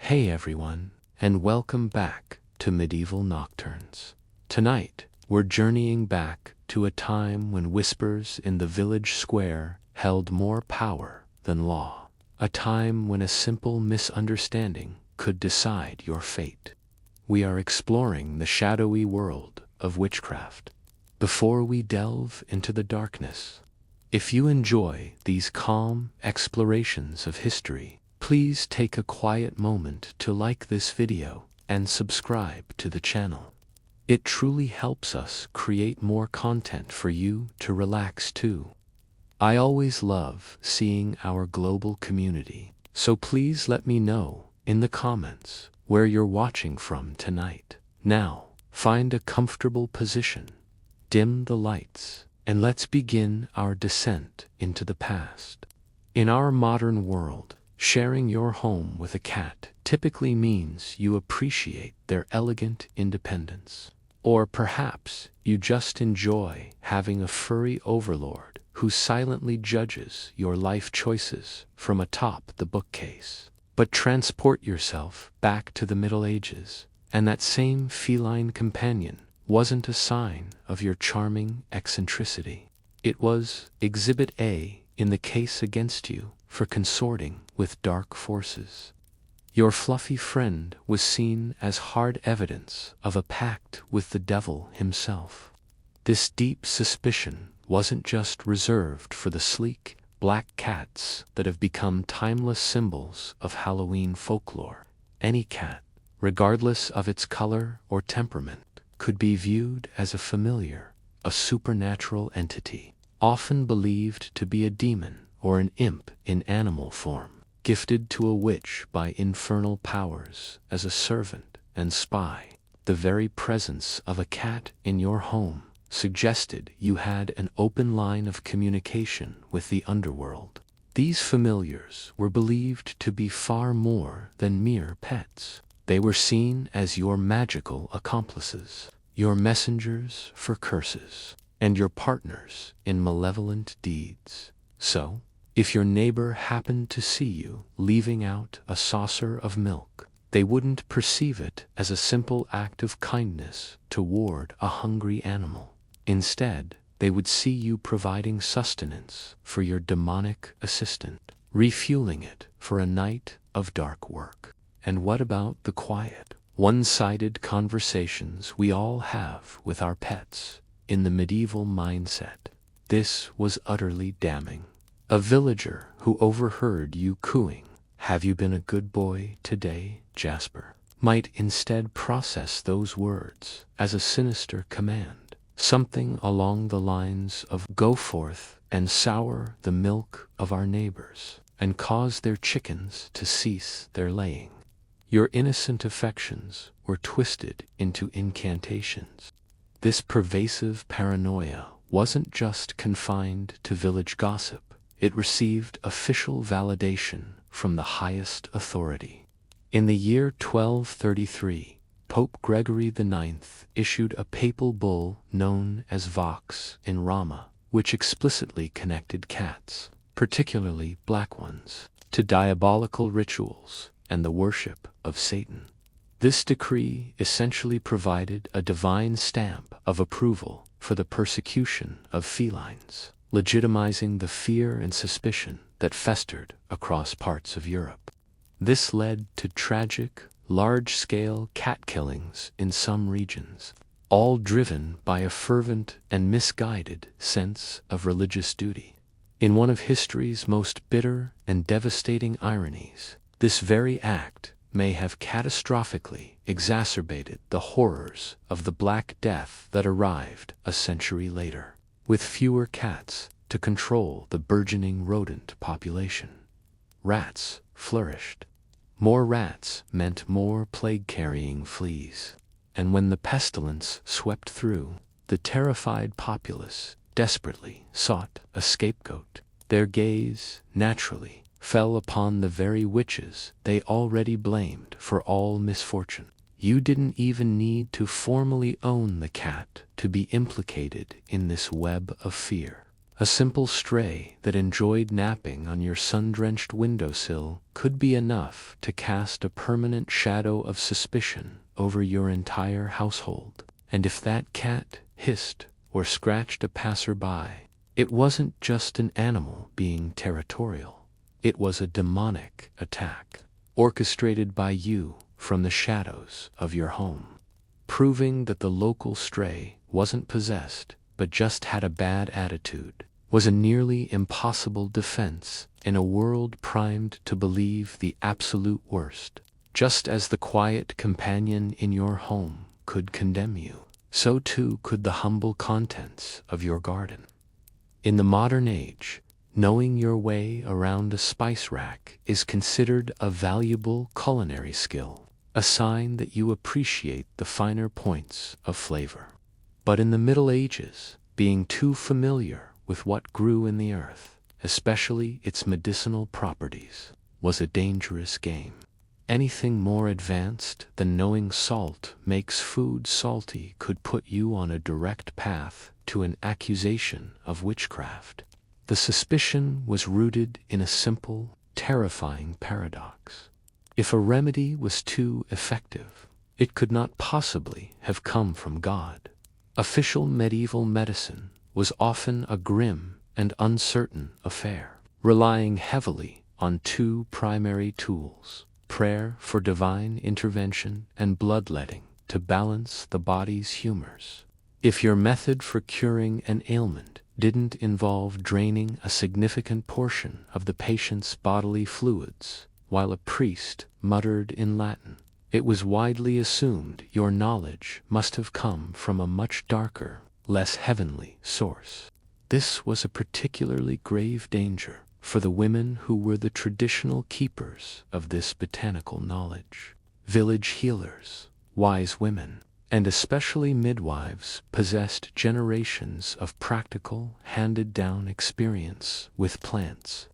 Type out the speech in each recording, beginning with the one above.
Hey everyone, and welcome back to Medieval Nocturnes. Tonight, we're journeying back to a time when whispers in the village square held more power than law. A time when a simple misunderstanding could decide your fate. We are exploring the shadowy world of witchcraft. Before we delve into the darkness, if you enjoy these calm explorations of history, please take a quiet moment to like this video and subscribe to the channel. It truly helps us create more content for you to relax too. I always love seeing our global community, so please let me know in the comments where you're watching from tonight. Now, find a comfortable position, dim the lights, and let's begin our descent into the past. In our modern world, sharing your home with a cat typically means you appreciate their elegant independence. Or perhaps you just enjoy having a furry overlord who silently judges your life choices from atop the bookcase. But transport yourself back to the Middle Ages, and that same feline companion wasn't a sign of your charming eccentricity. It was Exhibit A in the case against you for consorting with dark forces. Your fluffy friend was seen as hard evidence of a pact with the devil himself. This deep suspicion wasn't just reserved for the sleek, black cats that have become timeless symbols of Halloween folklore. Any cat, regardless of its color or temperament, could be viewed as a familiar, a supernatural entity, often believed to be a demon or an imp in animal form, gifted to a witch by infernal powers as a servant and spy. The very presence of a cat in your home suggested you had an open line of communication with the underworld. These familiars were believed to be far more than mere pets. They were seen as your magical accomplices, your messengers for curses, and your partners in malevolent deeds. So, if your neighbor happened to see you leaving out a saucer of milk, they wouldn't perceive it as a simple act of kindness toward a hungry animal. Instead, they would see you providing sustenance for your demonic assistant, refueling it for a night of dark work. And what about the quiet, one-sided conversations we all have with our pets in the medieval mindset? This was utterly damning. A villager who overheard you cooing, "Have you been a good boy today, Jasper?" might instead process those words as a sinister command, something along the lines of "Go forth and sour the milk of our neighbors, and cause their chickens to cease their laying." Your innocent affections were twisted into incantations. This pervasive paranoia wasn't just confined to village gossip. It received official validation from the highest authority. In the year 1233, Pope Gregory IX issued a papal bull known as Vox in Rama, which explicitly connected cats, particularly black ones, to diabolical rituals and the worship of Satan. This decree essentially provided a divine stamp of approval for the persecution of felines, legitimizing the fear and suspicion that festered across parts of Europe. This led to tragic, large-scale cat killings in some regions, all driven by a fervent and misguided sense of religious duty. In one of history's most bitter and devastating ironies, this very act may have catastrophically exacerbated the horrors of the Black Death that arrived a century later, with fewer cats to control the burgeoning rodent population. Rats flourished. More rats meant more plague-carrying fleas. And when the pestilence swept through, the terrified populace desperately sought a scapegoat. Their gaze, naturally, fell upon the very witches they already blamed for all misfortune. You didn't even need to formally own the cat to be implicated in this web of fear. A simple stray that enjoyed napping on your sun-drenched windowsill could be enough to cast a permanent shadow of suspicion over your entire household. And if that cat hissed or scratched a passerby, it wasn't just an animal being territorial. It was a demonic attack, orchestrated by you from the shadows of your home. Proving that the local stray wasn't possessed, but just had a bad attitude, was a nearly impossible defense in a world primed to believe the absolute worst. Just as the quiet companion in your home could condemn you, so too could the humble contents of your garden. In the modern age, knowing your way around a spice rack is considered a valuable culinary skill, a sign that you appreciate the finer points of flavor. But in the Middle Ages, being too familiar with what grew in the earth, especially its medicinal properties, was a dangerous game. Anything more advanced than knowing salt makes food salty could put you on a direct path to an accusation of witchcraft. The suspicion was rooted in a simple, terrifying paradox. If a remedy was too effective, it could not possibly have come from God. Official medieval medicine was often a grim and uncertain affair, relying heavily on two primary tools: prayer for divine intervention and bloodletting to balance the body's humors. If your method for curing an ailment didn't involve draining a significant portion of the patient's bodily fluids while a priest muttered in Latin, it was widely assumed your knowledge must have come from a much darker, less heavenly source. This was a particularly grave danger for the women who were the traditional keepers of this botanical knowledge. Village healers, wise women, and especially midwives possessed generations of practical, handed-down experience with plants.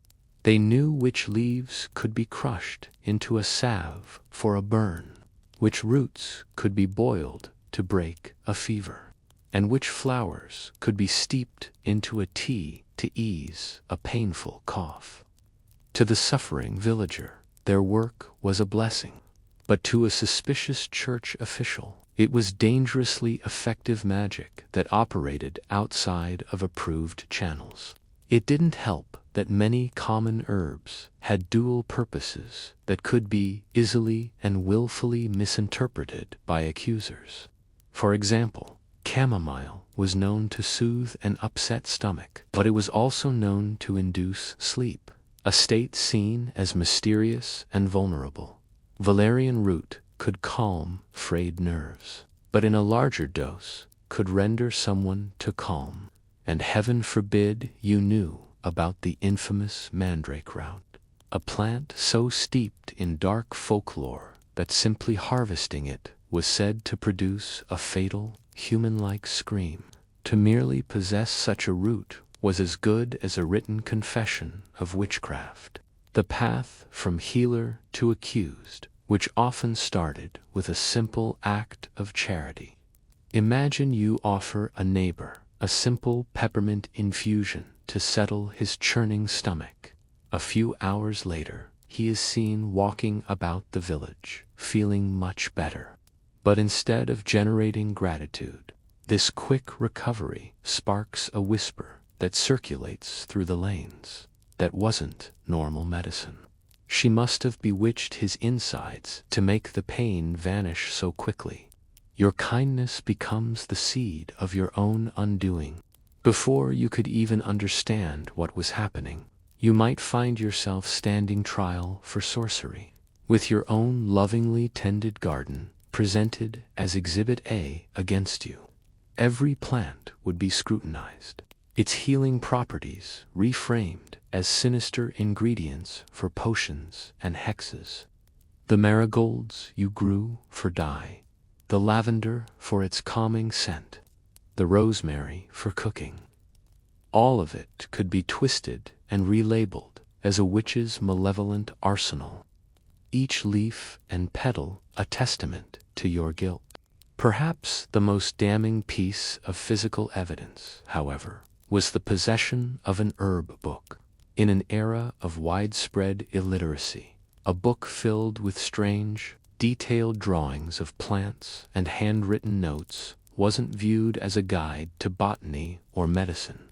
They knew which leaves could be crushed into a salve for a burn, which roots could be boiled to break a fever, and which flowers could be steeped into a tea to ease a painful cough. To the suffering villager, their work was a blessing, but to a suspicious church official, it was dangerously effective magic that operated outside of approved channels. It didn't help that many common herbs had dual purposes that could be easily and willfully misinterpreted by accusers. For example, chamomile was known to soothe an upset stomach, but it was also known to induce sleep, a state seen as mysterious and vulnerable. Valerian root could calm frayed nerves, but in a larger dose could render someone to calm. And heaven forbid you knew about the infamous mandrake root, a plant so steeped in dark folklore that simply harvesting it was said to produce a fatal, human-like scream. To merely possess such a root was as good as a written confession of witchcraft. The path from healer to accused, which often started with a simple act of charity. Imagine you offer a neighbor a simple peppermint infusion to settle his churning stomach. A few hours later, he is seen walking about the village, feeling much better. But instead of generating gratitude, this quick recovery sparks a whisper that circulates through the lanes. That wasn't normal medicine. She must have bewitched his insides to make the pain vanish so quickly. Your kindness becomes the seed of your own undoing. Before you could even understand what was happening, you might find yourself standing trial for sorcery, with your own lovingly tended garden presented as Exhibit A against you. Every plant would be scrutinized, its healing properties reframed as sinister ingredients for potions and hexes. The marigolds you grew for dye, the lavender for its calming scent, the rosemary for cooking. All of it could be twisted and relabeled as a witch's malevolent arsenal, each leaf and petal a testament to your guilt. Perhaps the most damning piece of physical evidence, however, was the possession of an herb book. In an era of widespread illiteracy, a book filled with strange, detailed drawings of plants and handwritten notes wasn't viewed as a guide to botany or medicine.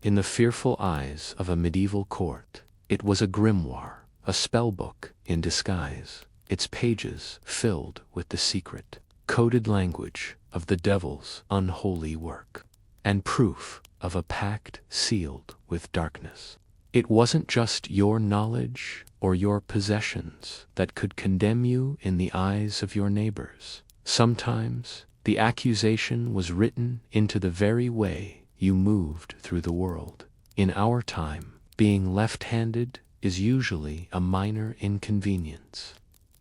In the fearful eyes of a medieval court, it was a grimoire, a spellbook in disguise, its pages filled with the secret, coded language of the devil's unholy work, and proof of a pact sealed with darkness. It wasn't just your knowledge or your possessions that could condemn you in the eyes of your neighbors. Sometimes the accusation was written into the very way you moved through the world. In our time, being left-handed is usually a minor inconvenience.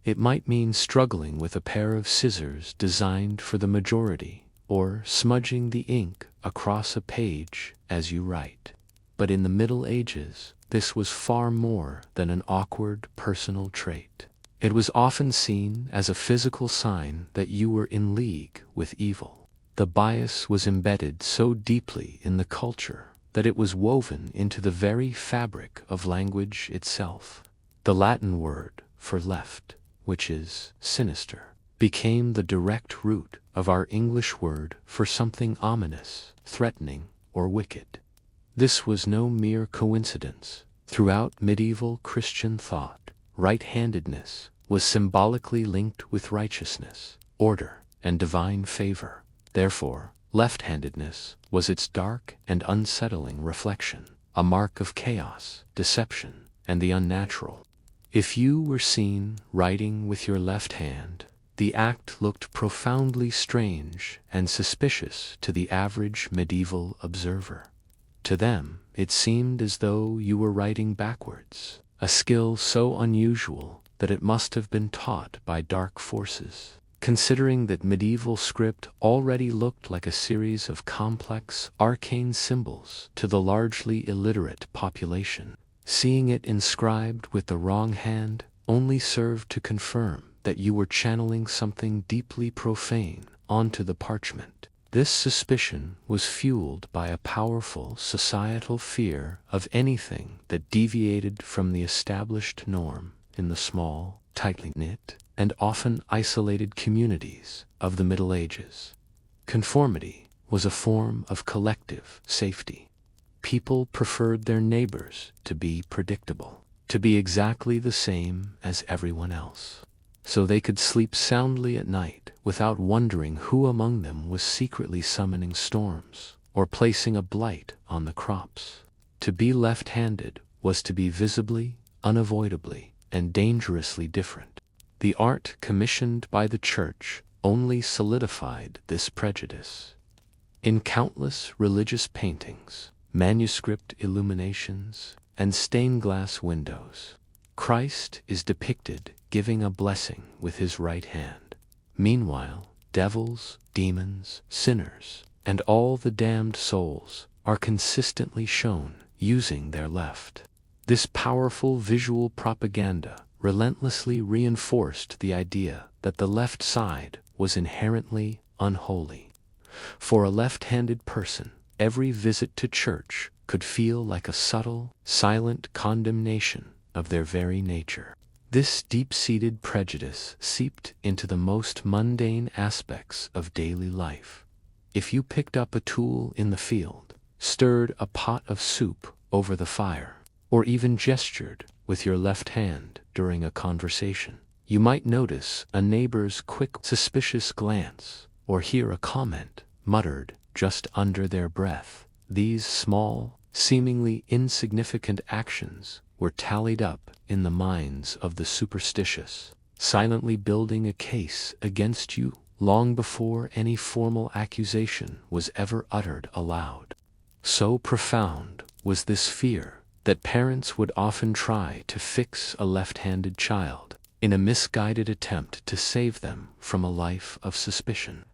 It might mean struggling with a pair of scissors designed for the majority, or smudging the ink across a page as you write. But in the Middle Ages, this was far more than an awkward personal trait. It was often seen as a physical sign that you were in league with evil. The bias was embedded so deeply in the culture that it was woven into the very fabric of language itself. The Latin word for left, which is sinister, became the direct root of our English word for something ominous, threatening, or wicked. This was no mere coincidence. Throughout medieval Christian thought, right-handedness was symbolically linked with righteousness, order, and divine favor. Therefore, left-handedness was its dark and unsettling reflection, a mark of chaos, deception, and the unnatural. If you were seen writing with your left hand, the act looked profoundly strange and suspicious to the average medieval observer. To them, it seemed as though you were writing backwards, a skill so unusual that it must have been taught by dark forces. Considering that medieval script already looked like a series of complex, arcane symbols to the largely illiterate population, seeing it inscribed with the wrong hand only served to confirm that you were channeling something deeply profane onto the parchment. This suspicion was fueled by a powerful societal fear of anything that deviated from the established norm in the small, tightly knit, and often isolated communities of the Middle Ages. Conformity was a form of collective safety. People preferred their neighbors to be predictable, to be exactly the same as everyone else, so they could sleep soundly at night without wondering who among them was secretly summoning storms or placing a blight on the crops. To be left-handed was to be visibly, unavoidably, and dangerously different. The art commissioned by the Church only solidified this prejudice. In countless religious paintings, manuscript illuminations, and stained glass windows, Christ is depicted giving a blessing with his right hand. Meanwhile, devils, demons, sinners, and all the damned souls are consistently shown using their left. This powerful visual propaganda relentlessly reinforced the idea that the left side was inherently unholy. For a left-handed person, every visit to church could feel like a subtle, silent condemnation of their very nature. This deep-seated prejudice seeped into the most mundane aspects of daily life. If you picked up a tool in the field, stirred a pot of soup over the fire, or even gestured with your left hand during a conversation, you might notice a neighbor's quick, suspicious glance, or hear a comment muttered just under their breath. These small, seemingly insignificant actions were tallied up in the minds of the superstitious, silently building a case against you long before any formal accusation was ever uttered aloud. So profound was this fear that parents would often try to fix a left-handed child in a misguided attempt to save them from a life of suspicion.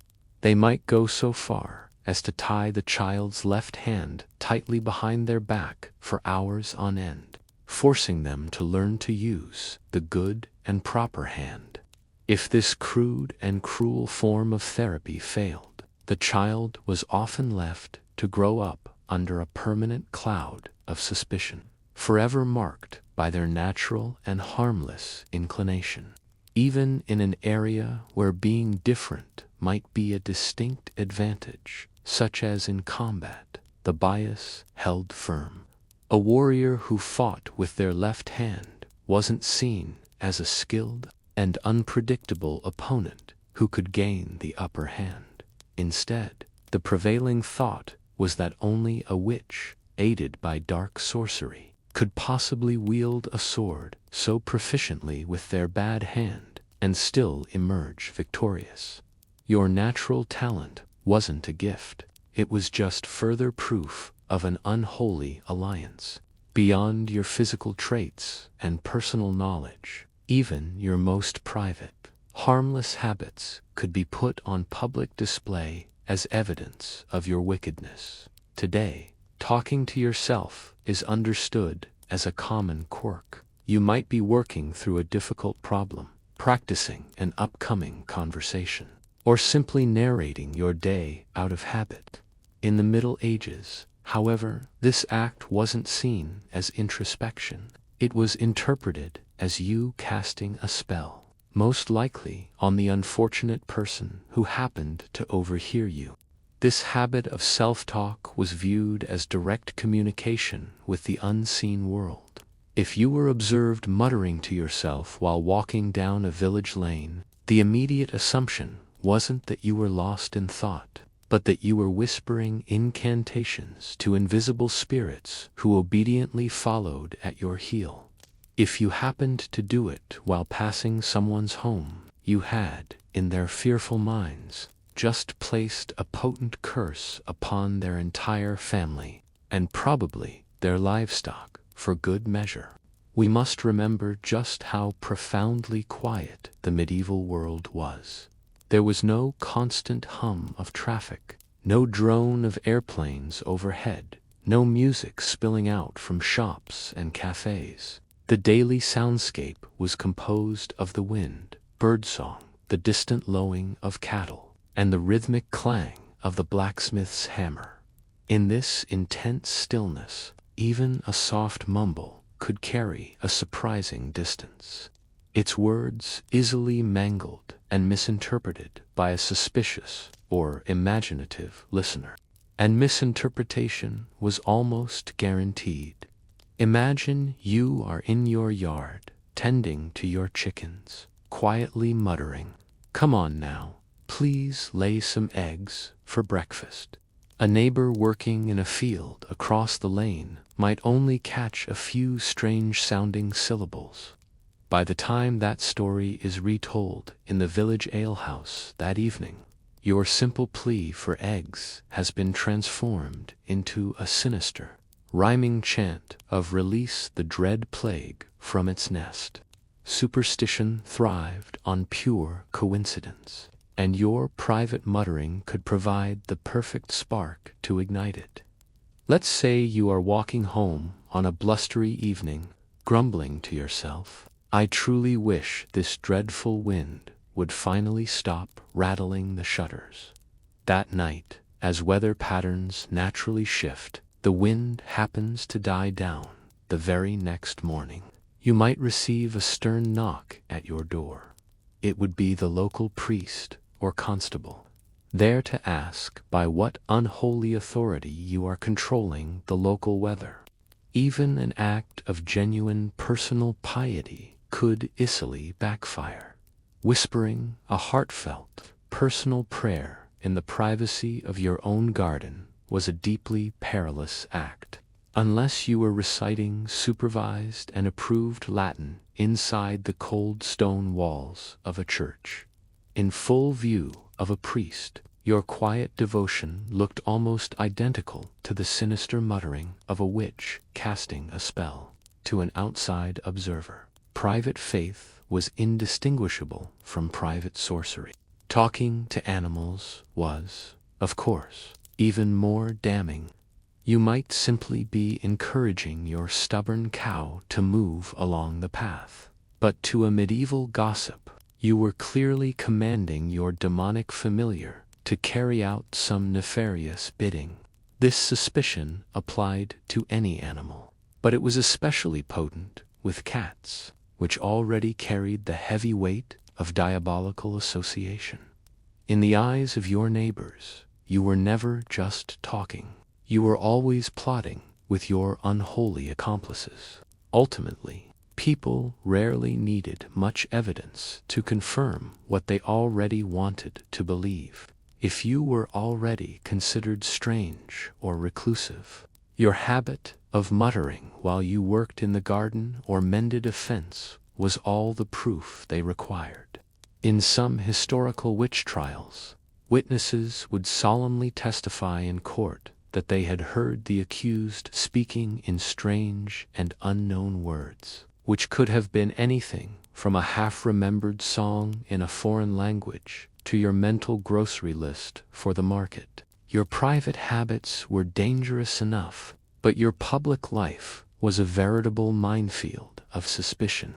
They might go so far as to tie the child's left hand tightly behind their back for hours on end, forcing them to learn to use the good and proper hand. If this crude and cruel form of therapy failed, the child was often left to grow up under a permanent cloud of suspicion, forever marked by their natural and harmless inclination. Even in an area where being different might be a distinct advantage, such as in combat, the bias held firm. A warrior who fought with their left hand wasn't seen as a skilled and unpredictable opponent who could gain the upper hand. Instead, the prevailing thought was that only a witch, aided by dark sorcery, could possibly wield a sword so proficiently with their bad hand and still emerge victorious. Your natural talent wasn't a gift, it was just further proof of an unholy alliance. Beyond your physical traits and personal knowledge, even your most private, harmless habits could be put on public display as evidence of your wickedness. Today, talking to yourself is understood as a common quirk. You might be working through a difficult problem, practicing an upcoming conversation, or simply narrating your day out of habit. In the Middle Ages, however, this act wasn't seen as introspection. It was interpreted as you casting a spell, most likely on the unfortunate person who happened to overhear you. This habit of self-talk was viewed as direct communication with the unseen world. If you were observed muttering to yourself while walking down a village lane, the immediate assumption wasn't that you were lost in thought, but that you were whispering incantations to invisible spirits who obediently followed at your heel. If you happened to do it while passing someone's home, you had, in their fearful minds, just placed a potent curse upon their entire family, and probably their livestock, for good measure. We must remember just how profoundly quiet the medieval world was. There was no constant hum of traffic, no drone of airplanes overhead, no music spilling out from shops and cafes. The daily soundscape was composed of the wind, birdsong, the distant lowing of cattle, and the rhythmic clang of the blacksmith's hammer. In this intense stillness, even a soft mumble could carry a surprising distance, its words easily mangled and misinterpreted by a suspicious or imaginative listener. And misinterpretation was almost guaranteed. Imagine you are in your yard, tending to your chickens, quietly muttering, "Come on now, please lay some eggs for breakfast." A neighbor working in a field across the lane might only catch a few strange-sounding syllables. By the time that story is retold in the village alehouse that evening, your simple plea for eggs has been transformed into a sinister, rhyming chant of "release the dread plague from its nest." Superstition thrived on pure coincidence, and your private muttering could provide the perfect spark to ignite it. Let's say you are walking home on a blustery evening, grumbling to yourself, "I truly wish this dreadful wind would finally stop rattling the shutters." That night, as weather patterns naturally shift, the wind happens to die down. The very next morning, you might receive a stern knock at your door. It would be the local priest or constable, there to ask by what unholy authority you are controlling the local weather. Even an act of genuine personal piety could easily backfire. Whispering a heartfelt, personal prayer in the privacy of your own garden was a deeply perilous act, unless you were reciting supervised and approved Latin inside the cold stone walls of a church. In full view of a priest, your quiet devotion looked almost identical to the sinister muttering of a witch casting a spell. To an outside observer, private faith was indistinguishable from private sorcery. Talking to animals was, of course, even more damning. You might simply be encouraging your stubborn cow to move along the path, but to a medieval gossip, you were clearly commanding your demonic familiar to carry out some nefarious bidding. This suspicion applied to any animal, but it was especially potent with cats, which already carried the heavy weight of diabolical association. In the eyes of your neighbors, you were never just talking. You were always plotting with your unholy accomplices. Ultimately, people rarely needed much evidence to confirm what they already wanted to believe. If you were already considered strange or reclusive, your habit of muttering while you worked in the garden or mended a fence was all the proof they required. In some historical witch trials, witnesses would solemnly testify in court that they had heard the accused speaking in strange and unknown words, which could have been anything from a half-remembered song in a foreign language to your mental grocery list for the market. Your private habits were dangerous enough, but your public life was a veritable minefield of suspicion.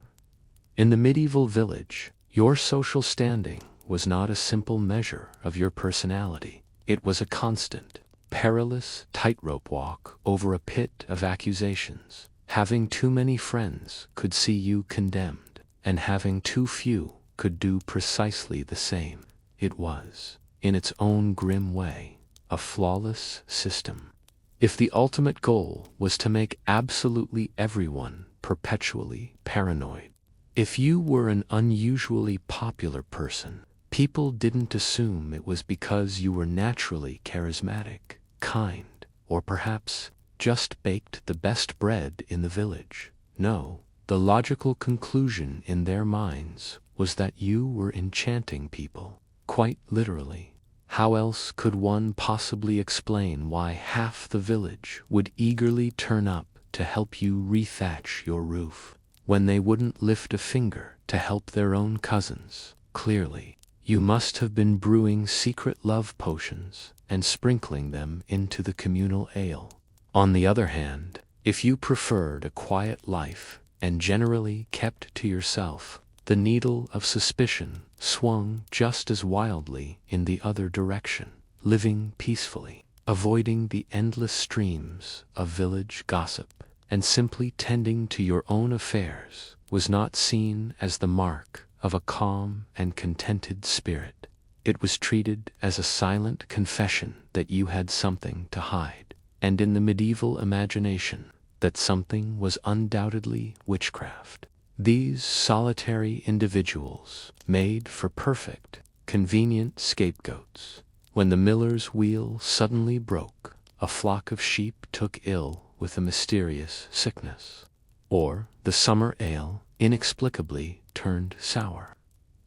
In the medieval village, your social standing was not a simple measure of your personality. It was a constant, perilous tightrope walk over a pit of accusations. Having too many friends could see you condemned, and having too few could do precisely the same. It was, in its own grim way, a flawless system. If the ultimate goal was to make absolutely everyone perpetually paranoid, if you were an unusually popular person, people didn't assume it was because you were naturally charismatic, kind, or perhaps just baked the best bread in the village. No, the logical conclusion in their minds was that you were enchanting people. Quite literally. How else could one possibly explain why half the village would eagerly turn up to help you rethatch your roof, when they wouldn't lift a finger to help their own cousins? Clearly, you must have been brewing secret love potions and sprinkling them into the communal ale. On the other hand, if you preferred a quiet life and generally kept to yourself, the needle of suspicion swung just as wildly in the other direction. Living peacefully, avoiding the endless streams of village gossip, and simply tending to your own affairs was not seen as the mark of a calm and contented spirit. It was treated as a silent confession that you had something to hide, and in the medieval imagination, that something was undoubtedly witchcraft. These solitary individuals made for perfect, convenient scapegoats. When the miller's wheel suddenly broke, a flock of sheep took ill with a mysterious sickness, or the summer ale inexplicably turned sour,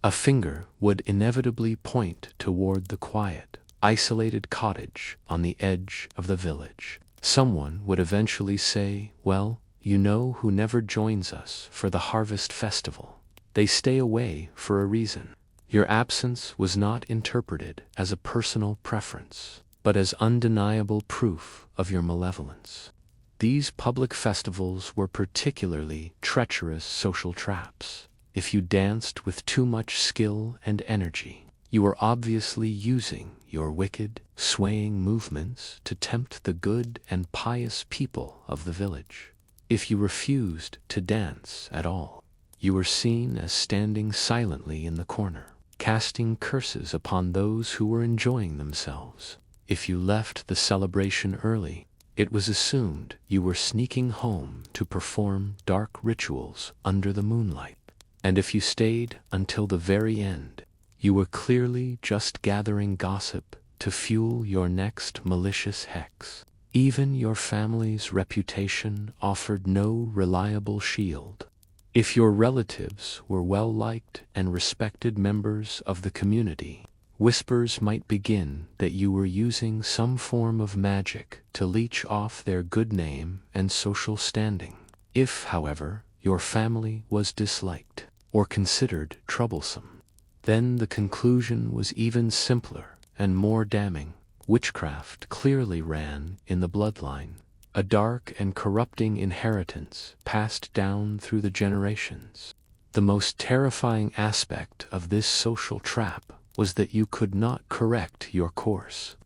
a finger would inevitably point toward the quiet, isolated cottage on the edge of the village. Someone would eventually say, "Well, you know who never joins us for the harvest festival. They stay away for a reason." Your absence was not interpreted as a personal preference, but as undeniable proof of your malevolence. These public festivals were particularly treacherous social traps. If you danced with too much skill and energy, you were obviously using your wicked, swaying movements to tempt the good and pious people of the village. If you refused to dance at all, you were seen as standing silently in the corner, casting curses upon those who were enjoying themselves. If you left the celebration early, it was assumed you were sneaking home to perform dark rituals under the moonlight. And if you stayed until the very end, you were clearly just gathering gossip to fuel your next malicious hex. Even your family's reputation offered no reliable shield. If your relatives were well-liked and respected members of the community, whispers might begin that you were using some form of magic to leech off their good name and social standing. If, however, your family was disliked or considered troublesome, then the conclusion was even simpler and more damning. Witchcraft clearly ran in the bloodline, a dark and corrupting inheritance passed down through the generations. The most terrifying aspect of this social trap was that you could not correct your course.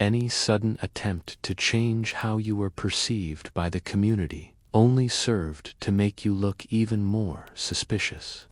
Any sudden attempt to change how you were perceived by the community only served to make you look even more suspicious.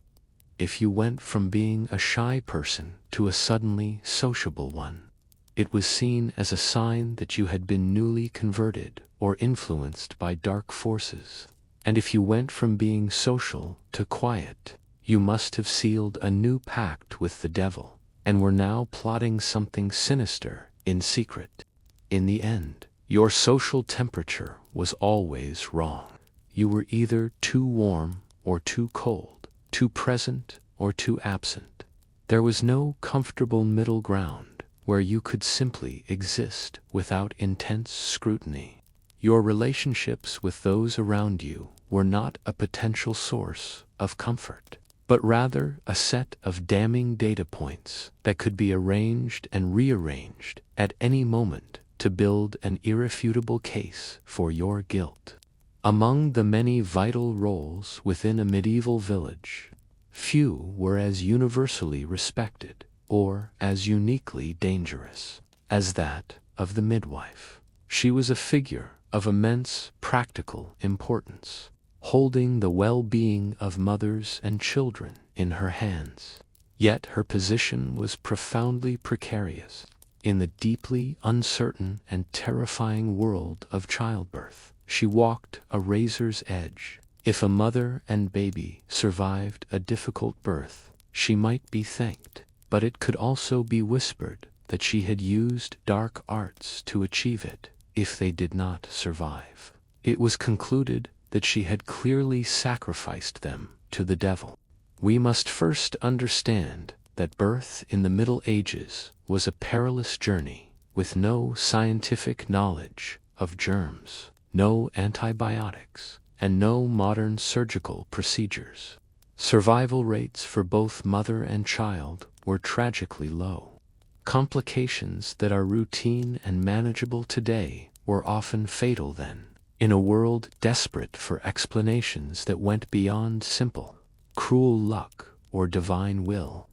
If you went from being a shy person to a suddenly sociable one, it was seen as a sign that you had been newly converted or influenced by dark forces. And if you went from being social to quiet, you must have sealed a new pact with the devil, and were now plotting something sinister in secret. In the end, your social temperature was always wrong. You were either too warm or too cold, too present or too absent. There was no comfortable middle ground where you could simply exist without intense scrutiny. Your relationships with those around you were not a potential source of comfort, but rather a set of damning data points that could be arranged and rearranged at any moment to build an irrefutable case for your guilt. Among the many vital roles within a medieval village, few were as universally respected or as uniquely dangerous as that of the midwife. She was a figure of immense practical importance, holding the well-being of mothers and children in her hands. Yet her position was profoundly precarious. In the deeply uncertain and terrifying world of childbirth, she walked a razor's edge. If a mother and baby survived a difficult birth, she might be thanked, but it could also be whispered that she had used dark arts to achieve it if they did not survive. It was concluded that she had clearly sacrificed them to the devil. We must first understand that birth in the Middle Ages was a perilous journey with no scientific knowledge of germs, no antibiotics, and no modern surgical procedures. Survival rates for both mother and child were tragically low. Complications that are routine and manageable today were often fatal then, in a world desperate for explanations that went beyond simple, cruel luck or divine will.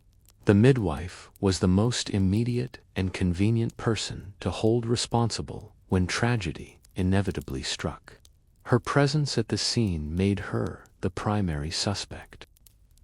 The midwife was the most immediate and convenient person to hold responsible when tragedy inevitably struck. Her presence at the scene made her the primary suspect.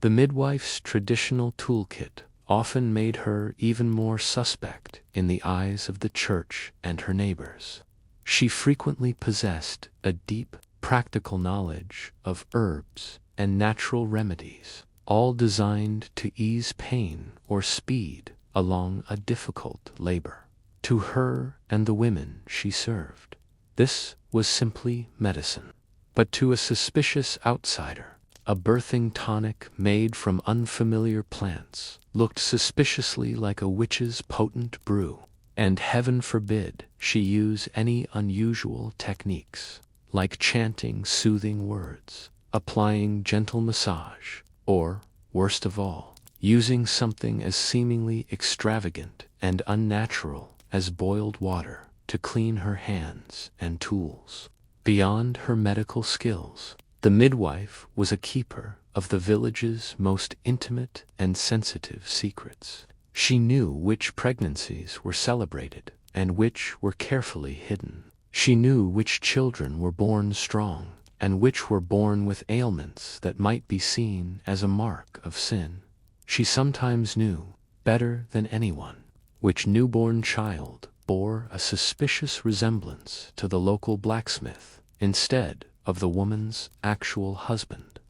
The midwife's traditional toolkit often made her even more suspect in the eyes of the church and her neighbors. She frequently possessed a deep, practical knowledge of herbs and natural remedies, all designed to ease pain or speed along a difficult labor. To her and the women she served, this was simply medicine. But to a suspicious outsider, a birthing tonic made from unfamiliar plants looked suspiciously like a witch's potent brew, and heaven forbid she use any unusual techniques, like chanting soothing words, applying gentle massage, or, worst of all, using something as seemingly extravagant and unnatural as boiled water to clean her hands and tools. Beyond her medical skills, the midwife was a keeper of the village's most intimate and sensitive secrets. She knew which pregnancies were celebrated and which were carefully hidden. She knew which children were born strong and which were born with ailments that might be seen as a mark of sin. She sometimes knew, better than anyone, which newborn child bore a suspicious resemblance to the local blacksmith instead of the woman's actual husband.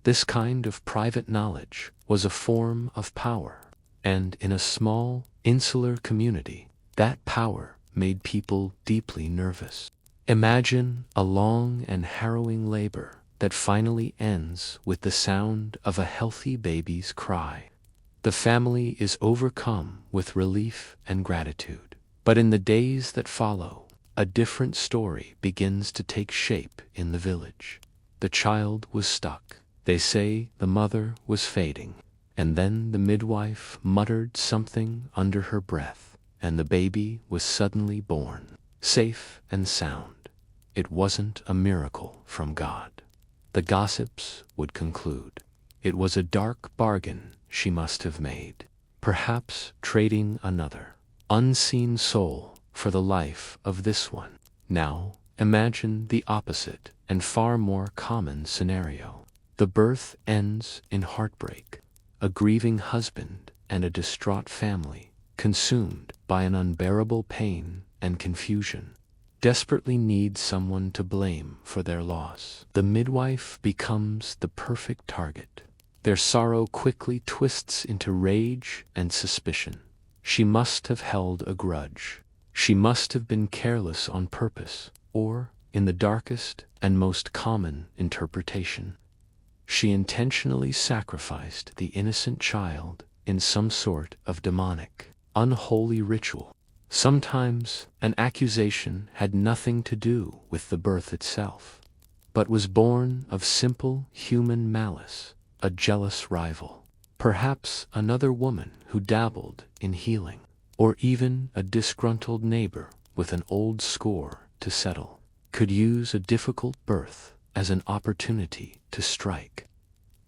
This kind of private knowledge was a form of power, and in a small, insular community, that power made people deeply nervous. Imagine a long and harrowing labor that finally ends with the sound of a healthy baby's cry. The family is overcome with relief and gratitude. But in the days that follow, a different story begins to take shape in the village. The child was stuck. They say the mother was fading. And then the midwife muttered something under her breath, and the baby was suddenly born, safe and sound. It wasn't a miracle from God. The gossips would conclude. It was a dark bargain she must have made, perhaps trading another, unseen soul for the life of this one. Now, imagine the opposite and far more common scenario. The birth ends in heartbreak. A grieving husband and a distraught family, consumed by an unbearable pain and confusion, desperately need someone to blame for their loss. The midwife becomes the perfect target. Their sorrow quickly twists into rage and suspicion. She must have held a grudge. She must have been careless on purpose, or, in the darkest and most common interpretation, she intentionally sacrificed the innocent child in some sort of demonic, unholy ritual. Sometimes an accusation had nothing to do with the birth itself, but was born of simple human malice, a jealous rival, perhaps another woman who dabbled in healing, or even a disgruntled neighbor with an old score to settle, could use a difficult birth as an opportunity to strike.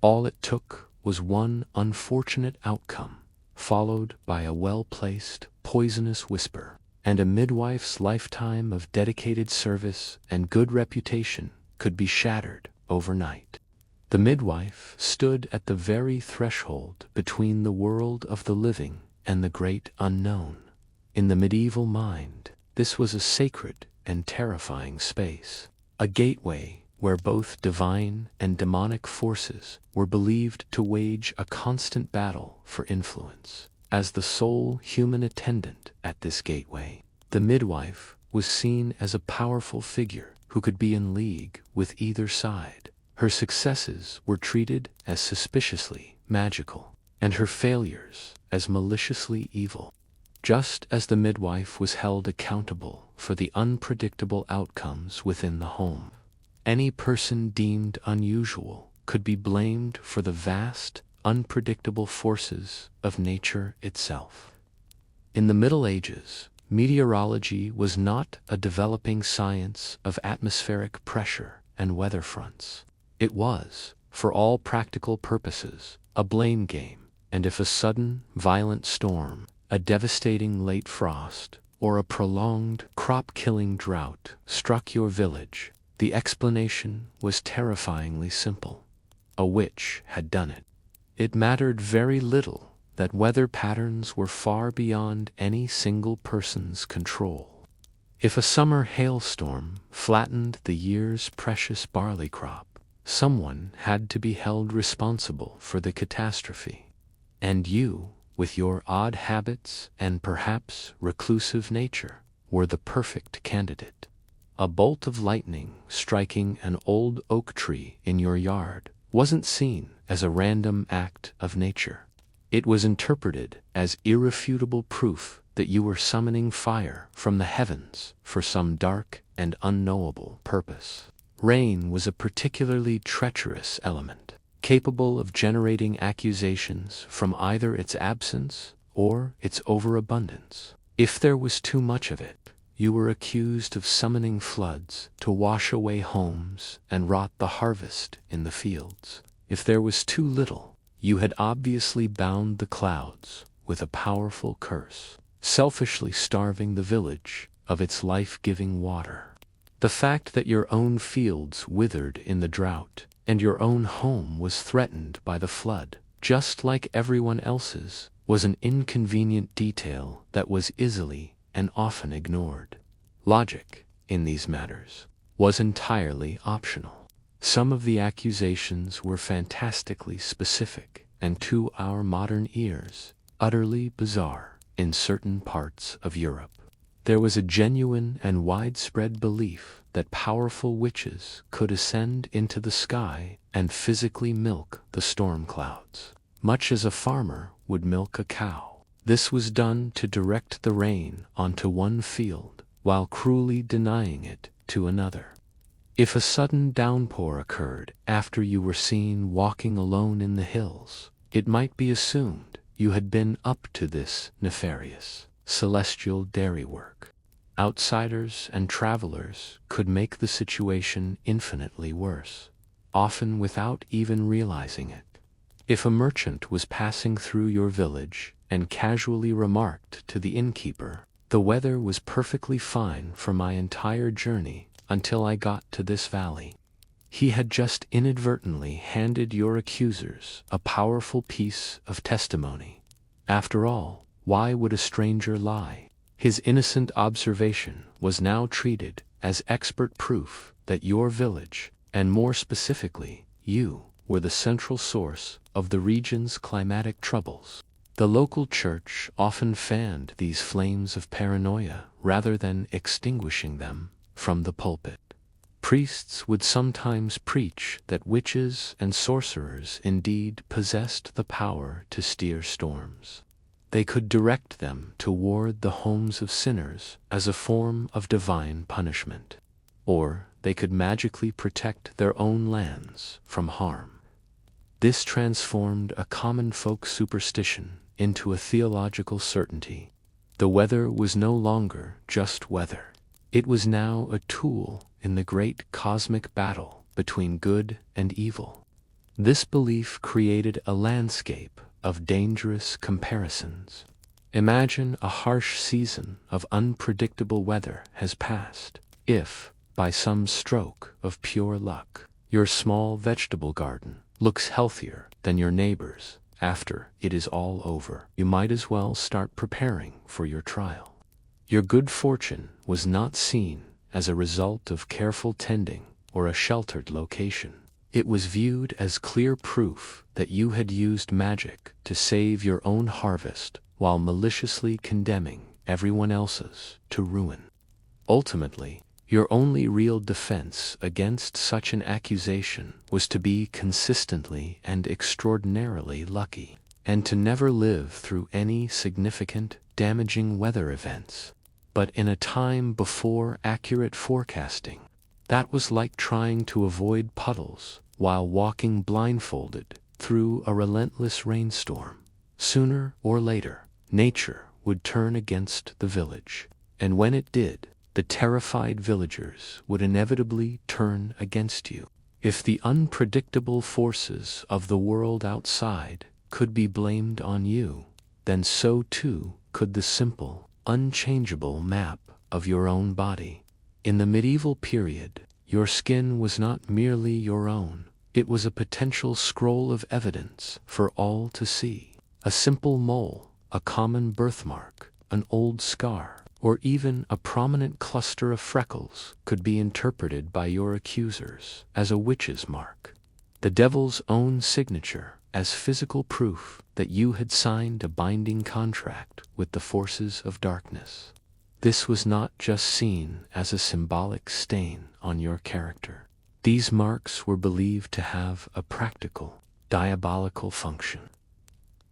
All it took was one unfortunate outcome, followed by a well-placed, poisonous whisper, and a midwife's lifetime of dedicated service and good reputation could be shattered overnight. The midwife stood at the very threshold between the world of the living and the great unknown. In the medieval mind, this was a sacred and terrifying space, a gateway where both divine and demonic forces were believed to wage a constant battle for influence. As the sole human attendant at this gateway, the midwife was seen as a powerful figure who could be in league with either side. Her successes were treated as suspiciously magical, and her failures as maliciously evil. Just as the midwife was held accountable for the unpredictable outcomes within the home, any person deemed unusual could be blamed for the vast, unpredictable forces of nature itself. In the Middle Ages, meteorology was not a developing science of atmospheric pressure and weather fronts. It was, for all practical purposes, a blame game, and if a sudden, violent storm, a devastating late frost, or a prolonged, crop-killing drought struck your village, the explanation was terrifyingly simple. A witch had done it. It mattered very little that weather patterns were far beyond any single person's control. If a summer hailstorm flattened the year's precious barley crop, someone had to be held responsible for the catastrophe. And you, with your odd habits and perhaps reclusive nature, were the perfect candidate. A bolt of lightning striking an old oak tree in your yard wasn't seen as a random act of nature. It was interpreted as irrefutable proof that you were summoning fire from the heavens for some dark and unknowable purpose. Rain was a particularly treacherous element, capable of generating accusations from either its absence or its overabundance. If there was too much of it, you were accused of summoning floods to wash away homes and rot the harvest in the fields. If there was too little, you had obviously bound the clouds with a powerful curse, selfishly starving the village of its life-giving water. The fact that your own fields withered in the drought and your own home was threatened by the flood, just like everyone else's, was an inconvenient detail that was easily and often ignored. Logic, in these matters, was entirely optional. Some of the accusations were fantastically specific, and to our modern ears, utterly bizarre in certain parts of Europe. There was a genuine and widespread belief that powerful witches could ascend into the sky and physically milk the storm clouds, much as a farmer would milk a cow. This was done to direct the rain onto one field while cruelly denying it to another. If a sudden downpour occurred after you were seen walking alone in the hills, it might be assumed you had been up to this nefarious, celestial dairy work. Outsiders and travelers could make the situation infinitely worse, often without even realizing it. If a merchant was passing through your village and casually remarked to the innkeeper, The weather was perfectly fine for my entire journey until I got to this valley. He had just inadvertently handed your accusers a powerful piece of testimony. After all, why would a stranger lie? His innocent observation was now treated as expert proof that your village, and more specifically, you, were the central source of the region's climatic troubles. The local church often fanned these flames of paranoia rather than extinguishing them from the pulpit. Priests would sometimes preach that witches and sorcerers indeed possessed the power to steer storms. They could direct them toward the homes of sinners as a form of divine punishment, or they could magically protect their own lands from harm. This transformed a common folk superstition into a theological certainty. The weather was no longer just weather. It was now a tool in the great cosmic battle between good and evil. This belief created a landscape of dangerous comparisons. Imagine a harsh season of unpredictable weather has passed. If, by some stroke of pure luck, your small vegetable garden looks healthier than your neighbor's after it is all over, you might as well start preparing for your trial. Your good fortune was not seen as a result of careful tending or a sheltered location. It was viewed as clear proof that you had used magic to save your own harvest while maliciously condemning everyone else's to ruin. Ultimately, your only real defense against such an accusation was to be consistently and extraordinarily lucky, and to never live through any significant, damaging weather events. But in a time before accurate forecasting, that was like trying to avoid puddles while walking blindfolded through a relentless rainstorm. Sooner or later, nature would turn against the village, and when it did, the terrified villagers would inevitably turn against you. If the unpredictable forces of the world outside could be blamed on you, then so too could the simple, unchangeable map of your own body. In the medieval period, your skin was not merely your own, it was a potential scroll of evidence for all to see. A simple mole, a common birthmark, an old scar, or even a prominent cluster of freckles could be interpreted by your accusers as a witch's mark, the devil's own signature as physical proof that you had signed a binding contract with the forces of darkness. This was not just seen as a symbolic stain on your character. These marks were believed to have a practical, diabolical function.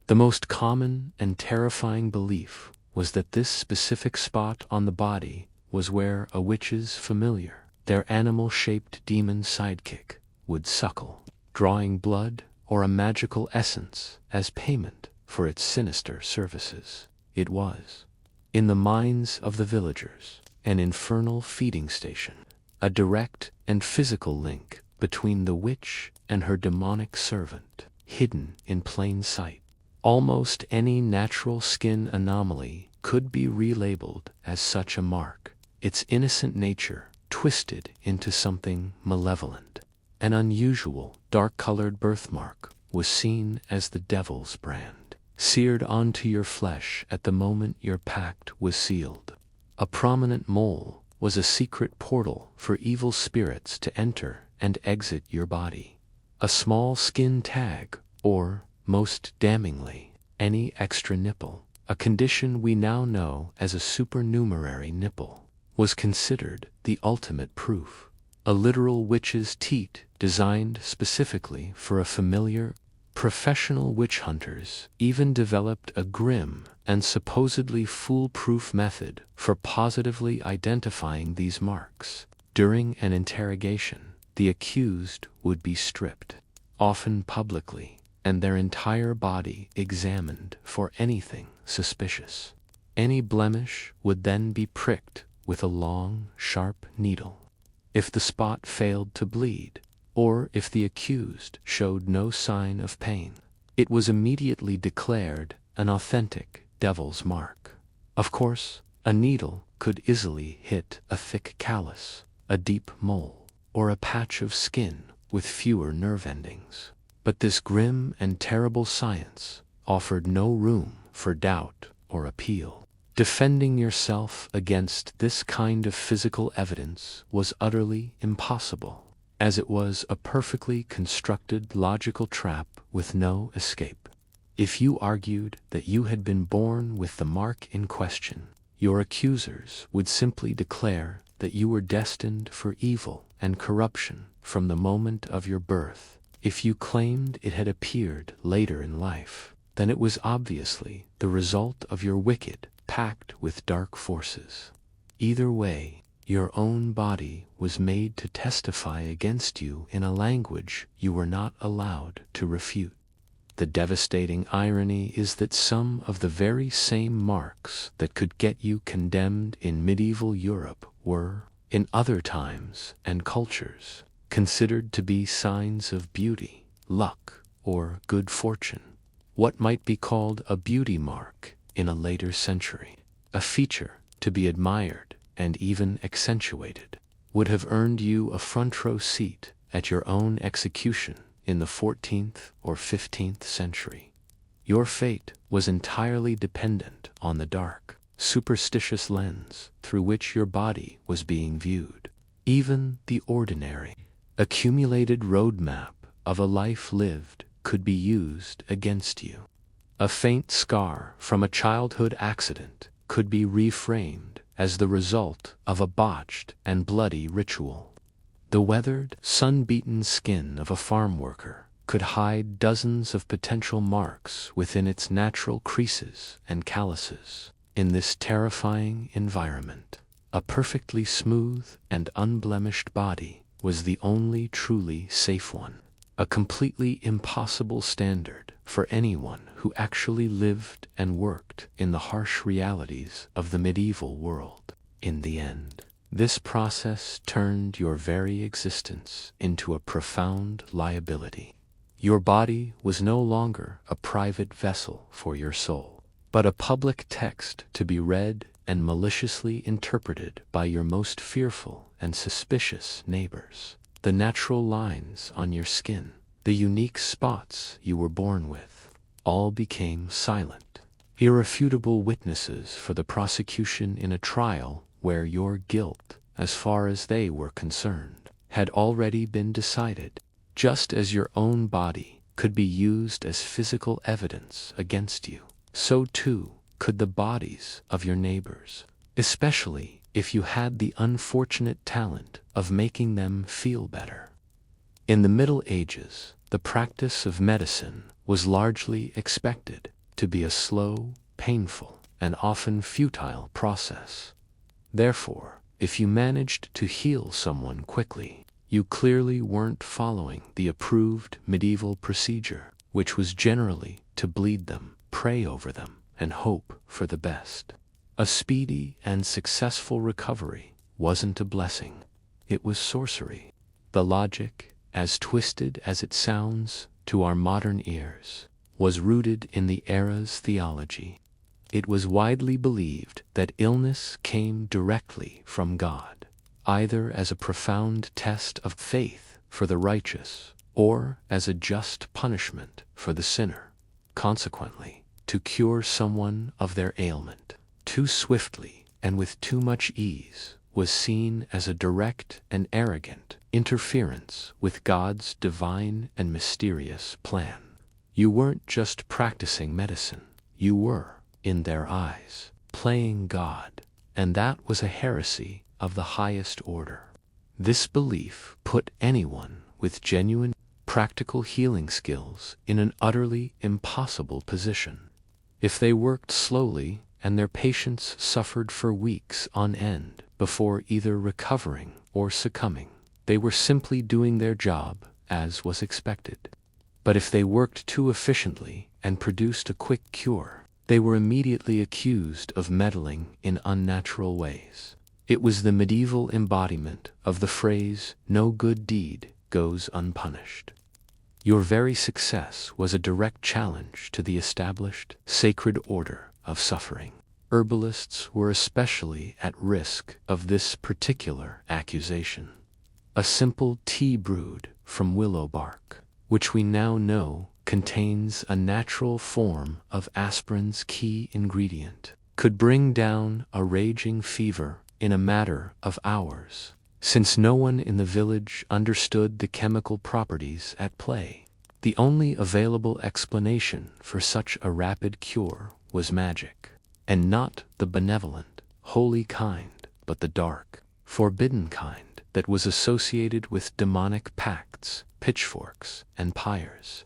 The most common and terrifying belief was that this specific spot on the body was where a witch's familiar, their animal-shaped demon sidekick, would suckle, drawing blood or a magical essence as payment for its sinister services. It was, in the minds of the villagers, an infernal feeding station, a direct and physical link between the witch and her demonic servant, hidden in plain sight. Almost any natural skin anomaly could be relabeled as such a mark, its innocent nature twisted into something malevolent. An unusual, dark-colored birthmark was seen as the devil's brand, seared onto your flesh at the moment your pact was sealed. A prominent mole was a secret portal for evil spirits to enter and exit your body. A small skin tag, or, most damningly, any extra nipple, a condition we now know as a supernumerary nipple, was considered the ultimate proof. A literal witch's teat designed specifically for a familiar. Professional witch hunters even developed a grim and supposedly foolproof method for positively identifying these marks. During an interrogation, the accused would be stripped, often publicly, and their entire body examined for anything suspicious. Any blemish would then be pricked with a long, sharp needle. If the spot failed to bleed, or if the accused showed no sign of pain, it was immediately declared an authentic devil's mark. Of course, A needle could easily hit a thick callus, a deep mole, or a patch of skin with fewer nerve endings. But this grim and terrible science offered no room for doubt or appeal. Defending yourself against this kind of physical evidence was utterly impossible, as it was a perfectly constructed logical trap with no escape. If you argued that you had been born with the mark in question, your accusers would simply declare that you were destined for evil and corruption from the moment of your birth. If you claimed it had appeared later in life, then it was obviously the result of your wicked pact with dark forces. Either way, your own body was made to testify against you in a language you were not allowed to refute. The devastating irony is that some of the very same marks that could get you condemned in medieval Europe were, in other times and cultures, considered to be signs of beauty, luck, or good fortune. What might be called a beauty mark in a later century, a feature to be admired and even accentuated, would have earned you a front row seat at your own execution in the 14th or 15th century. Your fate was entirely dependent on the dark, superstitious lens through which your body was being viewed. Even the ordinary, accumulated roadmap of a life lived could be used against you. A faint scar from a childhood accident could be reframed as the result of a botched and bloody ritual. The weathered, sun-beaten skin of a farm worker could hide dozens of potential marks within its natural creases and calluses. In this terrifying environment, a perfectly smooth and unblemished body was the only truly safe one, a completely impossible standard for anyone who actually lived and worked in the harsh realities of the medieval world. In the end, this process turned your very existence into a profound liability. Your body was no longer a private vessel for your soul, but a public text to be read and maliciously interpreted by your most fearful and suspicious neighbors. The natural lines on your skin, the unique spots you were born with, all became silent, irrefutable witnesses for the prosecution in a trial where your guilt, as far as they were concerned, had already been decided. Just as your own body could be used as physical evidence against you, so too could the bodies of your neighbors, especially if you had the unfortunate talent of making them feel better. In the Middle Ages, the practice of medicine was largely expected to be a slow, painful, and often futile process. Therefore, if you managed to heal someone quickly, you clearly weren't following the approved medieval procedure, which was generally to bleed them, pray over them, and hope for the best. A speedy and successful recovery wasn't a blessing, it was sorcery. The logic, as twisted as it sounds to our modern ears, was rooted in the era's theology. It was widely believed that illness came directly from God, either as a profound test of faith for the righteous or as a just punishment for the sinner. Consequently, to cure someone of their ailment too swiftly and with too much ease was seen as a direct and arrogant interference with God's divine and mysterious plan. You weren't just practicing medicine, you were, in their eyes, playing God, and that was a heresy of the highest order. This belief put anyone with genuine practical healing skills in an utterly impossible position. If they worked slowly and their patients suffered for weeks on end before either recovering or succumbing, they were simply doing their job as was expected. But if they worked too efficiently and produced a quick cure, they were immediately accused of meddling in unnatural ways. It was the medieval embodiment of the phrase, "no good deed goes unpunished." Your very success was a direct challenge to the established sacred order of suffering. Herbalists were especially at risk of this particular accusation. A simple tea brewed from willow bark, which we now know contains a natural form of aspirin's key ingredient, could bring down a raging fever in a matter of hours, since no one in the village understood the chemical properties at play. The only available explanation for such a rapid cure was magic, and not the benevolent, holy kind, but the dark, forbidden kind that was associated with demonic pacts, pitchforks, and pyres.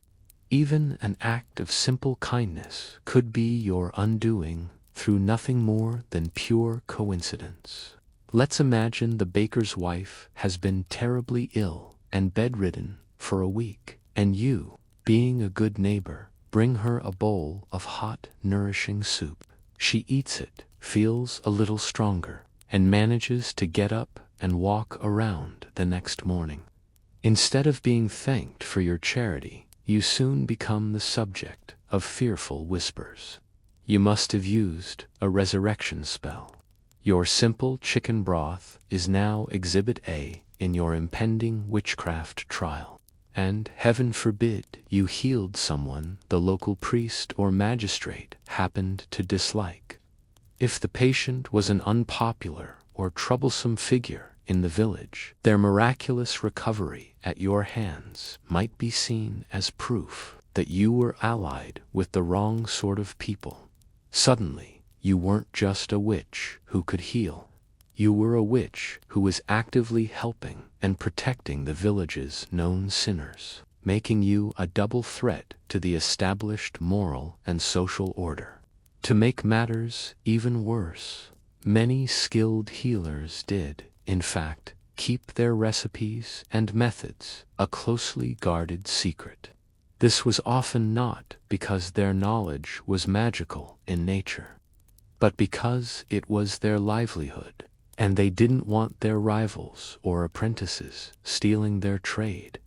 Even an act of simple kindness could be your undoing through nothing more than pure coincidence. Let's imagine the baker's wife has been terribly ill and bedridden for a week, and you, being a good neighbor, bring her a bowl of hot, nourishing soup. She eats it, feels a little stronger, and manages to get up and walk around the next morning. Instead of being thanked for your charity, you soon become the subject of fearful whispers. You must have used a resurrection spell. Your simple chicken broth is now Exhibit A in your impending witchcraft trial. And, heaven forbid, you healed someone the local priest or magistrate happened to dislike. If the patient was an unpopular or troublesome figure in the village, their miraculous recovery at your hands might be seen as proof that you were allied with the wrong sort of people. Suddenly, you weren't just a witch who could heal. You were a witch who was actively helping and protecting the village's known sinners, making you a double threat to the established moral and social order. To make matters even worse, many skilled healers did, in fact, keep their recipes and methods a closely guarded secret. This was often not because their knowledge was magical in nature, but because it was their livelihood, and they didn't want their rivals or apprentices stealing their trade.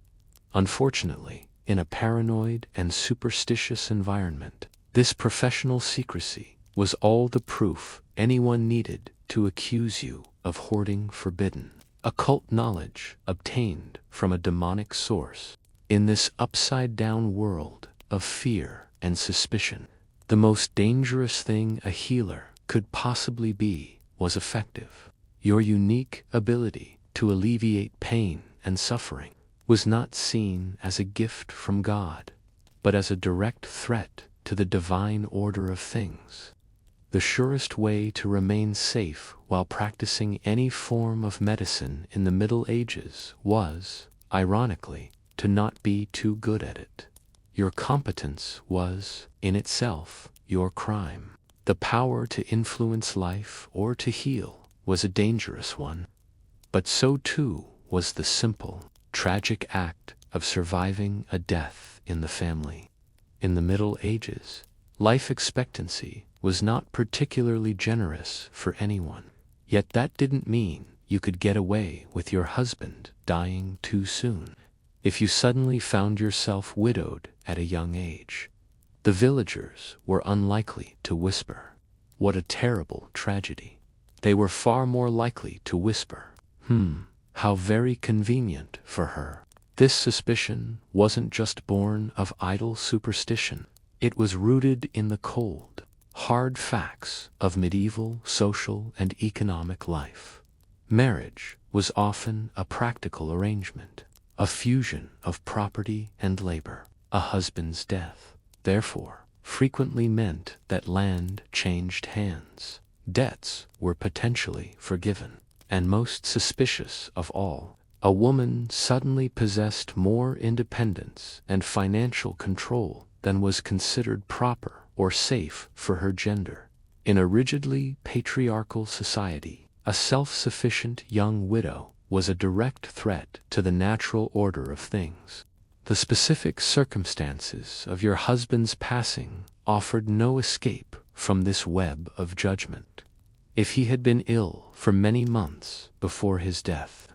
Unfortunately, in a paranoid and superstitious environment, this professional secrecy was all the proof anyone needed to accuse you of hoarding forbidden, occult knowledge obtained from a demonic source. In this upside-down world of fear and suspicion, the most dangerous thing a healer could possibly be was effective. Your unique ability to alleviate pain and suffering was not seen as a gift from God, but as a direct threat to the divine order of things. The surest way to remain safe while practicing any form of medicine in the Middle Ages was, ironically, to not be too good at it. Your competence was, in itself, your crime. The power to influence life or to heal was a dangerous one, but so too was the simple, tragic act of surviving a death in the family. In the Middle Ages, life expectancy was not particularly generous for anyone, yet that didn't mean you could get away with your husband dying too soon. If you suddenly found yourself widowed at a young age, the villagers were unlikely to whisper, "What a terrible tragedy." They were far more likely to whisper, "How very convenient for her." This suspicion wasn't just born of idle superstition. It was rooted in the cold, hard facts of medieval social and economic life. Marriage was often a practical arrangement, a fusion of property and labor. A husband's death, therefore, frequently meant that land changed hands. Debts were potentially forgiven, and most suspicious of all, a woman suddenly possessed more independence and financial control than was considered proper or safe for her gender. In a rigidly patriarchal society, a self-sufficient young widow was a direct threat to the natural order of things. The specific circumstances of your husband's passing offered no escape from this web of judgment. If he had been ill for many months before his death,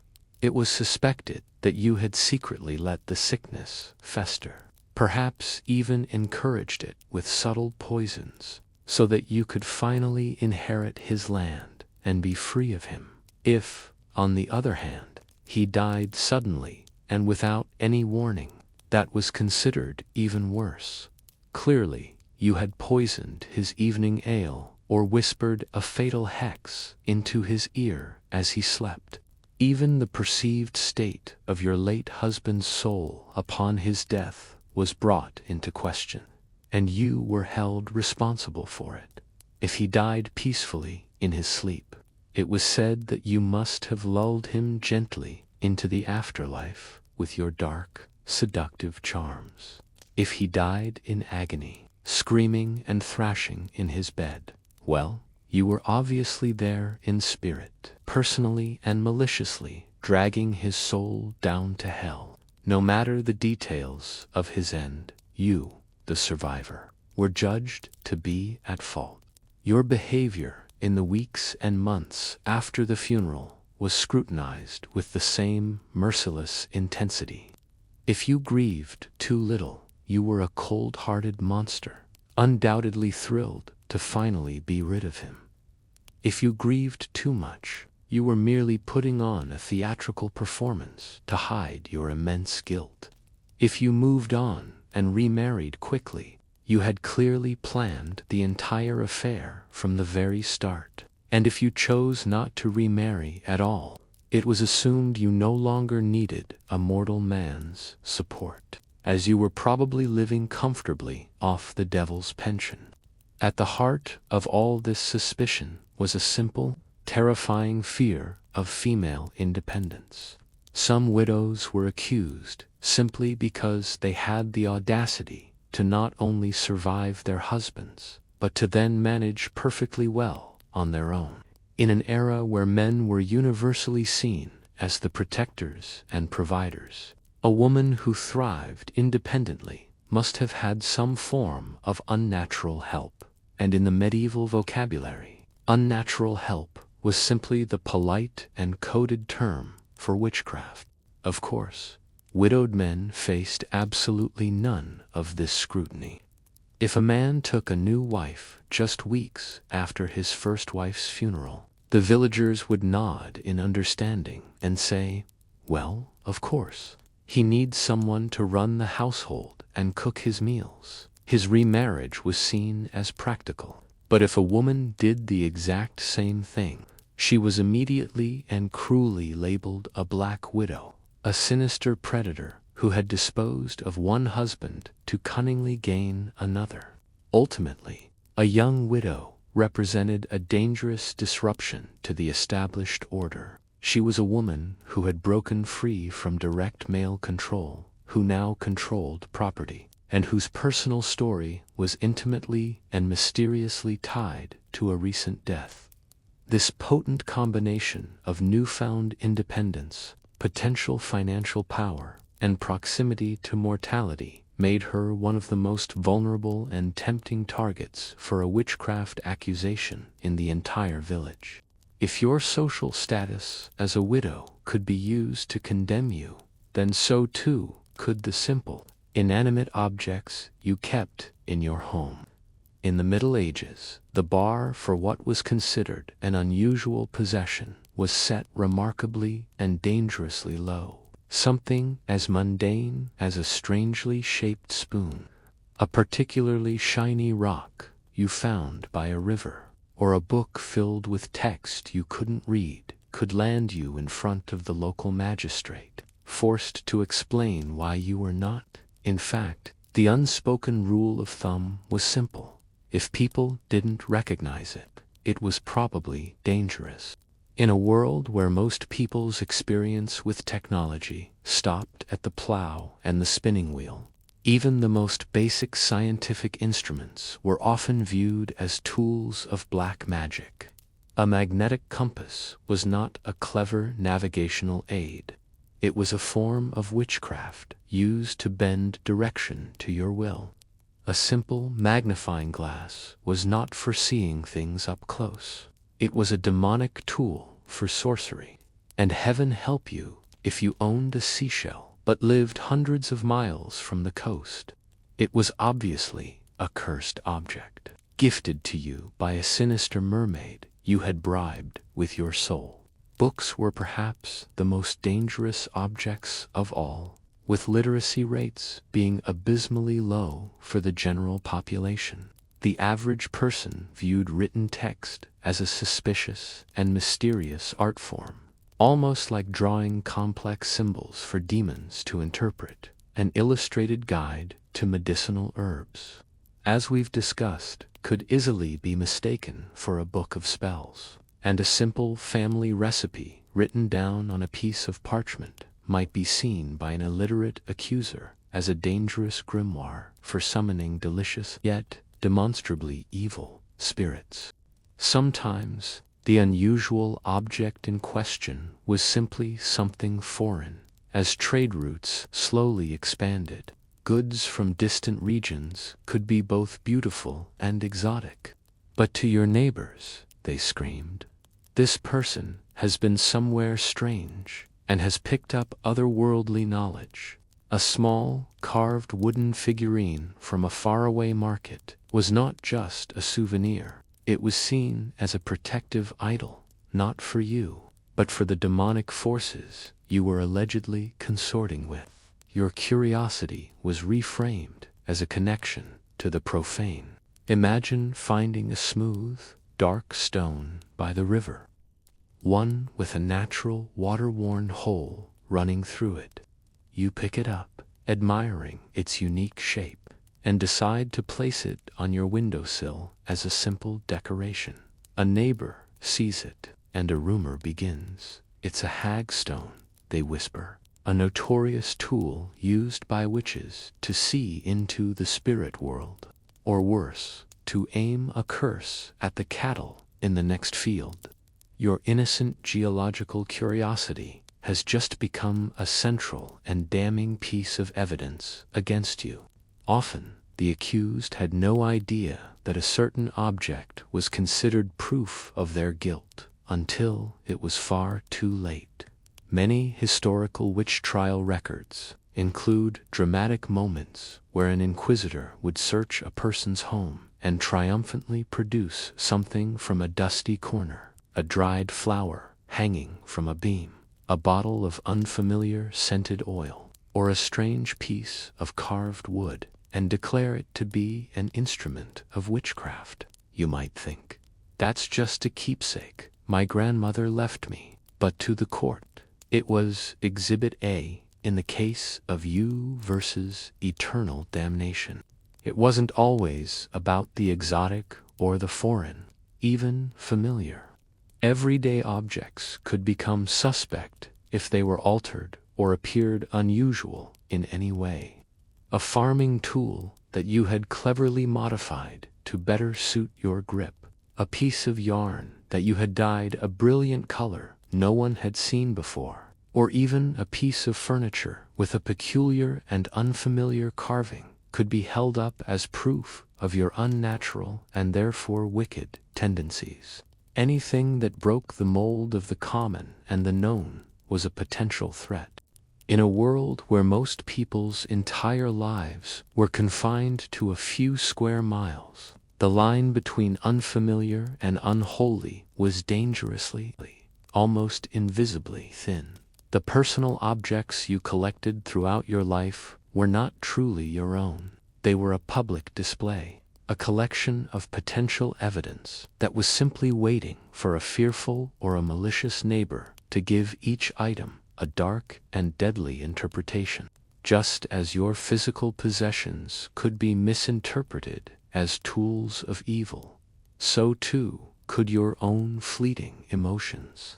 it was suspected that you had secretly let the sickness fester, perhaps even encouraged it with subtle poisons, so that you could finally inherit his land and be free of him. If, on the other hand, he died suddenly and without any warning, that was considered even worse. Clearly, you had poisoned his evening ale or whispered a fatal hex into his ear as he slept. Even the perceived state of your late husband's soul upon his death was brought into question, and you were held responsible for it. If he died peacefully in his sleep, it was said that you must have lulled him gently into the afterlife with your dark, seductive charms. If he died in agony, screaming and thrashing in his bed, well, you were obviously there in spirit, personally and maliciously dragging his soul down to hell. No matter the details of his end, you, the survivor, were judged to be at fault. Your behavior in the weeks and months after the funeral was scrutinized with the same merciless intensity. If you grieved too little, you were a cold-hearted monster, undoubtedly thrilled to finally be rid of him. If you grieved too much, you were merely putting on a theatrical performance to hide your immense guilt. If you moved on and remarried quickly, you had clearly planned the entire affair from the very start. And if you chose not to remarry at all, it was assumed you no longer needed a mortal man's support, as you were probably living comfortably off the devil's pension. At the heart of all this suspicion was a simple, terrifying fear of female independence. Some widows were accused simply because they had the audacity to not only survive their husbands, but to then manage perfectly well on their own. In an era where men were universally seen as the protectors and providers, a woman who thrived independently must have had some form of unnatural help. And in the medieval vocabulary, unnatural help was simply the polite and coded term for witchcraft. Of course, widowed men faced absolutely none of this scrutiny. If a man took a new wife just weeks after his first wife's funeral, the villagers would nod in understanding and say, well, of course, he needs someone to run the household and cook his meals. His remarriage was seen as practical. But if a woman did the exact same thing, she was immediately and cruelly labeled a black widow, a sinister predator who had disposed of one husband to cunningly gain another. Ultimately, a young widow represented a dangerous disruption to the established order. She was a woman who had broken free from direct male control, who now controlled property, and whose personal story was intimately and mysteriously tied to a recent death. This potent combination of newfound independence, potential financial power, and proximity to mortality made her one of the most vulnerable and tempting targets for a witchcraft accusation in the entire village. If your social status as a widow could be used to condemn you, then so too could the simple, inanimate objects you kept in your home. In the Middle Ages, the bar for what was considered an unusual possession was set remarkably and dangerously low. Something as mundane as a strangely shaped spoon, a particularly shiny rock you found by a river, or a book filled with text you couldn't read could land you in front of the local magistrate, forced to explain why you were not. In fact, the unspoken rule of thumb was simple. If people didn't recognize it, it was probably dangerous. In a world where most people's experience with technology stopped at the plow and the spinning wheel, even the most basic scientific instruments were often viewed as tools of black magic. A magnetic compass was not a clever navigational aid. It was a form of witchcraft used to bend direction to your will. A simple magnifying glass was not for seeing things up close. It was a demonic tool for sorcery. And heaven help you if you owned a seashell but lived hundreds of miles from the coast. It was obviously a cursed object. gifted to you by a sinister mermaid you had bribed with your soul. Books were perhaps the most dangerous objects of all, with literacy rates being abysmally low for the general population. The average person viewed written text as a suspicious and mysterious art form, almost like drawing complex symbols for demons to interpret, an illustrated guide to medicinal herbs, as we've discussed, could easily be mistaken for a book of spells, and a simple family recipe written down on a piece of parchment might be seen by an illiterate accuser as a dangerous grimoire for summoning delicious yet demonstrably evil spirits. Sometimes the unusual object in question was simply something foreign. As trade routes slowly expanded, goods from distant regions could be both beautiful and exotic. But to your neighbors, they screamed, this person has been somewhere strange and has picked up otherworldly knowledge. A small, carved wooden figurine from a faraway market was not just a souvenir. It was seen as a protective idol, not for you, but for the demonic forces you were allegedly consorting with. Your curiosity was reframed as a connection to the profane. Imagine finding a smooth, dark stone by the river, one with a natural water-worn hole running through it. You pick it up, admiring its unique shape, and decide to place it on your windowsill as a simple decoration. A neighbor sees it, and a rumor begins. It's a hagstone, they whisper, a notorious tool used by witches to see into the spirit world, or worse, to aim a curse at the cattle in the next field. Your innocent geological curiosity has just become a central and damning piece of evidence against you. Often, the accused had no idea that a certain object was considered proof of their guilt until it was far too late. Many historical witch trial records include dramatic moments where an inquisitor would search a person's home and triumphantly produce something from a dusty corner, a dried flower hanging from a beam, a bottle of unfamiliar scented oil, or a strange piece of carved wood, and declare it to be an instrument of witchcraft. You might think, that's just a keepsake my grandmother left me, but to the court, it was Exhibit A in the case of you versus eternal damnation. It wasn't always about the exotic or the foreign, even familiar. Everyday objects could become suspect if they were altered or appeared unusual in any way. A farming tool that you had cleverly modified to better suit your grip, a piece of yarn that you had dyed a brilliant color no one had seen before, or even a piece of furniture with a peculiar and unfamiliar carving could be held up as proof of your unnatural and therefore wicked tendencies. Anything that broke the mold of the common and the known was a potential threat. In a world where most people's entire lives were confined to a few square miles, the line between unfamiliar and unholy was dangerously, almost invisibly thin. The personal objects you collected throughout your life were not truly your own. They were a public display, a collection of potential evidence that was simply waiting for a fearful or a malicious neighbor to give each item a dark and deadly interpretation. Just as your physical possessions could be misinterpreted as tools of evil, so too could your own fleeting emotions.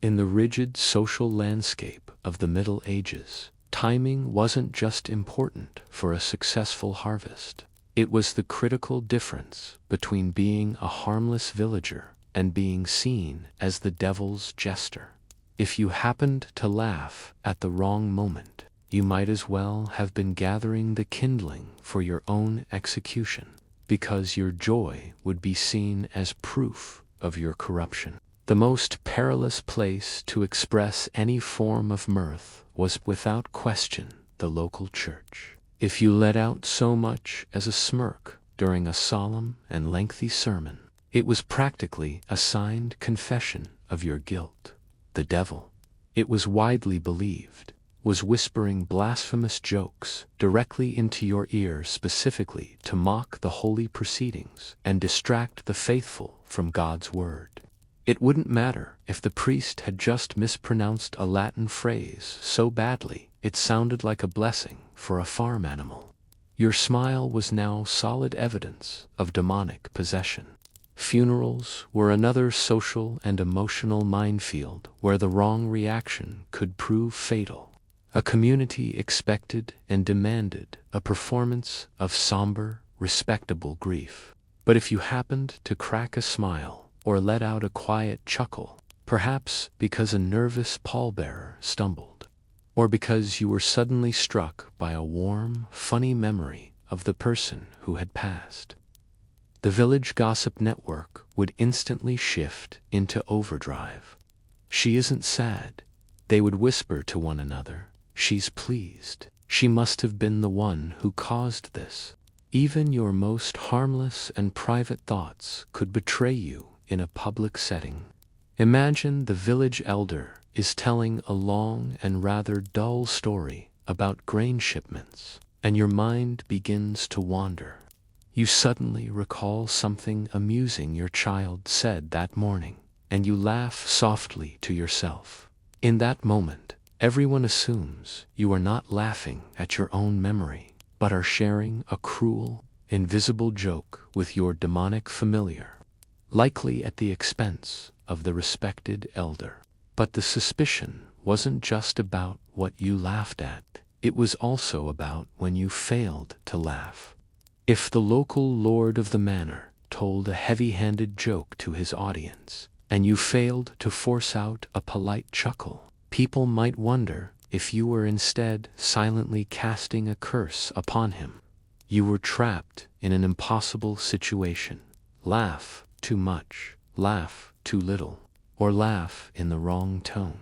In the rigid social landscape of the Middle Ages, timing wasn't just important for a successful harvest. It was the critical difference between being a harmless villager and being seen as the devil's jester. If you happened to laugh at the wrong moment, you might as well have been gathering the kindling for your own execution, because your joy would be seen as proof of your corruption. The most perilous place to express any form of mirth was without question the local church. If you let out so much as a smirk, during a solemn and lengthy sermon. It was practically a signed confession of your guilt. The devil, it was widely believed, was whispering blasphemous jokes directly into your ear specifically to mock the holy proceedings and distract the faithful from God's word. It wouldn't matter if the priest had just mispronounced a Latin phrase so badly it sounded like a blessing for a farm animal. Your smile was now solid evidence of demonic possession. Funerals were another social and emotional minefield where the wrong reaction could prove fatal. A community expected and demanded a performance of somber, respectable grief. But if you happened to crack a smile or let out a quiet chuckle, perhaps because a nervous pallbearer stumbled, or because you were suddenly struck by a warm, funny memory of the person who had passed, the village gossip network would instantly shift into overdrive. "She isn't sad," they would whisper to one another. "She's pleased. She must have been the one who caused this." Even your most harmless and private thoughts could betray you in a public setting. Imagine the village elder is telling a long and rather dull story about grain shipments, and your mind begins to wander. You suddenly recall something amusing your child said that morning, and you laugh softly to yourself. In that moment, everyone assumes you are not laughing at your own memory, but are sharing a cruel, invisible joke with your demonic familiar, likely at the expense of the respected elder. But the suspicion wasn't just about what you laughed at, it was also about when you failed to laugh. If the local lord of the manor told a heavy-handed joke to his audience, and you failed to force out a polite chuckle, people might wonder if you were instead silently casting a curse upon him. You were trapped in an impossible situation. Laugh too much, laugh too little, or laugh in the wrong tone.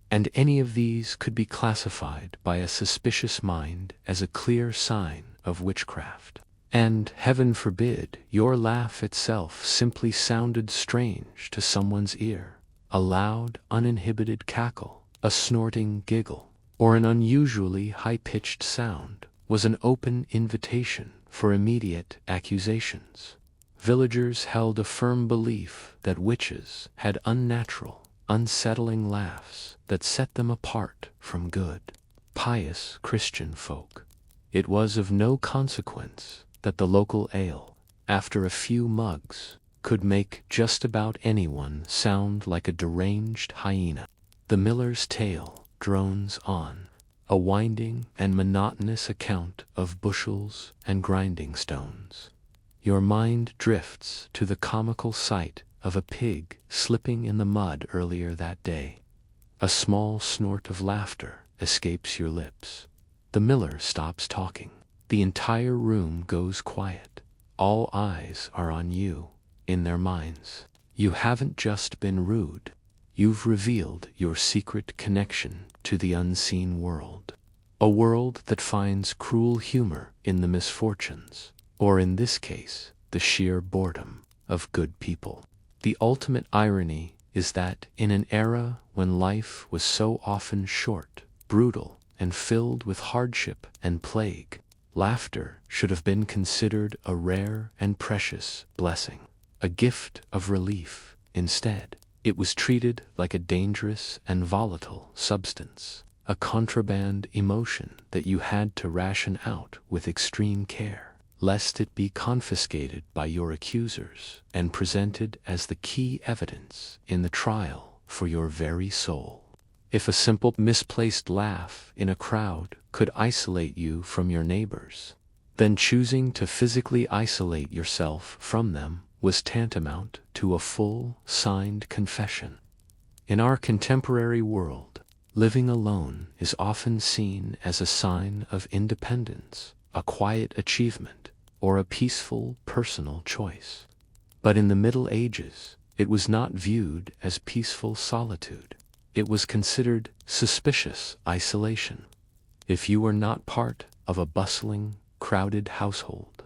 And any of these could be classified by a suspicious mind as a clear sign of witchcraft. And, heaven forbid, your laugh itself simply sounded strange to someone's ear. A loud, uninhibited cackle, a snorting giggle, or an unusually high-pitched sound was an open invitation for immediate accusations. Villagers held a firm belief that witches had unnatural, unsettling laughs that set them apart from good, pious Christian folk. It was of no consequence that the local ale, after a few mugs, could make just about anyone sound like a deranged hyena. The miller's tale drones on, a winding and monotonous account of bushels and grinding stones. Your mind drifts to the comical sight of a pig slipping in the mud earlier that day. A small snort of laughter escapes your lips. The miller stops talking. The entire room goes quiet. All eyes are on you, in their minds. You haven't just been rude. You've revealed your secret connection to the unseen world. A world that finds cruel humor in the misfortunes, or in this case, the sheer boredom of good people. The ultimate irony is that in an era when life was so often short, brutal, and filled with hardship and plague, laughter should have been considered a rare and precious blessing, a gift of relief. Instead, it was treated like a dangerous and volatile substance, a contraband emotion that you had to ration out with extreme care, lest it be confiscated by your accusers and presented as the key evidence in the trial for your very soul. If a simple misplaced laugh in a crowd could isolate you from your neighbors, then choosing to physically isolate yourself from them was tantamount to a full, signed confession. In our contemporary world, living alone is often seen as a sign of independence, a quiet achievement, or a peaceful personal choice. But in the Middle Ages, it was not viewed as peaceful solitude. It was considered suspicious isolation. If you were not part of a bustling, crowded household,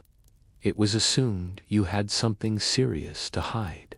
it was assumed you had something serious to hide,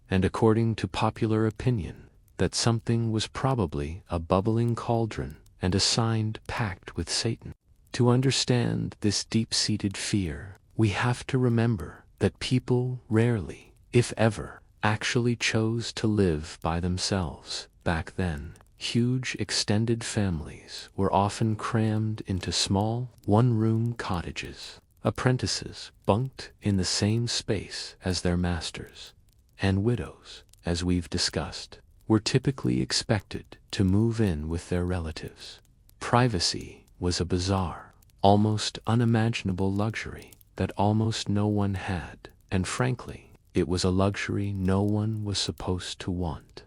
and according to popular opinion, that something was probably a bubbling cauldron and a sign packed with Satan. To understand this deep-seated fear, we have to remember that people rarely, if ever, actually chose to live by themselves. Back then, huge extended families were often crammed into small, one-room cottages. Apprentices bunked in the same space as their masters, and widows, as we've discussed, were typically expected to move in with their relatives. Privacy was a bizarre, almost unimaginable luxury that almost no one had, and frankly, it was a luxury no one was supposed to want.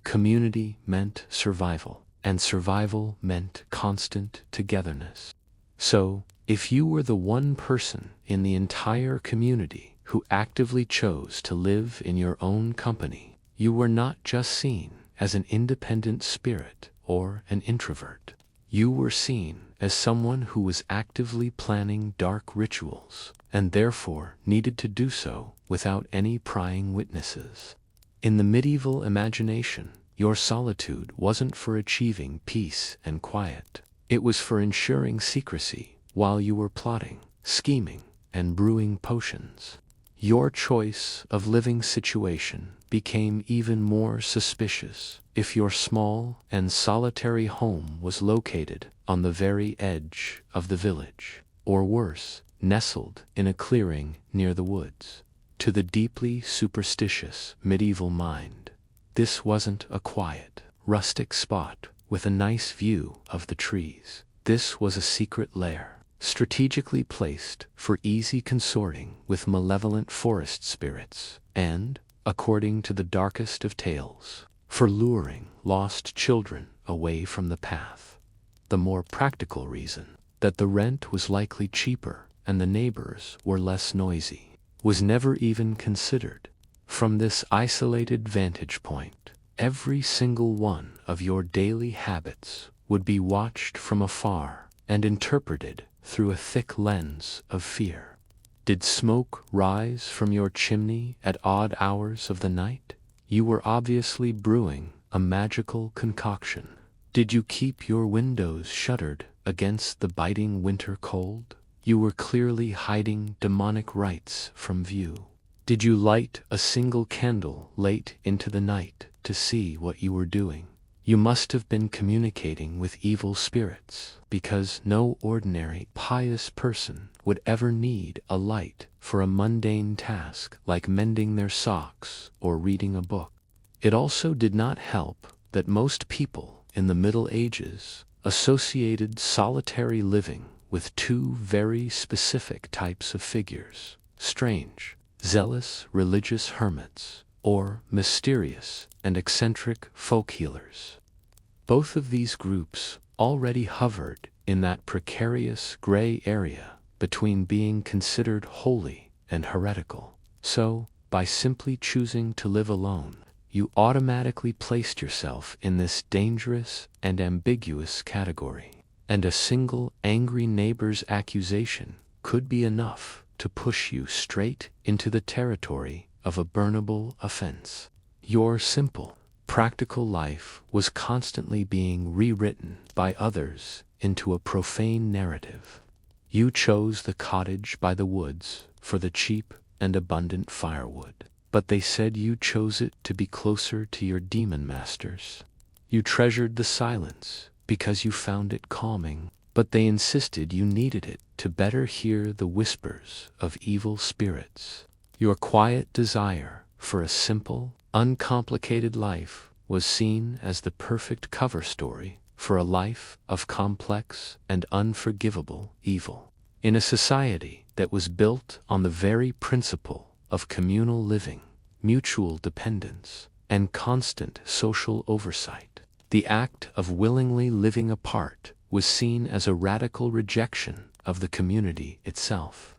Community meant survival, and survival meant constant togetherness. So, if you were the one person in the entire community who actively chose to live in your own company, you were not just seen as an independent spirit or an introvert. You were seen as someone who was actively planning dark rituals, and therefore needed to do so without any prying witnesses. In the medieval imagination, your solitude wasn't for achieving peace and quiet. It was for ensuring secrecy while you were plotting, scheming, and brewing potions. Your choice of living situation became even more suspicious if your small and solitary home was located on the very edge of the village, or worse, nestled in a clearing near the woods. To the deeply superstitious medieval mind, this wasn't a quiet, rustic spot with a nice view of the trees. This was a secret lair, strategically placed for easy consorting with malevolent forest spirits, and, according to the darkest of tales, for luring lost children away from the path. The more practical reason, that the rent was likely cheaper and the neighbors were less noisy, was never even considered. From this isolated vantage point, every single one of your daily habits would be watched from afar and interpreted through a thick lens of fear. Did smoke rise from your chimney at odd hours of the night? You were obviously brewing a magical concoction. Did you keep your windows shuttered against the biting winter cold? You were clearly hiding demonic rites from view. Did you light a single candle late into the night to see what you were doing? You must have been communicating with evil spirits, because no ordinary, pious person would ever need a light for a mundane task like mending their socks or reading a book. It also did not help that most people in the Middle Ages associated solitary living with two very specific types of figures: strange, zealous religious hermits, or mysterious and eccentric folk healers. Both of these groups already hovered in that precarious gray area between being considered holy and heretical. So, by simply choosing to live alone, you automatically placed yourself in this dangerous and ambiguous category, and a single angry neighbor's accusation could be enough to push you straight into the territory of a burnable offense. Your simple, practical life was constantly being rewritten by others into a profane narrative. You chose the cottage by the woods for the cheap and abundant firewood, but they said you chose it to be closer to your demon masters. You treasured the silence because you found it calming, but they insisted you needed it to better hear the whispers of evil spirits. Your quiet desire for a simple, uncomplicated life was seen as the perfect cover story for a life of complex and unforgivable evil. In a society that was built on the very principle of communal living, mutual dependence, and constant social oversight, the act of willingly living apart was seen as a radical rejection of the community itself.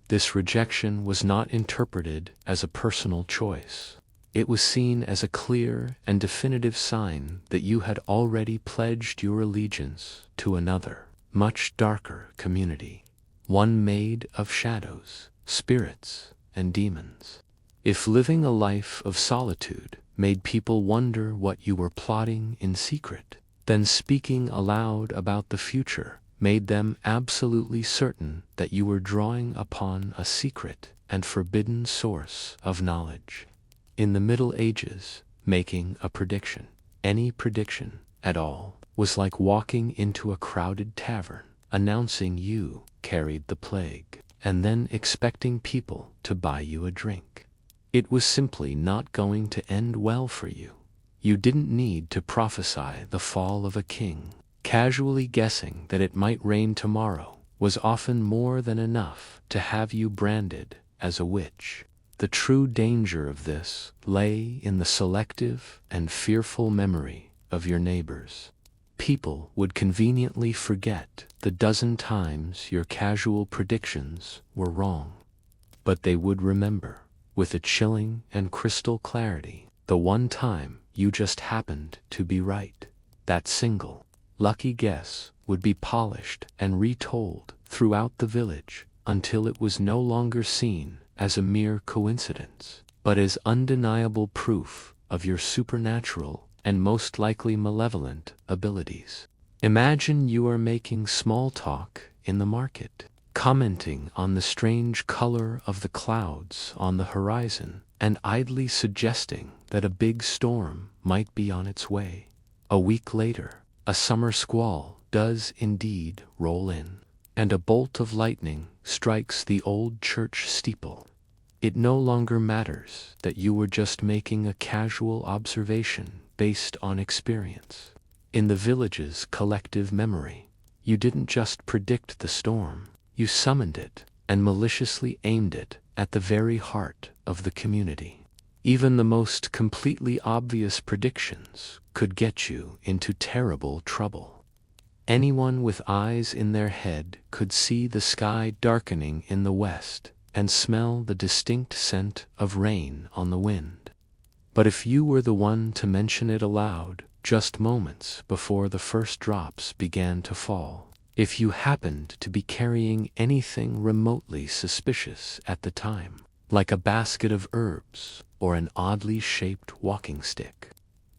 This rejection was not interpreted as a personal choice. It was seen as a clear and definitive sign that you had already pledged your allegiance to another, much darker community, one made of shadows, spirits, and demons. If living a life of solitude made people wonder what you were plotting in secret, then speaking aloud about the future made them absolutely certain that you were drawing upon a secret and forbidden source of knowledge. In the Middle Ages, making a prediction, any prediction at all, was like walking into a crowded tavern, announcing you carried the plague, and then expecting people to buy you a drink. It was simply not going to end well for you. You didn't need to prophesy the fall of a king. Casually guessing that it might rain tomorrow was often more than enough to have you branded as a witch. The true danger of this lay in the selective and fearful memory of your neighbors. People would conveniently forget the dozen times your casual predictions were wrong. But they would remember, with a chilling and crystal clarity, the one time you just happened to be right. That single, lucky guess would be polished and retold throughout the village until it was no longer seen as a mere coincidence, but as undeniable proof of your supernatural and most likely malevolent abilities. Imagine you are making small talk in the market, commenting on the strange color of the clouds on the horizon and idly suggesting that a big storm might be on its way. A week later, a summer squall does indeed roll in, and a bolt of lightning strikes the old church steeple. It no longer matters that you were just making a casual observation based on experience. In the village's collective memory, you didn't just predict the storm, you summoned it and maliciously aimed it at the very heart of the community. Even the most completely obvious predictions could get you into terrible trouble. Anyone with eyes in their head could see the sky darkening in the west and smell the distinct scent of rain on the wind. But if you were the one to mention it aloud, just moments before the first drops began to fall, if you happened to be carrying anything remotely suspicious at the time, like a basket of herbs or an oddly shaped walking stick,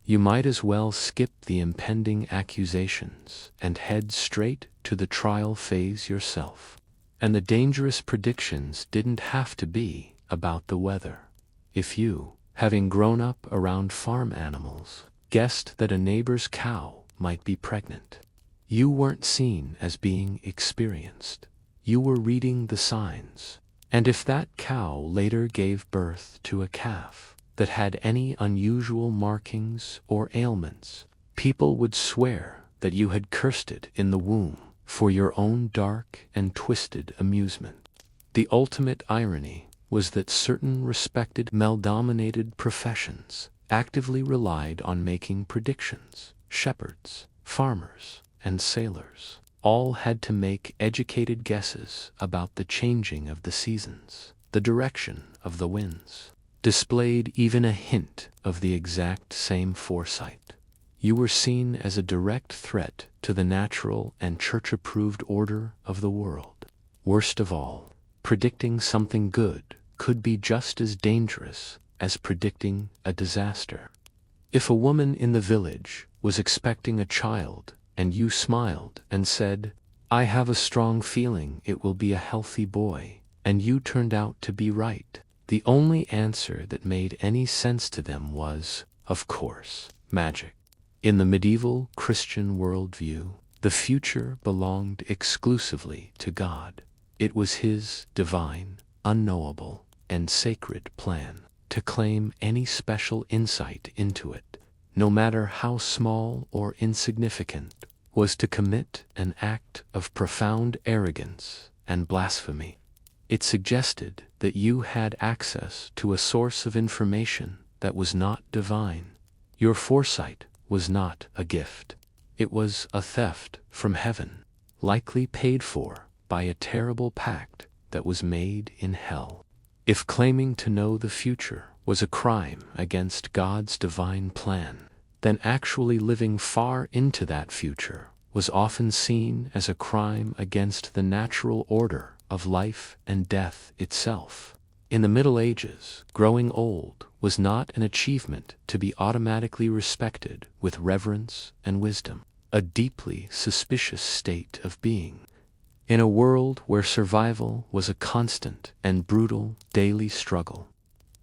you might as well skip the impending accusations and head straight to the trial phase yourself. And the dangerous predictions didn't have to be about the weather. If you, having grown up around farm animals, guessed that a neighbor's cow might be pregnant, you weren't seen as being experienced. You were reading the signs. And if that cow later gave birth to a calf that had any unusual markings or ailments, people would swear that you had cursed it in the womb for your own dark and twisted amusement. The ultimate irony was that certain respected male-dominated professions actively relied on making predictions. Shepherds, farmers, and sailors all had to make educated guesses about the changing of the seasons, the direction of the winds, displayed even a hint of the exact same foresight. You were seen as a direct threat to the natural and church-approved order of the world. Worst of all, predicting something good could be just as dangerous as predicting a disaster. If a woman in the village was expecting a child and you smiled and said, "I have a strong feeling it will be a healthy boy," and you turned out to be right, the only answer that made any sense to them was, of course, magic. In the medieval Christian worldview, the future belonged exclusively to God. It was His divine, unknowable, and sacred plan. To claim any special insight into it, no matter how small or insignificant, was to commit an act of profound arrogance and blasphemy. It suggested that you had access to a source of information that was not divine. Your foresight was not a gift. It was a theft from heaven, likely paid for by a terrible pact that was made in hell. If claiming to know the future was a crime against God's divine plan, then actually living far into that future was often seen as a crime against the natural order of life and death itself. In the Middle Ages, growing old was not an achievement to be automatically respected with reverence and wisdom, a deeply suspicious state of being. In a world where survival was a constant and brutal daily struggle,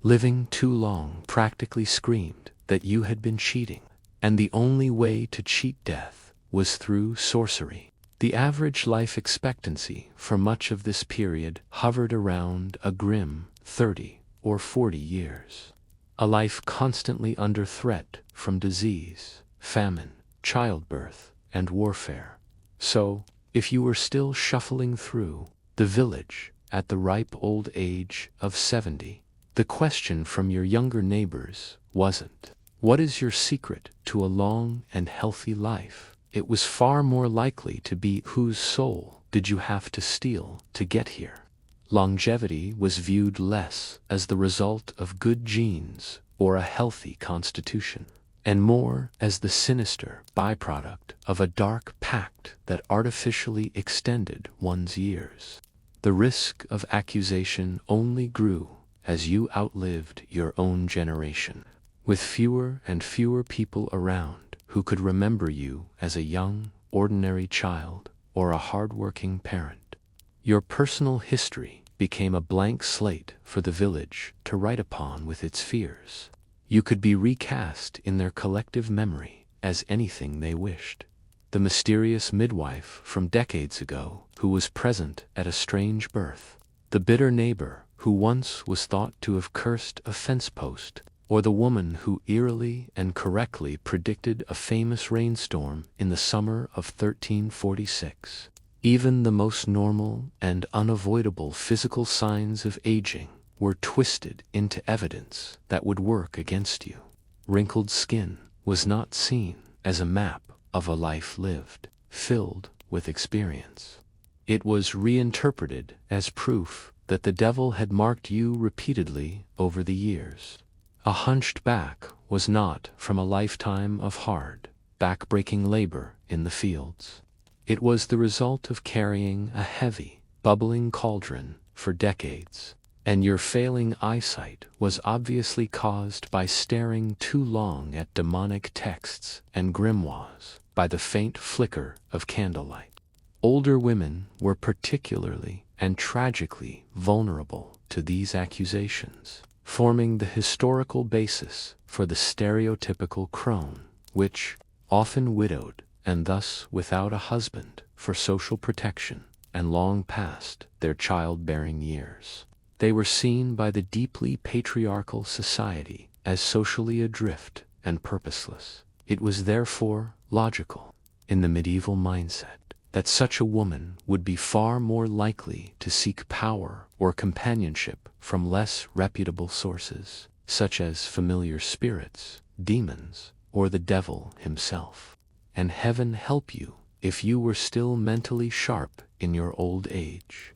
living too long practically screamed that you had been cheating, and the only way to cheat death was through sorcery. The average life expectancy for much of this period hovered around a grim 30 or 40 years. A life constantly under threat from disease, famine, childbirth, and warfare. So, if you were still shuffling through the village at the ripe old age of 70, the question from your younger neighbors wasn't, "What is your secret to a long and healthy life?" It was far more likely to be, "Whose soul did you have to steal to get here?" Longevity was viewed less as the result of good genes or a healthy constitution, and more as the sinister byproduct of a dark pact that artificially extended one's years. The risk of accusation only grew as you outlived your own generation, with fewer and fewer people around who could remember you as a young, ordinary child or a hard-working parent. Your personal history became a blank slate for the village to write upon with its fears. You could be recast in their collective memory as anything they wished. The mysterious midwife from decades ago who was present at a strange birth, the bitter neighbor who once was thought to have cursed a fence post, or the woman who eerily and correctly predicted a famous rainstorm in the summer of 1346. Even the most normal and unavoidable physical signs of aging were twisted into evidence that would work against you. Wrinkled skin was not seen as a map of a life lived, filled with experience. It was reinterpreted as proof that the devil had marked you repeatedly over the years. A hunched back was not from a lifetime of hard, back-breaking labor in the fields. It was the result of carrying a heavy, bubbling cauldron for decades, and your failing eyesight was obviously caused by staring too long at demonic texts and grimoires by the faint flicker of candlelight. Older women were particularly and tragically vulnerable to these accusations, forming the historical basis for the stereotypical crone, which, often widowed and thus without a husband for social protection and long past their childbearing years, they were seen by the deeply patriarchal society as socially adrift and purposeless. It was therefore logical, in the medieval mindset, that such a woman would be far more likely to seek power or companionship from less reputable sources, such as familiar spirits, demons, or the devil himself. And heaven help you if you were still mentally sharp in your old age.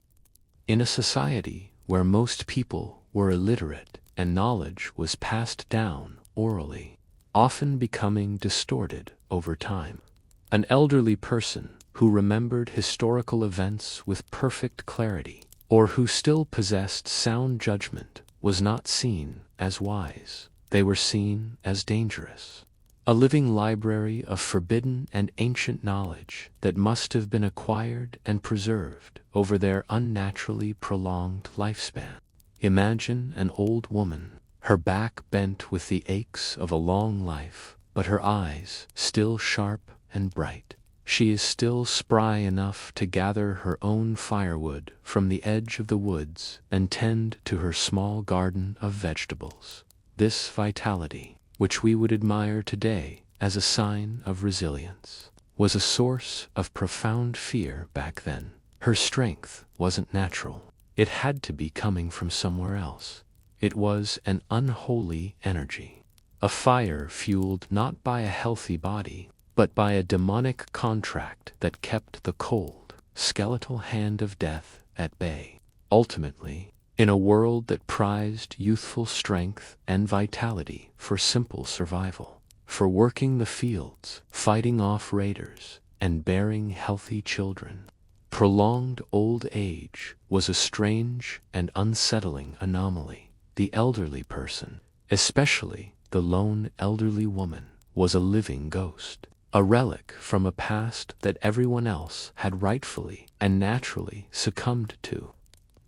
In a society where most people were illiterate and knowledge was passed down orally, often becoming distorted over time, an elderly person who remembered historical events with perfect clarity, or who still possessed sound judgment, was not seen as wise. They were seen as dangerous. A living library of forbidden and ancient knowledge that must have been acquired and preserved over their unnaturally prolonged lifespan. Imagine an old woman, her back bent with the aches of a long life, but her eyes still sharp and bright. She is still spry enough to gather her own firewood from the edge of the woods and tend to her small garden of vegetables. This vitality, which we would admire today as a sign of resilience, was a source of profound fear back then. Her strength wasn't natural. It had to be coming from somewhere else. It was an unholy energy, a fire fueled not by a healthy body, but by a demonic contract that kept the cold, skeletal hand of death at bay. Ultimately, in a world that prized youthful strength and vitality for simple survival, for working the fields, fighting off raiders, and bearing healthy children, Prolonged old age was a strange and unsettling anomaly. The elderly person, especially the lone elderly woman, was a living ghost, a relic from a past that everyone else had rightfully and naturally succumbed to.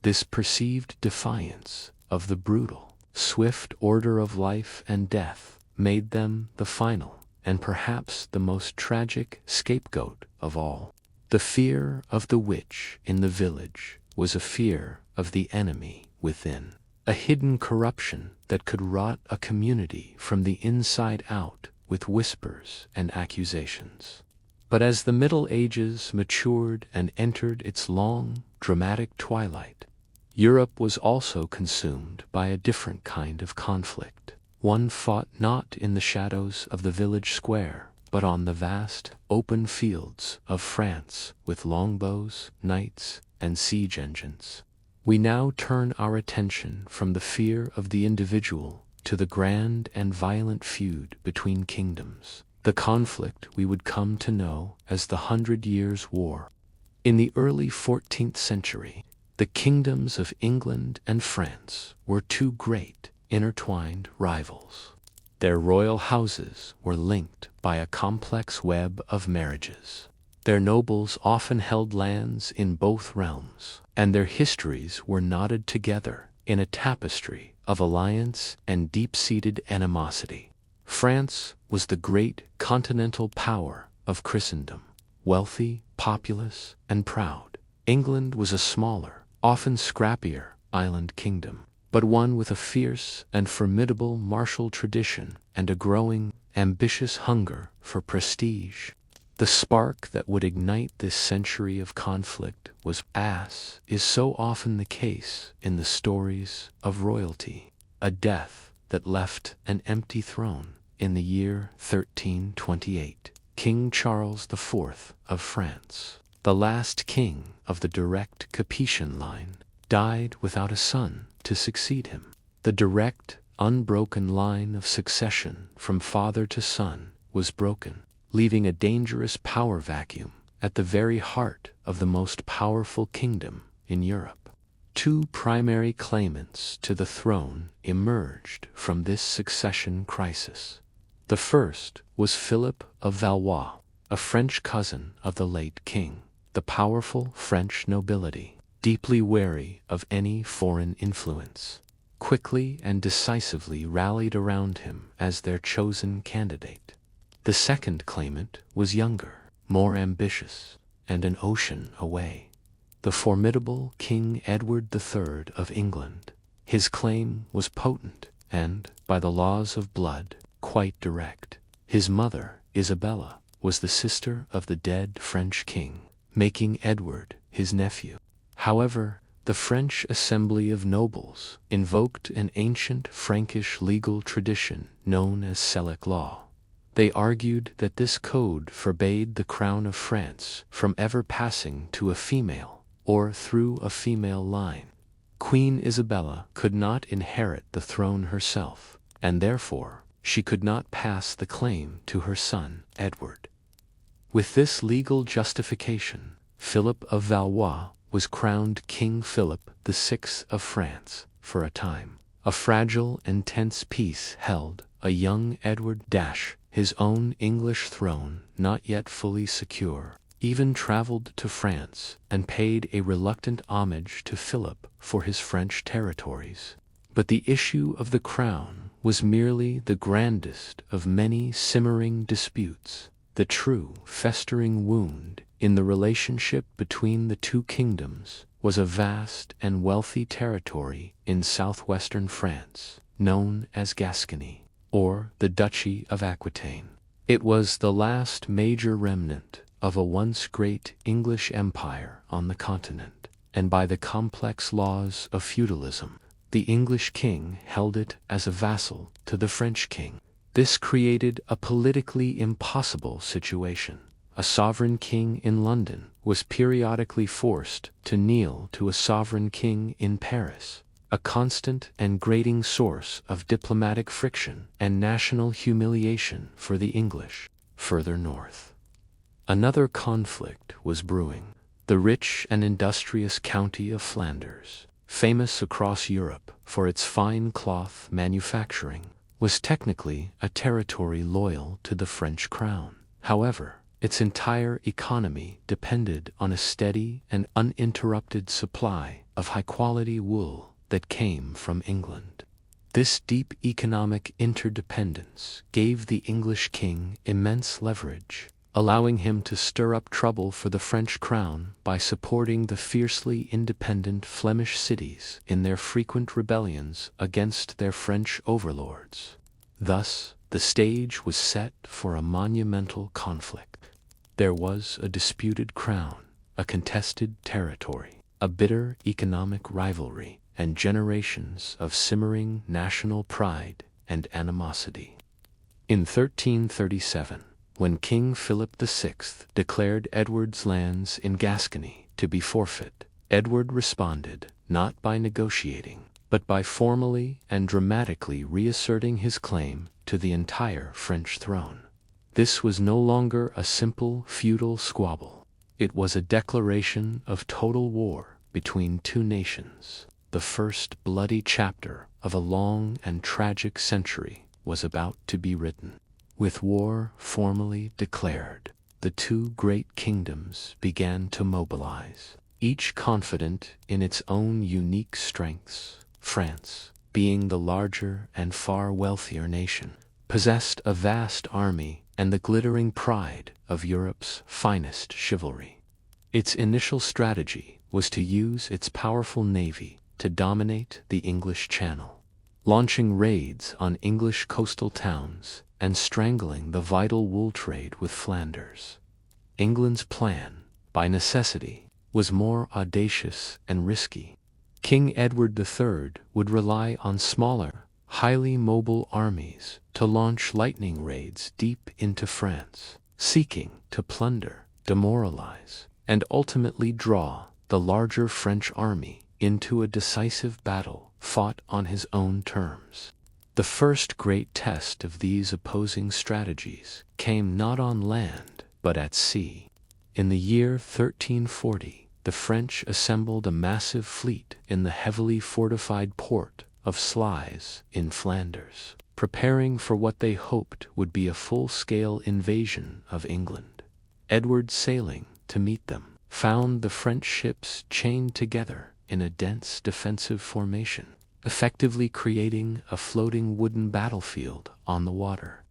This perceived defiance of the brutal, swift order of life and death made them the final and perhaps the most tragic scapegoat of all. The fear of the witch in the village was a fear of the enemy within, a hidden corruption that could rot a community from the inside out with whispers and accusations. But as the Middle Ages matured and entered its long, dramatic twilight, Europe was also consumed by a different kind of conflict, one fought not in the shadows of the village square, but on the vast, open fields of France with longbows, knights, and siege engines. We now turn our attention from the fear of the individual to the grand and violent feud between kingdoms, the conflict we would come to know as the 100 Years' War. In the early 14th century, the kingdoms of England and France were two great, intertwined rivals. Their royal houses were linked by a complex web of marriages. Their nobles often held lands in both realms, and their histories were knotted together in a tapestry of alliance and deep-seated animosity. France was the great continental power of Christendom, wealthy, populous, and proud. England was a smaller, often scrappier, island kingdom, but one with a fierce and formidable martial tradition and a growing, ambitious hunger for prestige. The spark that would ignite this century of conflict was, as is so often the case in the stories of royalty, a death that left an empty throne. In the year 1328, King Charles IV of France, the last king of the direct Capetian line, died without a son to succeed him. The direct, unbroken line of succession from father to son was broken, leaving a dangerous power vacuum at the very heart of the most powerful kingdom in Europe. Two primary claimants to the throne emerged from this succession crisis. The first was Philip of Valois, a French cousin of the late king. The powerful French nobility, deeply wary of any foreign influence, quickly and decisively rallied around him as their chosen candidate. The second claimant was younger, more ambitious, and an ocean away. The formidable King Edward III of England. His claim was potent and, by the laws of blood, quite direct. His mother, Isabella, was the sister of the dead French king, making Edward his nephew. However, the French Assembly of Nobles invoked an ancient Frankish legal tradition known as Salic law. They argued that this code forbade the crown of France from ever passing to a female or through a female line. Queen Isabella could not inherit the throne herself, and therefore she could not pass the claim to her son, Edward. With this legal justification, Philip of Valois was crowned King Philip VI of France for a time. A fragile and tense peace held a young Edward his own English throne not yet fully secure, even traveled to France and paid a reluctant homage to Philip for his French territories. But the issue of the crown was merely the grandest of many simmering disputes. The true, festering wound in the relationship between the two kingdoms was a vast and wealthy territory in southwestern France, known as Gascony, or the Duchy of Aquitaine. It was the last major remnant of a once great English empire on the continent, and by the complex laws of feudalism, the English king held it as a vassal to the French king. This created a politically impossible situation. A sovereign king in London was periodically forced to kneel to a sovereign king in Paris, a constant and grating source of diplomatic friction and national humiliation for the English. Further north, another conflict was brewing. The rich and industrious county of Flanders, famous across Europe for its fine cloth manufacturing, was technically a territory loyal to the French crown. However, its entire economy depended on a steady and uninterrupted supply of high-quality wool that came from England. This deep economic interdependence gave the English king immense leverage, allowing him to stir up trouble for the French crown by supporting the fiercely independent Flemish cities in their frequent rebellions against their French overlords. Thus, the stage was set for a monumental conflict. There was a disputed crown, a contested territory, a bitter economic rivalry, and generations of simmering national pride and animosity. In 1337, when King Philip VI declared Edward's lands in Gascony to be forfeit, Edward responded not by negotiating, but by formally and dramatically reasserting his claim to the entire French throne. This was no longer a simple feudal squabble. It was a declaration of total war between two nations. The first bloody chapter of a long and tragic century was about to be written. With war formally declared, the two great kingdoms began to mobilize, each confident in its own unique strengths. France, being the larger and far wealthier nation, possessed a vast army and the glittering pride of Europe's finest chivalry. Its initial strategy was to use its powerful navy to dominate the English Channel, launching raids on English coastal towns and strangling the vital wool trade with Flanders. England's plan, by necessity, was more audacious and risky. King Edward III would rely on smaller, highly mobile armies to launch lightning raids deep into France, seeking to plunder, demoralize, and ultimately draw the larger French army into a decisive battle fought on his own terms. The first great test of these opposing strategies came not on land, but at sea. In the year 1340, the French assembled a massive fleet in the heavily fortified port of Sluys in Flanders, preparing for what they hoped would be a full-scale invasion of England. Edward, sailing to meet them, found the French ships chained together in a dense defensive formation, effectively creating a floating wooden battlefield on the water.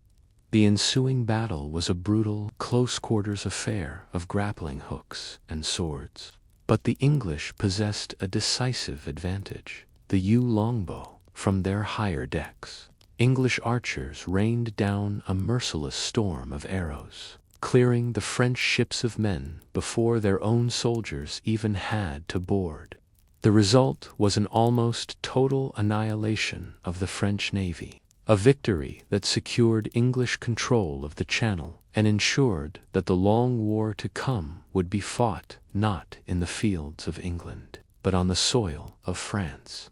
The ensuing battle was a brutal, close-quarters affair of grappling hooks and swords. But the English possessed a decisive advantage: the yew longbow. From their higher decks, English archers rained down a merciless storm of arrows, clearing the French ships of men before their own soldiers even had to board. The result was an almost total annihilation of the French navy, a victory that secured English control of the Channel and ensured that the long war to come would be fought not in the fields of England, but on the soil of France.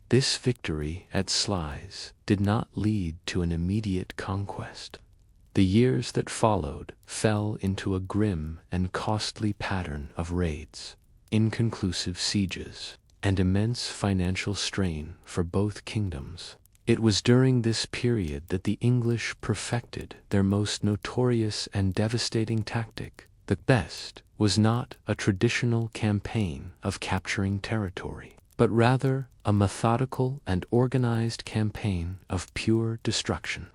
This victory at Sluys did not lead to an immediate conquest. The years that followed fell into a grim and costly pattern of raids, inconclusive sieges, and immense financial strain for both kingdoms. It was during this period that the English perfected their most notorious and devastating tactic. The best was not a traditional campaign of capturing territory, but rather a methodical and organized campaign of pure destruction.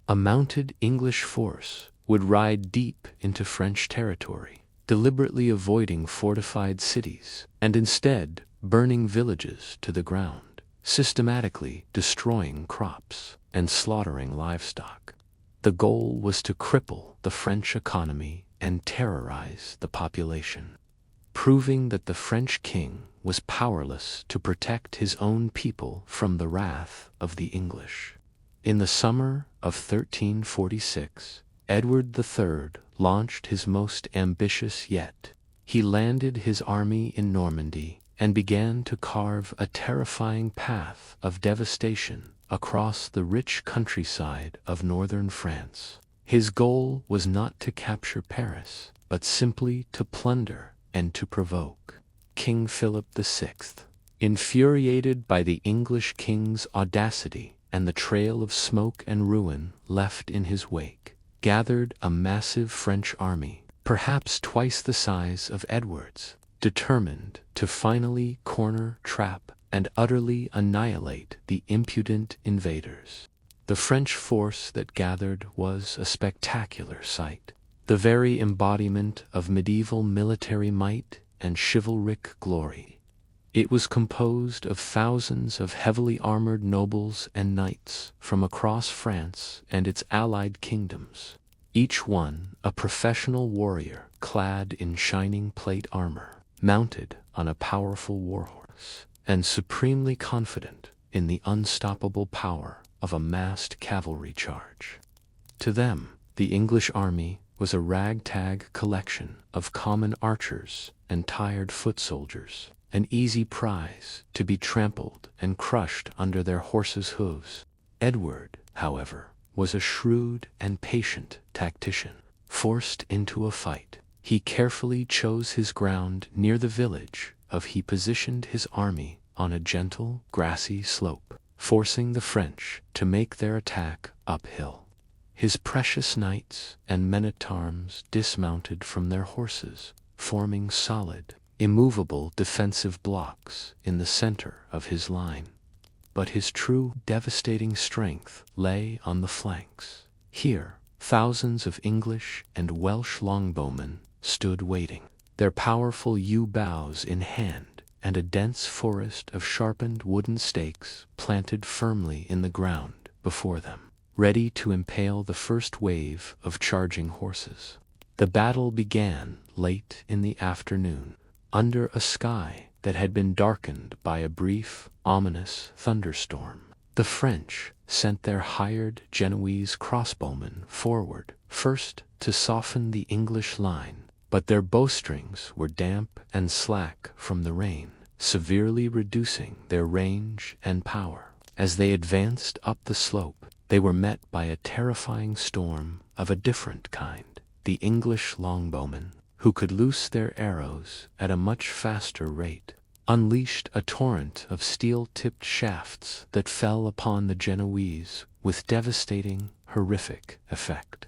A mounted English force would ride deep into French territory, deliberately avoiding fortified cities, and instead burning villages to the ground, systematically destroying crops and slaughtering livestock. The goal was to cripple the French economy and terrorize the population, proving that the French king was powerless to protect his own people from the wrath of the English. In the summer of 1346, Edward III launched his most ambitious yet. He landed his army in Normandy and began to carve a terrifying path of devastation across the rich countryside of northern France. His goal was not to capture Paris, but simply to plunder and to provoke. King Philip VI, infuriated by the English king's audacity and the trail of smoke and ruin left in his wake, gathered a massive French army, perhaps twice the size of Edward's, determined to finally corner, trap, and utterly annihilate the impudent invaders. The French force that gathered was a spectacular sight, the very embodiment of medieval military might and chivalric glory. It was composed of thousands of heavily armored nobles and knights from across France and its allied kingdoms, each one a professional warrior clad in shining plate armor, mounted on a powerful warhorse, and supremely confident in the unstoppable power of a massed cavalry charge. To them, the English army was a ragtag collection of common archers and tired foot soldiers, an easy prize to be trampled and crushed under their horses' hooves. Edward, however, was a shrewd and patient tactician. Forced into a fight, he carefully chose his ground near the village he positioned his army on a gentle, grassy slope, forcing the French to make their attack uphill. His precious knights and men-at-arms dismounted from their horses, forming solid, immovable defensive blocks in the center of his line. But his true devastating strength lay on the flanks. Here, thousands of English and Welsh longbowmen stood waiting, their powerful yew boughs in hand, and a dense forest of sharpened wooden stakes planted firmly in the ground before them, ready to impale the first wave of charging horses. The battle began late in the afternoon, under a sky that had been darkened by a brief, ominous thunderstorm. The French sent their hired Genoese crossbowmen forward, first to soften the English line, but their bowstrings were damp and slack from the rain, severely reducing their range and power. As they advanced up the slope, they were met by a terrifying storm of a different kind. The English longbowmen, who could loose their arrows at a much faster rate, unleashed a torrent of steel-tipped shafts that fell upon the Genoese with devastating, horrific effect.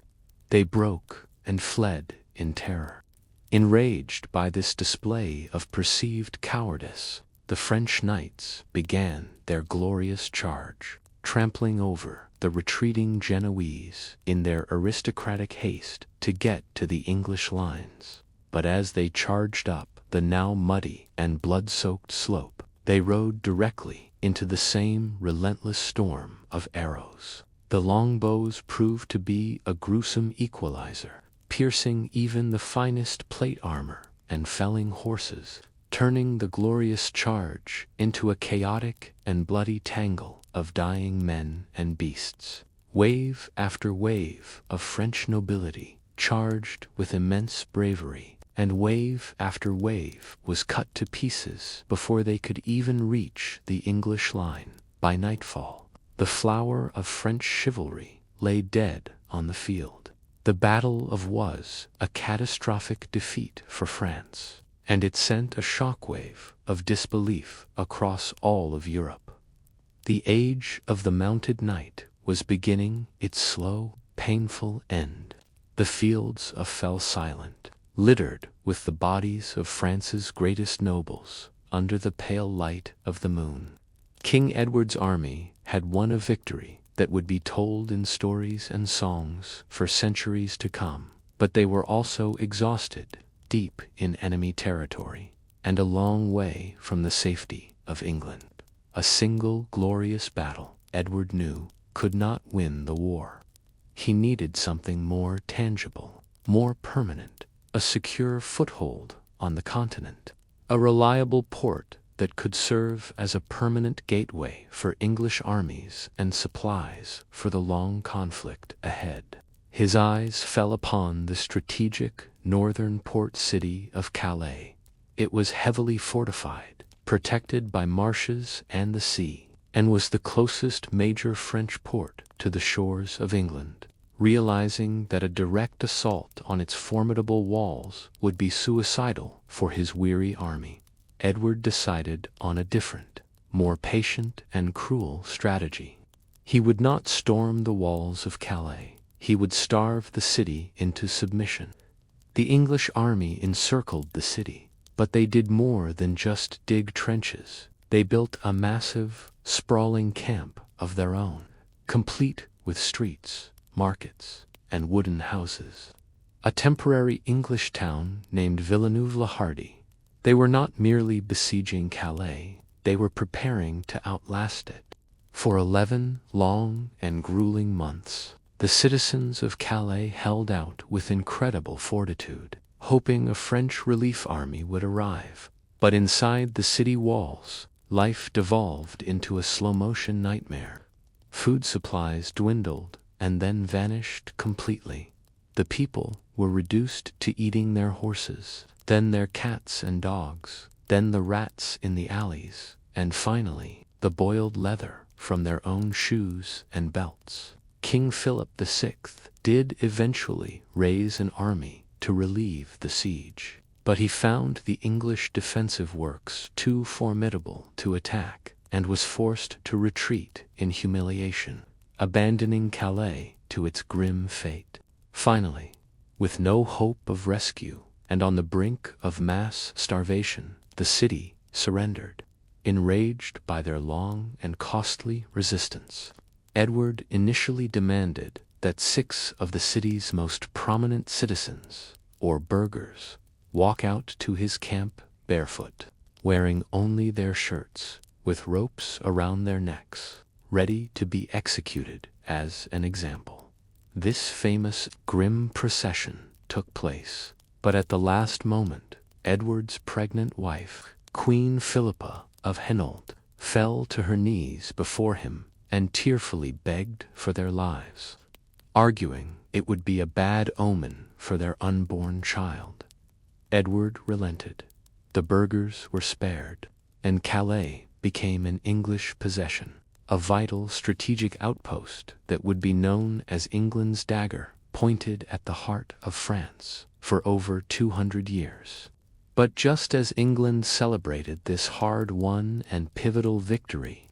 They broke and fled in terror. Enraged by this display of perceived cowardice, the French knights began their glorious charge, trampling over the retreating Genoese in their aristocratic haste to get to the English lines. But as they charged up the now muddy and blood-soaked slope, they rode directly into the same relentless storm of arrows. The longbows proved to be a gruesome equalizer, piercing even the finest plate armor and felling horses, turning the glorious charge into a chaotic and bloody tangle of dying men and beasts. Wave after wave of French nobility charged with immense bravery, and wave after wave was cut to pieces before they could even reach the English line. By nightfall, the flower of French chivalry lay dead on the field. The Battle of was a catastrophic defeat for France, and it sent a shockwave of disbelief across all of Europe. The age of the mounted knight was beginning its slow, painful end. The fields fell silent, littered with the bodies of France's greatest nobles under the pale light of the moon. King Edward's army had won a victory that would be told in stories and songs for centuries to come, but they were also exhausted, deep in enemy territory, and a long way from the safety of England. A single glorious battle, Edward knew, could not win the war. He needed something more tangible, more permanent, a secure foothold on the continent, a reliable port that could serve as a permanent gateway for English armies and supplies for the long conflict ahead. His eyes fell upon the strategic northern port city of Calais. It was heavily fortified, protected by marshes and the sea, and was the closest major French port to the shores of England. realizing that a direct assault on its formidable walls would be suicidal for his weary army. Edward decided on a different, more patient and cruel strategy. He would not storm the walls of Calais. He would starve the city into submission. The English army encircled the city, but they did more than just dig trenches. They built a massive, sprawling camp of their own, complete with streets, markets, and wooden houses. A temporary English town named Villeneuve-la-Hardy. They were not merely besieging Calais, they were preparing to outlast it. For 11 long and grueling months, the citizens of Calais held out with incredible fortitude, hoping a French relief army would arrive. But inside the city walls, life devolved into a slow-motion nightmare. Food supplies dwindled and then vanished completely. The people were reduced to eating their horses, then their cats and dogs, then the rats in the alleys, and finally, the boiled leather from their own shoes and belts. King Philip VI did eventually raise an army to relieve the siege, but he found the English defensive works too formidable to attack and was forced to retreat in humiliation, abandoning Calais to its grim fate. Finally, with no hope of rescue and on the brink of mass starvation, the city surrendered. Enraged by their long and costly resistance, Edward initially demanded that 6 of the city's most prominent citizens, or burghers, walk out to his camp barefoot, wearing only their shirts, with ropes around their necks, ready to be executed as an example. This famous grim procession took place, but at the last moment, Edward's pregnant wife, Queen Philippa of Hainault, fell to her knees before him and tearfully begged for their lives, arguing it would be a bad omen for their unborn child. Edward relented. The burghers were spared, and Calais became an English possession, a vital strategic outpost that would be known as England's dagger, pointed at the heart of France for over 200 years. But just as England celebrated this hard-won and pivotal victory,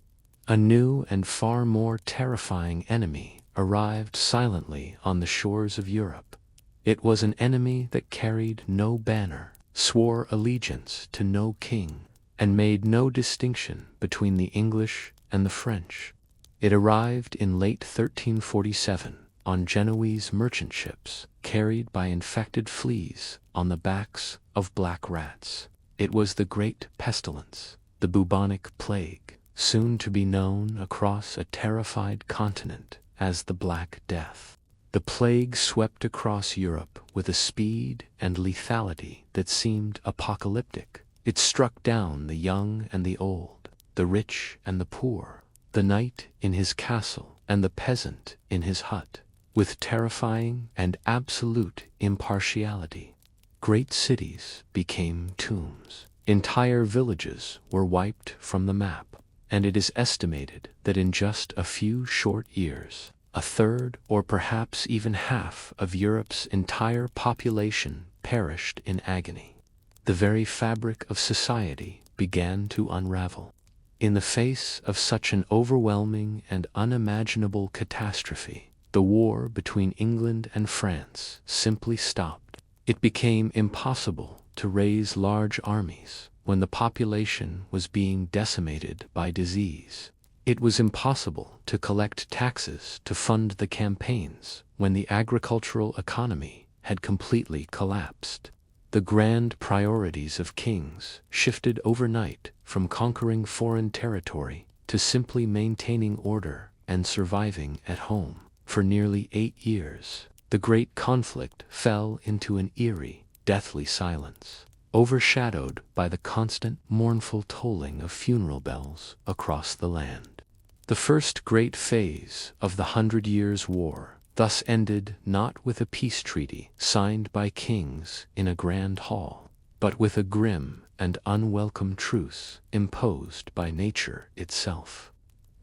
a new and far more terrifying enemy arrived silently on the shores of Europe. It was an enemy that carried no banner, swore allegiance to no king, and made no distinction between the English and the French. It arrived in late 1347 on Genoese merchant ships carried by infected fleas on the backs of black rats. It was the Great Pestilence, the bubonic plague, soon to be known across a terrified continent as the Black Death. The plague swept across Europe with a speed and lethality that seemed apocalyptic. It struck down the young and the old, the rich and the poor, the knight in his castle and the peasant in his hut, with terrifying and absolute impartiality. Great cities became tombs. Entire villages were wiped from the map, and it is estimated that in just a few short years, a third or perhaps even half of Europe's entire population perished in agony. The very fabric of society began to unravel. In the face of such an overwhelming and unimaginable catastrophe, the war between England and France simply stopped. It became impossible to raise large armies when the population was being decimated by disease. It was impossible to collect taxes to fund the campaigns when the agricultural economy had completely collapsed. The grand priorities of kings shifted overnight from conquering foreign territory to simply maintaining order and surviving at home. For nearly 8 years, the great conflict fell into an eerie, deathly silence, overshadowed by the constant mournful tolling of funeral bells across the land. The first great phase of the 100 Years' War thus ended not with a peace treaty signed by kings in a grand hall, but with a grim and unwelcome truce imposed by nature itself.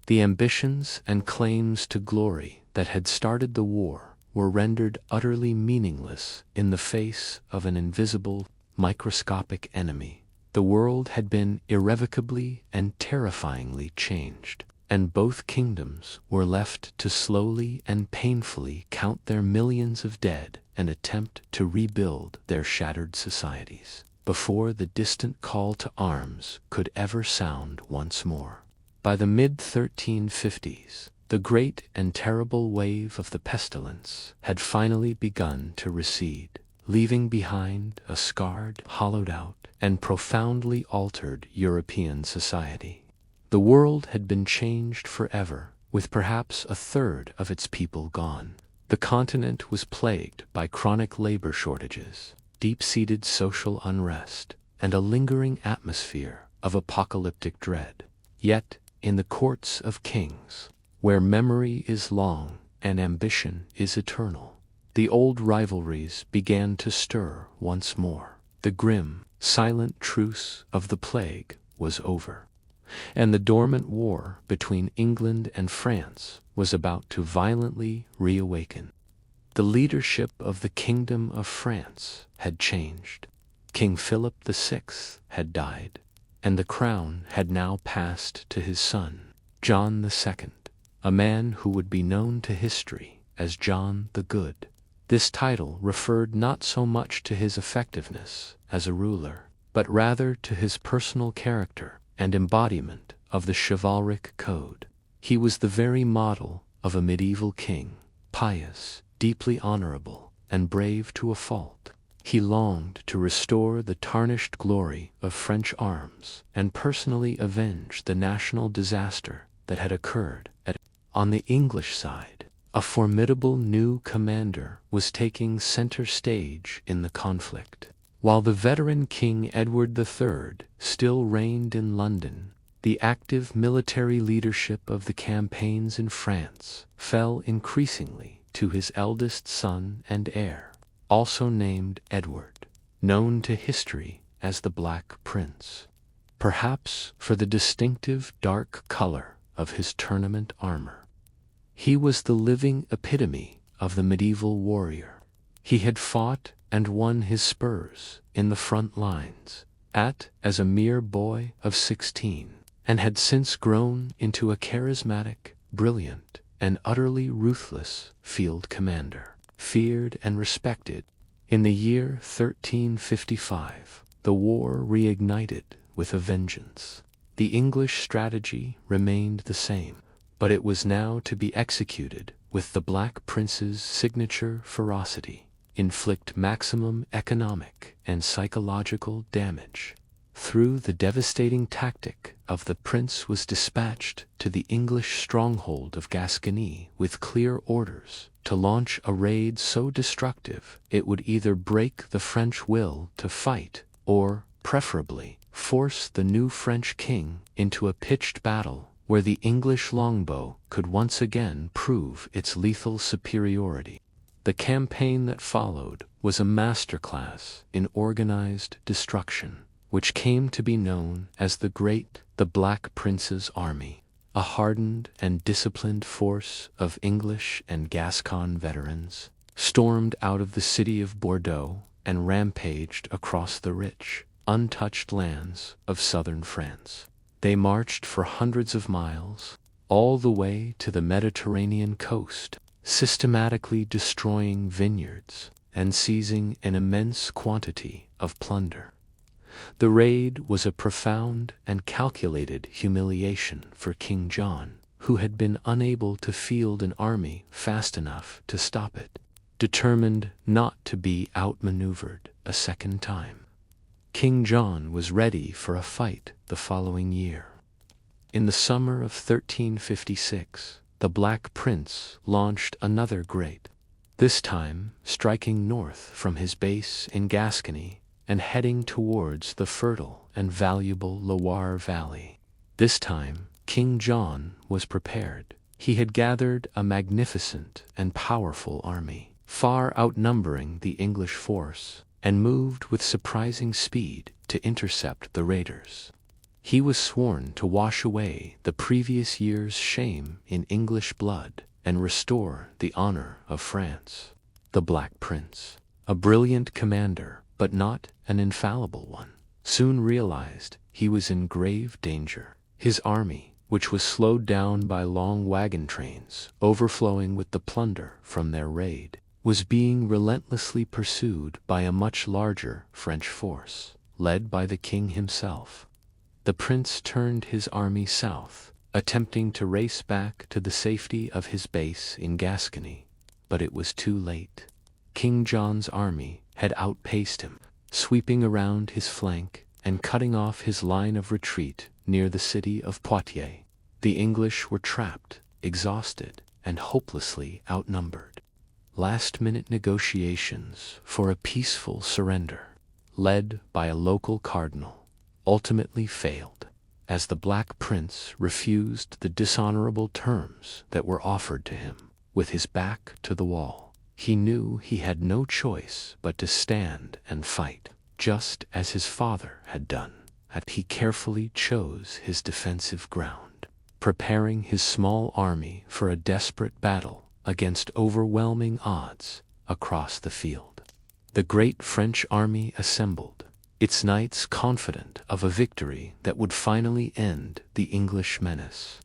The ambitions and claims to glory that had started the war were rendered utterly meaningless in the face of an invisible, microscopic enemy. The world had been irrevocably and terrifyingly changed, and both kingdoms were left to slowly and painfully count their millions of dead and attempt to rebuild their shattered societies before the distant call to arms could ever sound once more. By the mid-1350s, the great and terrible wave of the pestilence had finally begun to recede, leaving behind a scarred, hollowed-out, and profoundly altered European society. The world had been changed forever, with perhaps a third of its people gone. The continent was plagued by chronic labor shortages, deep-seated social unrest, and a lingering atmosphere of apocalyptic dread. Yet, in the courts of kings, where memory is long and ambition is eternal, the old rivalries began to stir once more. The grim, silent truce of the plague was over, and the dormant war between England and France was about to violently reawaken. The leadership of the Kingdom of France had changed. King Philip VI had died, and the crown had now passed to his son, John II, a man who would be known to history as John the Good. This title referred not so much to his effectiveness as a ruler, but rather to his personal character and embodiment of the chivalric code. He was the very model of a medieval king, pious, deeply honorable, and brave to a fault. He longed to restore the tarnished glory of French arms and personally avenge the national disaster that had occurred. On the English side, a formidable new commander was taking center stage in the conflict. While the veteran King Edward III still reigned in London, the active military leadership of the campaigns in France fell increasingly to his eldest son and heir, also named Edward, known to history as the Black Prince, perhaps for the distinctive dark color of his tournament armor. He was the living epitome of the medieval warrior. He had fought and won his spurs in the front lines as a mere boy of 16, and had since grown into a charismatic, brilliant, and utterly ruthless field commander, feared and respected. In the year 1355, the war reignited with a vengeance. The English strategy remained the same, but it was now to be executed with the Black Prince's signature ferocity, inflict maximum economic and psychological damage. Through the devastating tactic of the prince was dispatched to the English stronghold of Gascony with clear orders to launch a raid so destructive it would either break the French will to fight or, preferably, force the new French king into a pitched battle where the English longbow could once again prove its lethal superiority. The campaign that followed was a masterclass in organized destruction, which came to be known as the Black Prince's Army. A hardened and disciplined force of English and Gascon veterans stormed out of the city of Bordeaux and rampaged across the rich, untouched lands of southern France. They marched for hundreds of miles, all the way to the Mediterranean coast, systematically destroying vineyards and seizing an immense quantity of plunder. The raid was a profound and calculated humiliation for King John, who had been unable to field an army fast enough to stop it, determined not to be outmaneuvered a second time. King John was ready for a fight the following year. In the summer of 1356, the Black Prince launched another raid, this time striking north from his base in Gascony and heading towards the fertile and valuable Loire Valley. This time, King John was prepared. He had gathered a magnificent and powerful army, far outnumbering the English force, and moved with surprising speed to intercept the raiders. He was sworn to wash away the previous year's shame in English blood and restore the honor of France. The Black Prince, a brilliant commander, but not an infallible one, soon realized he was in grave danger. His army, which was slowed down by long wagon trains overflowing with the plunder from their raid, was being relentlessly pursued by a much larger French force, led by the king himself. The prince turned his army south, attempting to race back to the safety of his base in Gascony, but it was too late. King John's army had outpaced him, sweeping around his flank and cutting off his line of retreat near the city of Poitiers. The English were trapped, exhausted, and hopelessly outnumbered. Last-minute negotiations for a peaceful surrender, led by a local cardinal, ultimately failed, as the Black Prince refused the dishonorable terms that were offered to him. With his back to the wall, he knew he had no choice but to stand and fight, just as his father had done. He carefully chose his defensive ground, preparing his small army for a desperate battle against overwhelming odds across the field. The great French army assembled, its knights confident of a victory that would finally end the English menace.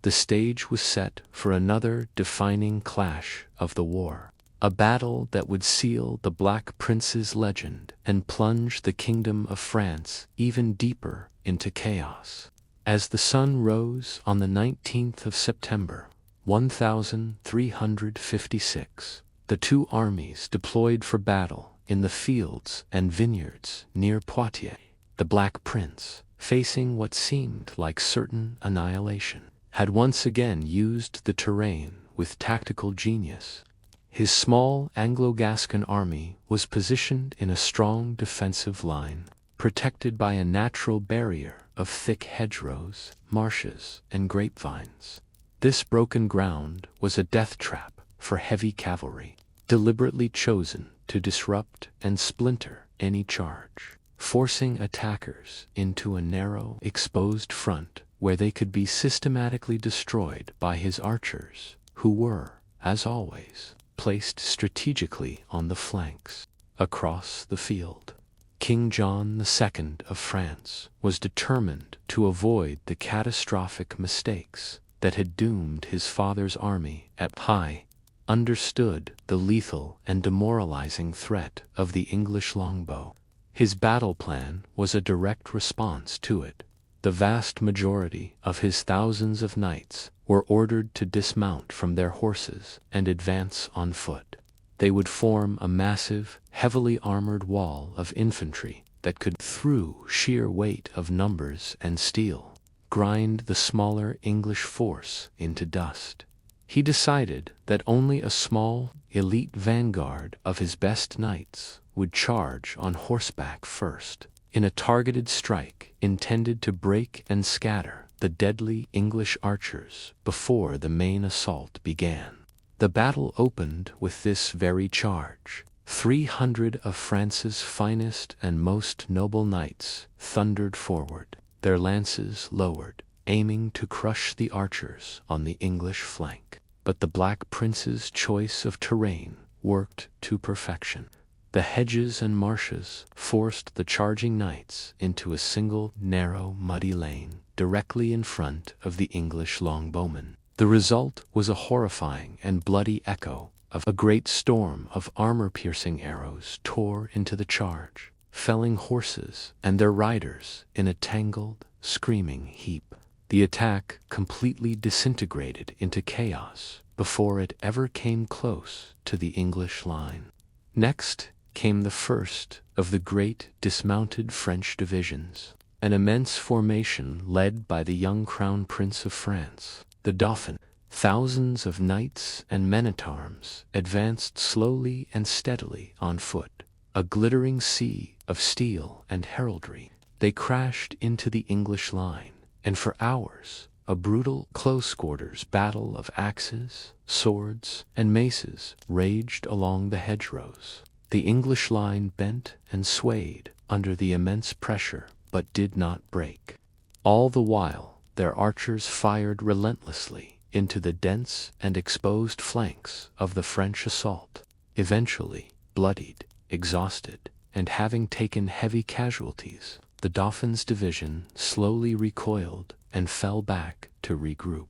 The stage was set for another defining clash of the war, a battle that would seal the Black Prince's legend and plunge the Kingdom of France even deeper into chaos. As the sun rose on the 19th of September, 1356, the two armies deployed for battle in the fields and vineyards near Poitiers. The Black Prince, facing what seemed like certain annihilation, had once again used the terrain with tactical genius. His small Anglo-Gascon army was positioned in a strong defensive line, protected by a natural barrier of thick hedgerows, marshes, and grapevines. This broken ground was a death trap for heavy cavalry, deliberately chosen to disrupt and splinter any charge, forcing attackers into a narrow, exposed front where they could be systematically destroyed by his archers, who were, as always, placed strategically on the flanks. Across the field, King John II of France was determined to avoid the catastrophic mistakes that had doomed his father's army at Pyre. Understood the lethal and demoralizing threat of the English longbow. His battle plan was a direct response to it. The vast majority of his thousands of knights were ordered to dismount from their horses and advance on foot. They would form a massive, heavily armored wall of infantry that could, through sheer weight of numbers and steel, grind the smaller English force into dust. He decided that only a small, elite vanguard of his best knights would charge on horseback first, in a targeted strike intended to break and scatter the deadly English archers before the main assault began. The battle opened with this very charge. 300 of France's finest and most noble knights thundered forward, their lances lowered, aiming to crush the archers on the English flank. But the Black Prince's choice of terrain worked to perfection. The hedges and marshes forced the charging knights into a single, narrow, muddy lane directly in front of the English longbowmen. The result was a horrifying and bloody echo of a great storm of armor-piercing arrows tore into the charge, felling horses and their riders in a tangled, screaming heap. The attack completely disintegrated into chaos before it ever came close to the English line. Next came the first of the great dismounted French divisions, an immense formation led by the young Crown Prince of France, the Dauphin. Thousands of knights and men-at-arms advanced slowly and steadily on foot, a glittering sea of steel and heraldry. They crashed into the English line, and for hours a brutal close-quarters battle of axes, swords, and maces raged along the hedgerows. The English line bent and swayed under the immense pressure, but did not break. All the while their archers fired relentlessly, into the dense and exposed flanks of the French assault. Eventually, bloodied, exhausted, and having taken heavy casualties, the Dauphin's division slowly recoiled and fell back to regroup.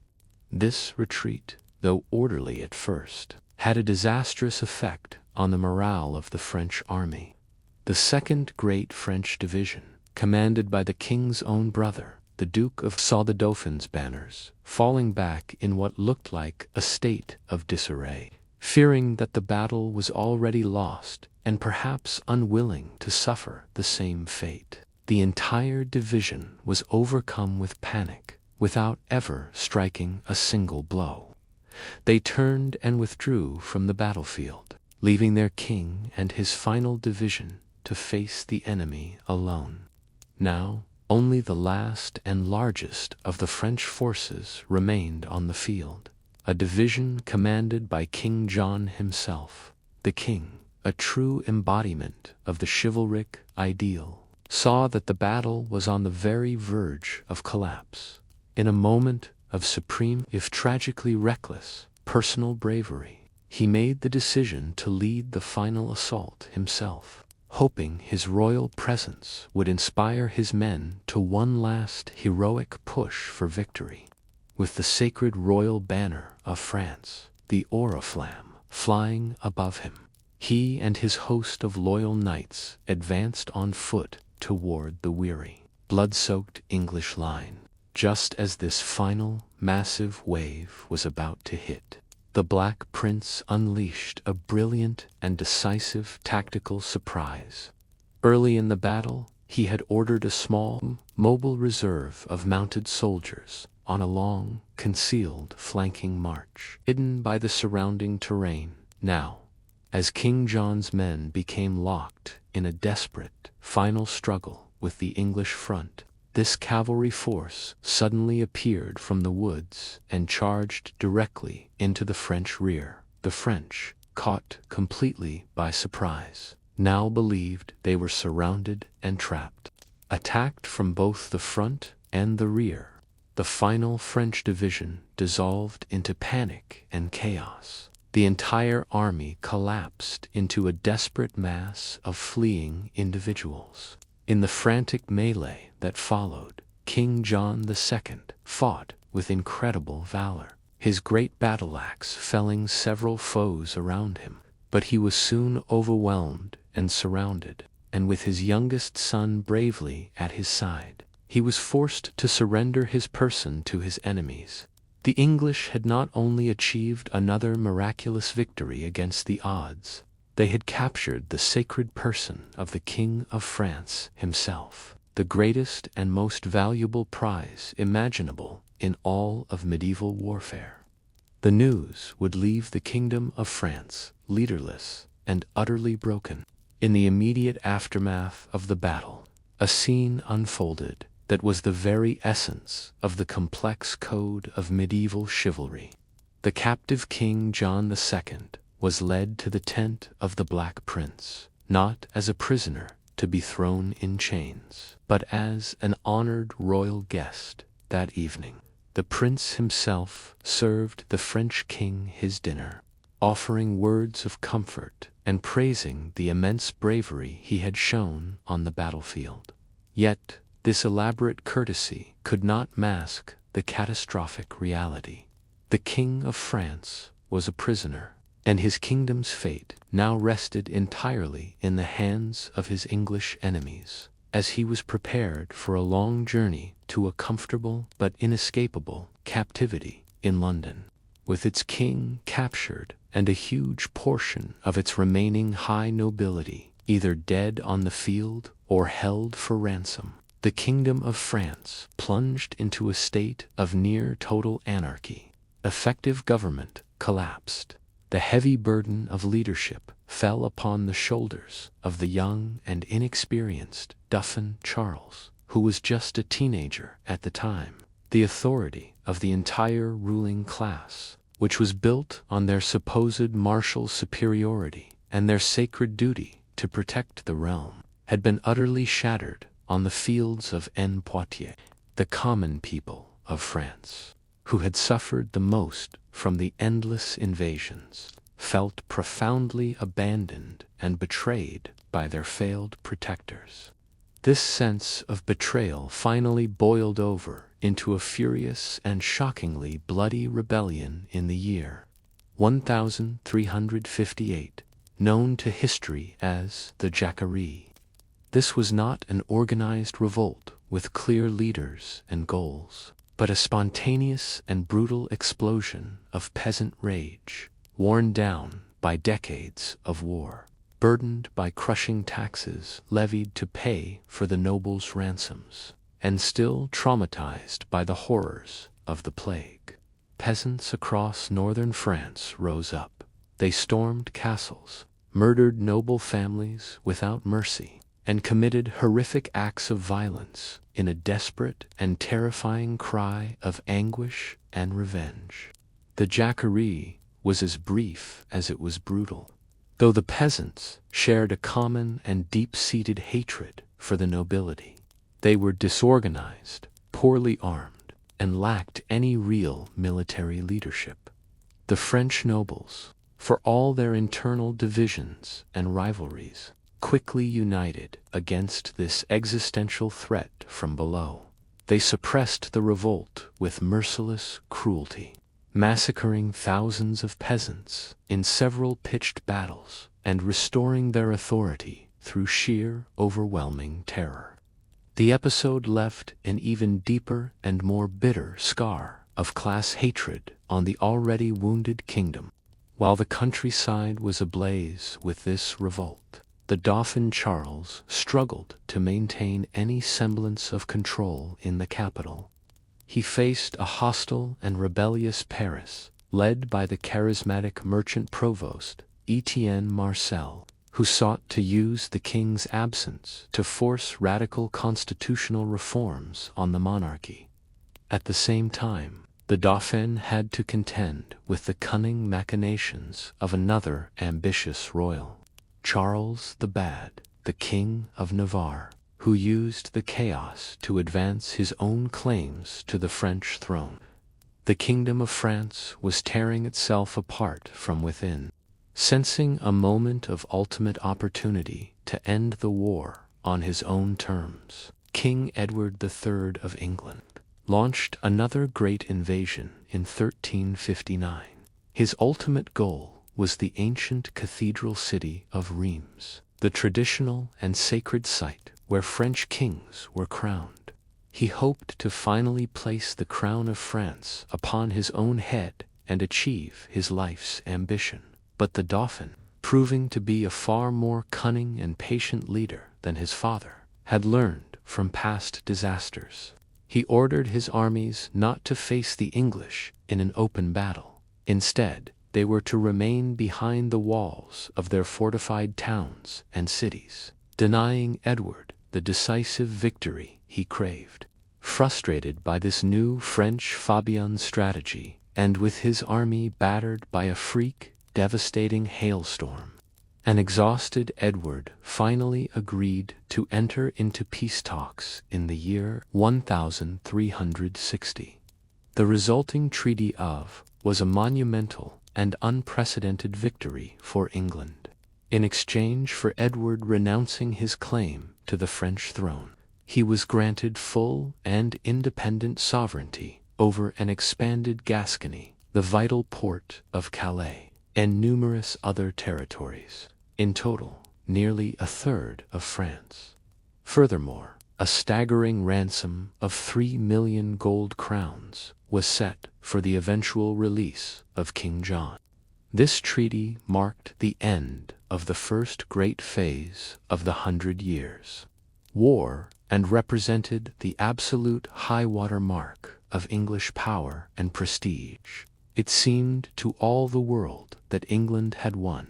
This retreat, though orderly at first, had a disastrous effect on the morale of the French army. The second great French division, commanded by the king's own brother, the Duke of saw the Dauphin's banners falling back in what looked like a state of disarray. Fearing that the battle was already lost and perhaps unwilling to suffer the same fate, the entire division was overcome with panic without ever striking a single blow. They turned and withdrew from the battlefield, leaving their king and his final division to face the enemy alone. Now, only the last and largest of the French forces remained on the field, a division commanded by King John himself. The king, a true embodiment of the chivalric ideal, saw that the battle was on the very verge of collapse. In a moment of supreme, if tragically reckless, personal bravery, he made the decision to lead the final assault himself, hoping his royal presence would inspire his men to one last heroic push for victory. With the sacred royal banner of France, the oriflamme, flying above him, he and his host of loyal knights advanced on foot toward the weary, blood-soaked English line. Just as this final, massive wave was about to hit, the Black Prince unleashed a brilliant and decisive tactical surprise. Early in the battle, he had ordered a small, mobile reserve of mounted soldiers on a long, concealed flanking march, hidden by the surrounding terrain. Now, as King John's men became locked in a desperate, final struggle with the English front, this cavalry force suddenly appeared from the woods and charged directly into the French rear. The French, caught completely by surprise, now believed they were surrounded and trapped. Attacked from both the front and the rear, the final French division dissolved into panic and chaos. The entire army collapsed into a desperate mass of fleeing individuals. In the frantic melee that followed, King John II fought with incredible valor, his great battle-axe felling several foes around him. But he was soon overwhelmed and surrounded, and with his youngest son bravely at his side, he was forced to surrender his person to his enemies. The English had not only achieved another miraculous victory against the odds, they had captured the sacred person of the King of France himself, the greatest and most valuable prize imaginable in all of medieval warfare. The news would leave the Kingdom of France leaderless and utterly broken. In the immediate aftermath of the battle, a scene unfolded that was the very essence of the complex code of medieval chivalry. The captive King John II was led to the tent of the Black Prince, not as a prisoner to be thrown in chains, but as an honored royal guest. That evening, the prince himself served the French king his dinner, offering words of comfort and praising the immense bravery he had shown on the battlefield. Yet, this elaborate courtesy could not mask the catastrophic reality. The King of France was a prisoner, and his kingdom's fate now rested entirely in the hands of his English enemies, as he was prepared for a long journey to a comfortable but inescapable captivity in London. With its king captured and a huge portion of its remaining high nobility either dead on the field or held for ransom, the Kingdom of France plunged into a state of near total anarchy. Effective government collapsed. The heavy burden of leadership fell upon the shoulders of the young and inexperienced Dauphin Charles, who was just a teenager at the time. The authority of the entire ruling class, which was built on their supposed martial superiority and their sacred duty to protect the realm, had been utterly shattered on the fields of Poitiers. The common people of France, who had suffered the most from the endless invasions, felt profoundly abandoned and betrayed by their failed protectors. This sense of betrayal finally boiled over into a furious and shockingly bloody rebellion in the year 1358, known to history as the Jacquerie. This was not an organized revolt with clear leaders and goals, but a spontaneous and brutal explosion of peasant rage, worn down by decades of war, burdened by crushing taxes levied to pay for the nobles' ransoms, and still traumatized by the horrors of the plague. Peasants across northern France rose up. They stormed castles, murdered noble families without mercy, and committed horrific acts of violence in a desperate and terrifying cry of anguish and revenge. The Jacquerie was as brief as it was brutal. Though the peasants shared a common and deep-seated hatred for the nobility, they were disorganized, poorly armed, and lacked any real military leadership. The French nobles, for all their internal divisions and rivalries, quickly united against this existential threat from below. They suppressed the revolt with merciless cruelty, massacring thousands of peasants in several pitched battles and restoring their authority through sheer, overwhelming terror. The episode left an even deeper and more bitter scar of class hatred on the already wounded kingdom. While the countryside was ablaze with this revolt, the Dauphin Charles struggled to maintain any semblance of control in the capital. He faced a hostile and rebellious Paris, led by the charismatic merchant provost, Etienne Marcel, who sought to use the king's absence to force radical constitutional reforms on the monarchy. At the same time, the Dauphin had to contend with the cunning machinations of another ambitious royal, Charles the Bad, the King of Navarre, who used the chaos to advance his own claims to the French throne. The Kingdom of France was tearing itself apart from within. Sensing a moment of ultimate opportunity to end the war on his own terms, King Edward III of England launched another great invasion in 1359. His ultimate goal was the ancient cathedral city of Reims, the traditional and sacred site where French kings were crowned. He hoped to finally place the crown of France upon his own head and achieve his life's ambition. But the Dauphin, proving to be a far more cunning and patient leader than his father, had learned from past disasters. He ordered his armies not to face the English in an open battle. Instead, they were to remain behind the walls of their fortified towns and cities, denying Edward the decisive victory he craved. Frustrated by this new French Fabian strategy, and with his army battered by a freak, devastating hailstorm, an exhausted Edward finally agreed to enter into peace talks in the year 1360. The resulting Treaty of was a monumental and unprecedented victory for England. In exchange for Edward renouncing his claim to the French throne, he was granted full and independent sovereignty over an expanded Gascony, the vital port of Calais, and numerous other territories, in total nearly a third of France. Furthermore, a staggering ransom of 3 million gold crowns was set for the eventual release of King John. This treaty marked the end of the first great phase of the 100 Years' War and represented the absolute high-water mark of English power and prestige. It seemed to all the world that England had won.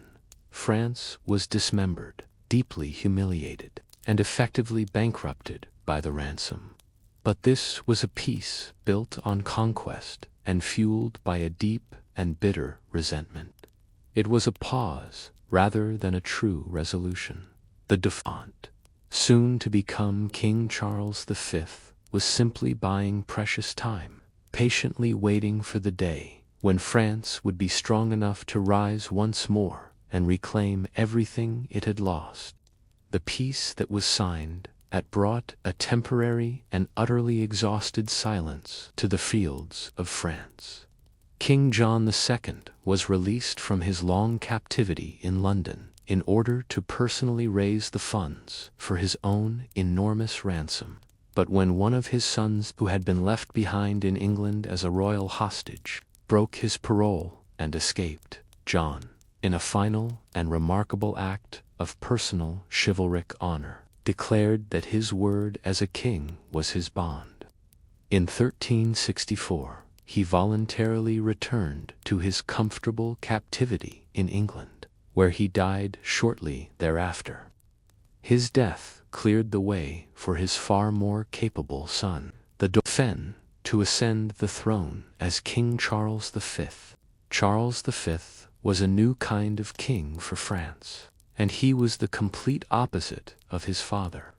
France was dismembered, deeply humiliated, and effectively bankrupted by the ransom. But this was a peace built on conquest and fueled by a deep and bitter resentment. It was a pause rather than a true resolution. The Dauphin, soon to become King Charles V, was simply buying precious time, patiently waiting for the day when France would be strong enough to rise once more and reclaim everything it had lost. The peace that was signed had brought a temporary and utterly exhausted silence to the fields of France. King John II was released from his long captivity in London in order to personally raise the funds for his own enormous ransom. But when one of his sons, who had been left behind in England as a royal hostage, broke his parole and escaped, John, in a final and remarkable act of personal chivalric honor, declared that his word as a king was his bond. In 1364, he voluntarily returned to his comfortable captivity in England, where he died shortly thereafter. His death cleared the way for his far more capable son, the Dauphin, to ascend the throne as King Charles V. Charles V was a new kind of king for France, and he was the complete opposite of his father,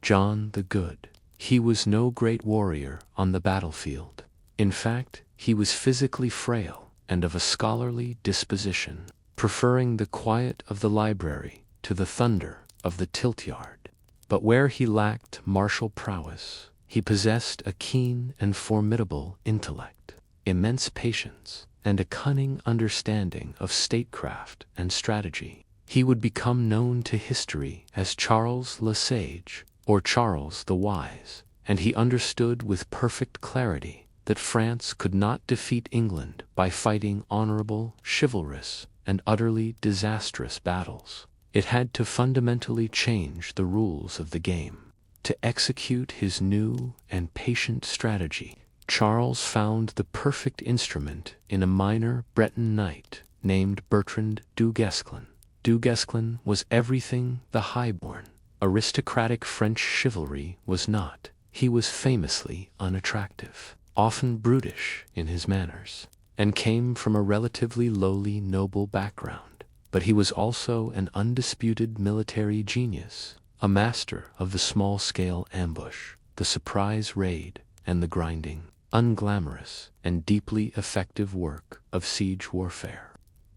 John the Good. He was no great warrior on the battlefield. In fact, he was physically frail and of a scholarly disposition, preferring the quiet of the library to the thunder of the tilt-yard. But where he lacked martial prowess, he possessed a keen and formidable intellect, immense patience, and a cunning understanding of statecraft and strategy. He would become known to history as Charles le Sage, or Charles the Wise, and he understood with perfect clarity that France could not defeat England by fighting honorable, chivalrous, and utterly disastrous battles. It had to fundamentally change the rules of the game. To execute his new and patient strategy, Charles found the perfect instrument in a minor Breton knight named Bertrand du Guesclin. Du Guesclin was everything the highborn, aristocratic French chivalry was not. He was famously unattractive, often brutish in his manners, and came from a relatively lowly noble background. But he was also an undisputed military genius, a master of the small-scale ambush, the surprise raid, and the grinding, unglamorous, and deeply effective work of siege warfare.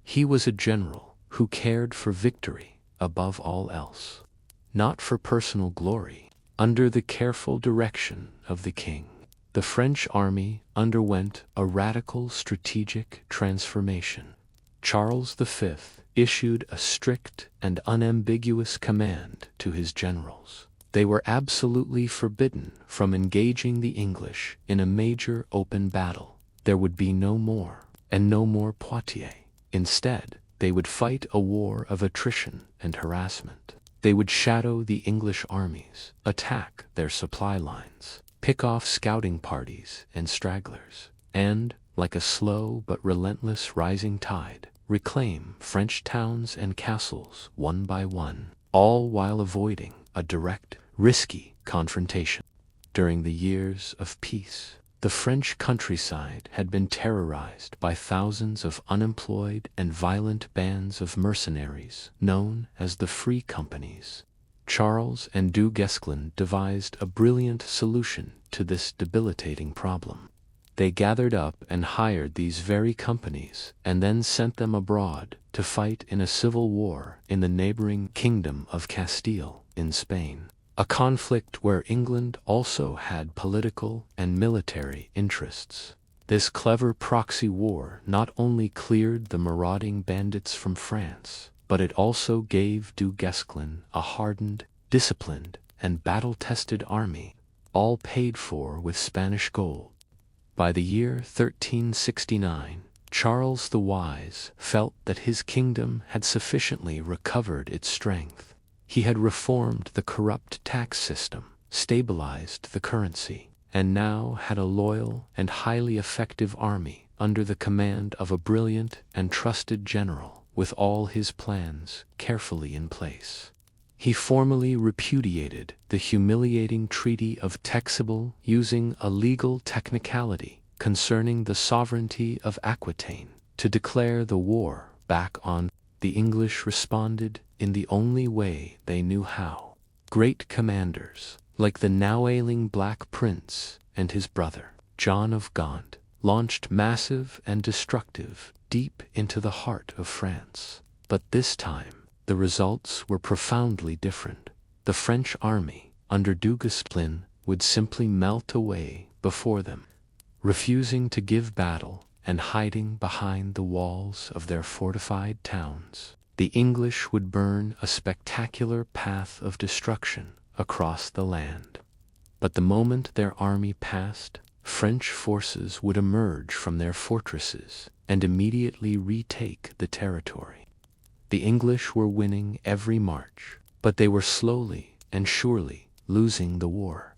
He was a general who cared for victory above all else, not for personal glory. Under the careful direction of the king, the French army underwent a radical strategic transformation. Charles V issued a strict and unambiguous command to his generals. They were absolutely forbidden from engaging the English in a major open battle. There would be no more, and no more Poitiers. Instead, they would fight a war of attrition and harassment. They would shadow the English armies, attack their supply lines, pick off scouting parties and stragglers, and, like a slow but relentless rising tide, reclaim French towns and castles one by one, all while avoiding a direct, risky confrontation. During the years of peace, the French countryside had been terrorized by thousands of unemployed and violent bands of mercenaries known as the Free Companies. Charles and du Guesclin devised a brilliant solution to this debilitating problem. They gathered up and hired these very companies and then sent them abroad to fight in a civil war in the neighboring Kingdom of Castile in Spain, a conflict where England also had political and military interests. This clever proxy war not only cleared the marauding bandits from France, but it also gave du Guesclin a hardened, disciplined, and battle-tested army, all paid for with Spanish gold. By the year 1369, Charles the Wise felt that his kingdom had sufficiently recovered its strength. He had reformed the corrupt tax system, stabilized the currency, and now had a loyal and highly effective army under the command of a brilliant and trusted general, with all his plans carefully in place. He formally repudiated the humiliating Treaty of Texel, using a legal technicality concerning the sovereignty of Aquitaine to declare the war back on. The English responded in the only way they knew how. Great commanders, like the now ailing Black Prince and his brother, John of Gaunt, launched massive and destructive deep into the heart of France. But this time, the results were profoundly different. The French army, under Du Guesclin, would simply melt away before them, refusing to give battle and hiding behind the walls of their fortified towns. The English would burn a spectacular path of destruction across the land. But the moment their army passed, French forces would emerge from their fortresses and immediately retake the territory. The English were winning every march, but they were slowly and surely losing the war.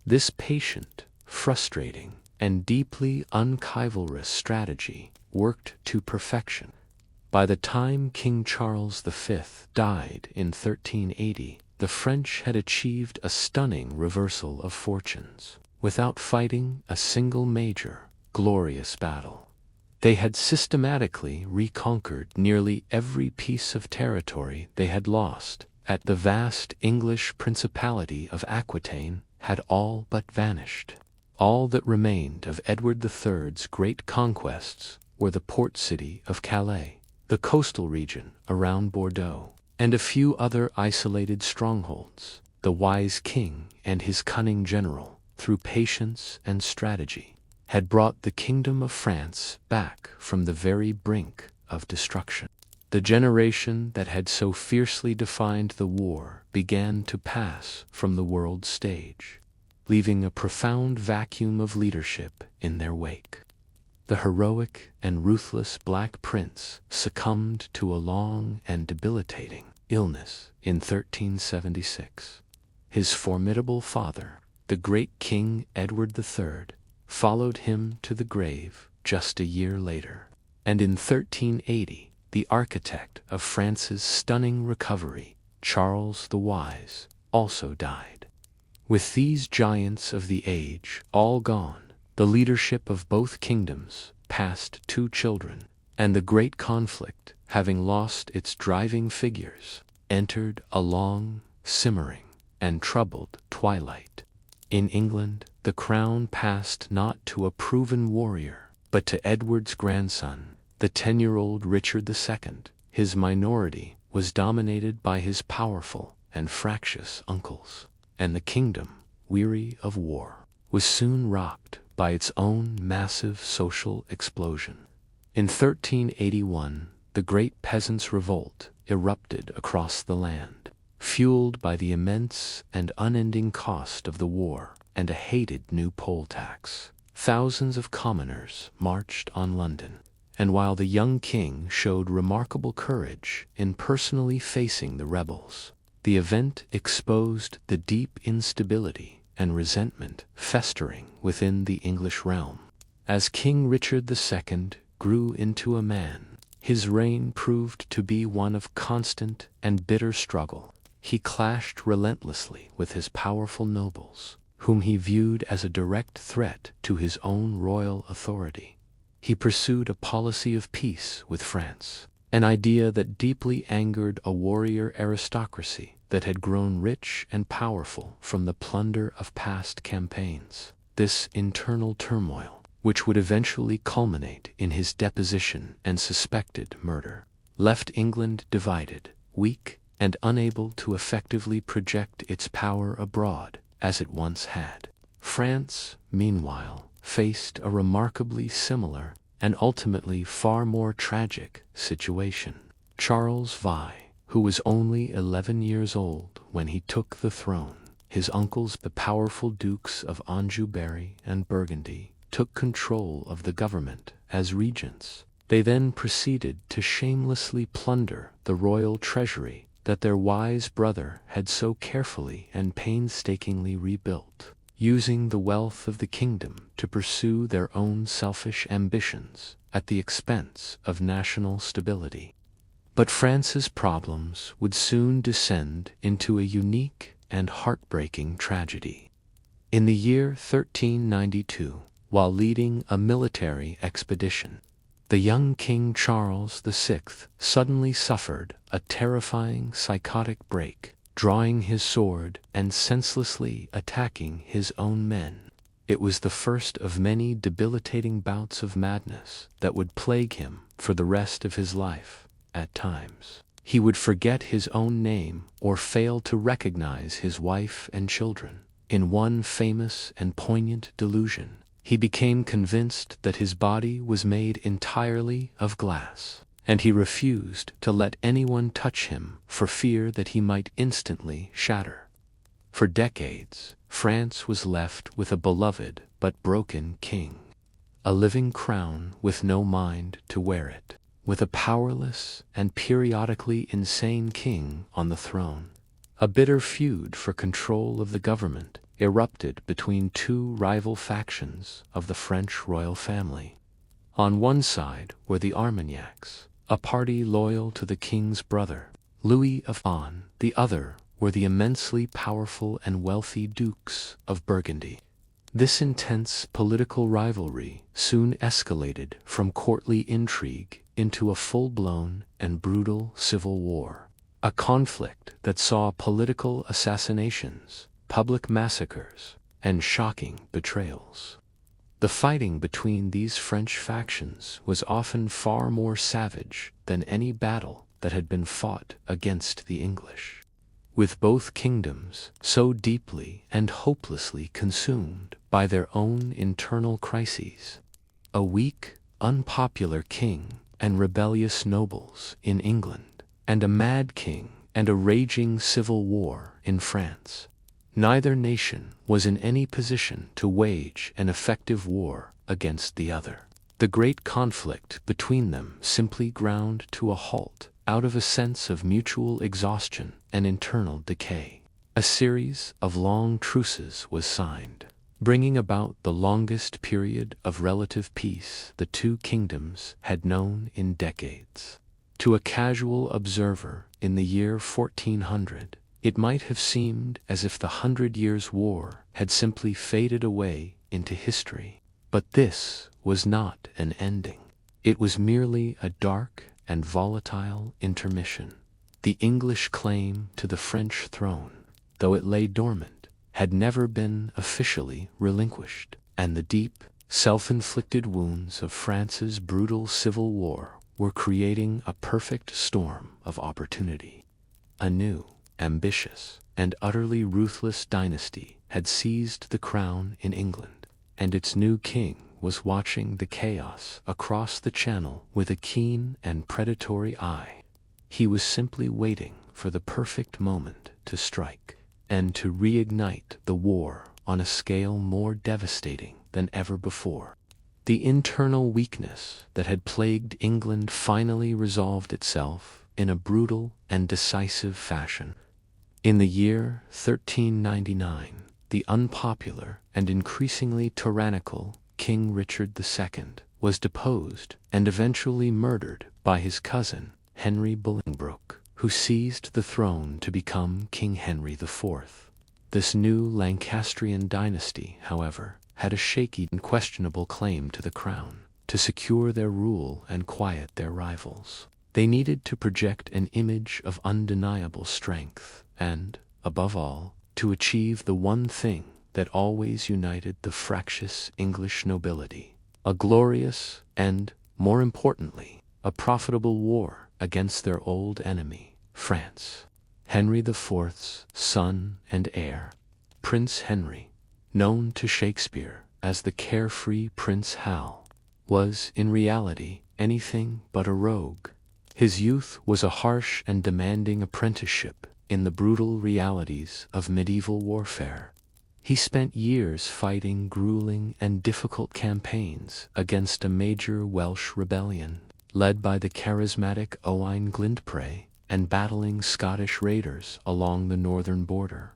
This patient, frustrating, and deeply unchivalrous strategy worked to perfection. By the time King Charles V died in 1380, the French had achieved a stunning reversal of fortunes. Without fighting a single major, glorious battle, they had systematically reconquered nearly every piece of territory they had lost. At the vast English Principality of Aquitaine had all but vanished. All that remained of Edward III's great conquests were the port city of Calais, the coastal region around Bordeaux, and a few other isolated strongholds. The wise king and his cunning general, through patience and strategy, had brought the kingdom of France back from the very brink of destruction. The generation that had so fiercely defined the war began to pass from the world stage, leaving a profound vacuum of leadership in their wake. The heroic and ruthless Black Prince succumbed to a long and debilitating illness in 1376. His formidable father, the great King Edward III, followed him to the grave just a year later, and in 1380, the architect of France's stunning recovery, Charles the Wise, also died. With these giants of the age all gone, the leadership of both kingdoms passed two children, and the great conflict, having lost its driving figures, entered a long, simmering, and troubled twilight. In England, the crown passed not to a proven warrior, but to Edward's grandson, the 10-year-old Richard II. His minority was dominated by his powerful and fractious uncles, and the kingdom, weary of war, was soon rocked by its own massive social explosion. In 1381, the great peasants' revolt erupted across the land, fueled by the immense and unending cost of the war and a hated new poll tax. Thousands of commoners marched on London, and while the young king showed remarkable courage in personally facing the rebels, the event exposed the deep instability and resentment festering within the English realm. As King Richard II grew into a man, his reign proved to be one of constant and bitter struggle. He clashed relentlessly with his powerful nobles, whom he viewed as a direct threat to his own royal authority. He pursued a policy of peace with France, an idea that deeply angered a warrior aristocracy that had grown rich and powerful from the plunder of past campaigns. This internal turmoil, which would eventually culminate in his deposition and suspected murder, left England divided, weak, and unable to effectively project its power abroad as it once had. France, meanwhile, faced a remarkably similar and ultimately far more tragic situation. Charles V, who was only 11 years old when he took the throne, his uncles, the powerful Dukes of Anjou, Berry, and Burgundy, took control of the government as regents. They then proceeded to shamelessly plunder the royal treasury that their wise brother had so carefully and painstakingly rebuilt, using the wealth of the kingdom to pursue their own selfish ambitions at the expense of national stability. But France's problems would soon descend into a unique and heartbreaking tragedy. In the year 1392, while leading a military expedition, the young King Charles VI suddenly suffered a terrifying psychotic break, drawing his sword and senselessly attacking his own men. It was the first of many debilitating bouts of madness that would plague him for the rest of his life. At times, he would forget his own name or fail to recognize his wife and children. In one famous and poignant delusion, he became convinced that his body was made entirely of glass, and he refused to let anyone touch him for fear that he might instantly shatter. For decades, France was left with a beloved but broken king, a living crown with no mind to wear it, with a powerless and periodically insane king on the throne. A bitter feud for control of the government erupted between two rival factions of the French royal family. On one side were the Armagnacs, a party loyal to the king's brother, Louis of On. The other were the immensely powerful and wealthy dukes of Burgundy. This intense political rivalry soon escalated from courtly intrigue into a full-blown and brutal civil war, a conflict that saw political assassinations, public massacres, and shocking betrayals. The fighting between these French factions was often far more savage than any battle that had been fought against the English. With both kingdoms so deeply and hopelessly consumed by their own internal crises, a weak, unpopular king and rebellious nobles in England, and a mad king and a raging civil war in France, neither nation was in any position to wage an effective war against the other. The great conflict between them simply ground to a halt out of a sense of mutual exhaustion and internal decay. A series of long truces was signed, bringing about the longest period of relative peace the two kingdoms had known in decades. To a casual observer in the year 1400, it might have seemed as if the 100 Years' War had simply faded away into history. But this was not an ending. It was merely a dark and volatile intermission. The English claim to the French throne, though it lay dormant, had never been officially relinquished, and the deep, self-inflicted wounds of France's brutal civil war were creating a perfect storm of opportunity. A new, ambitious, and utterly ruthless dynasty had seized the crown in England, and its new king was watching the chaos across the Channel with a keen and predatory eye. He was simply waiting for the perfect moment to strike, and to reignite the war on a scale more devastating than ever before. The internal weakness that had plagued England finally resolved itself in a brutal and decisive fashion. In the year 1399, the unpopular and increasingly tyrannical King Richard II was deposed and eventually murdered by his cousin Henry Bolingbroke, who seized the throne to become King Henry IV. This new Lancastrian dynasty, however, had a shaky and questionable claim to the crown. To secure their rule and quiet their rivals, they needed to project an image of undeniable strength and, above all, to achieve the one thing that always united the fractious English nobility: a glorious and, more importantly, a profitable war against their old enemy, France. Henry IV's son and heir, Prince Henry, known to Shakespeare as the carefree Prince Hal, was in reality anything but a rogue. His youth was a harsh and demanding apprenticeship in the brutal realities of medieval warfare. He spent years fighting grueling and difficult campaigns against a major Welsh rebellion, led by the charismatic Owain Glyndwr, and battling Scottish raiders along the northern border.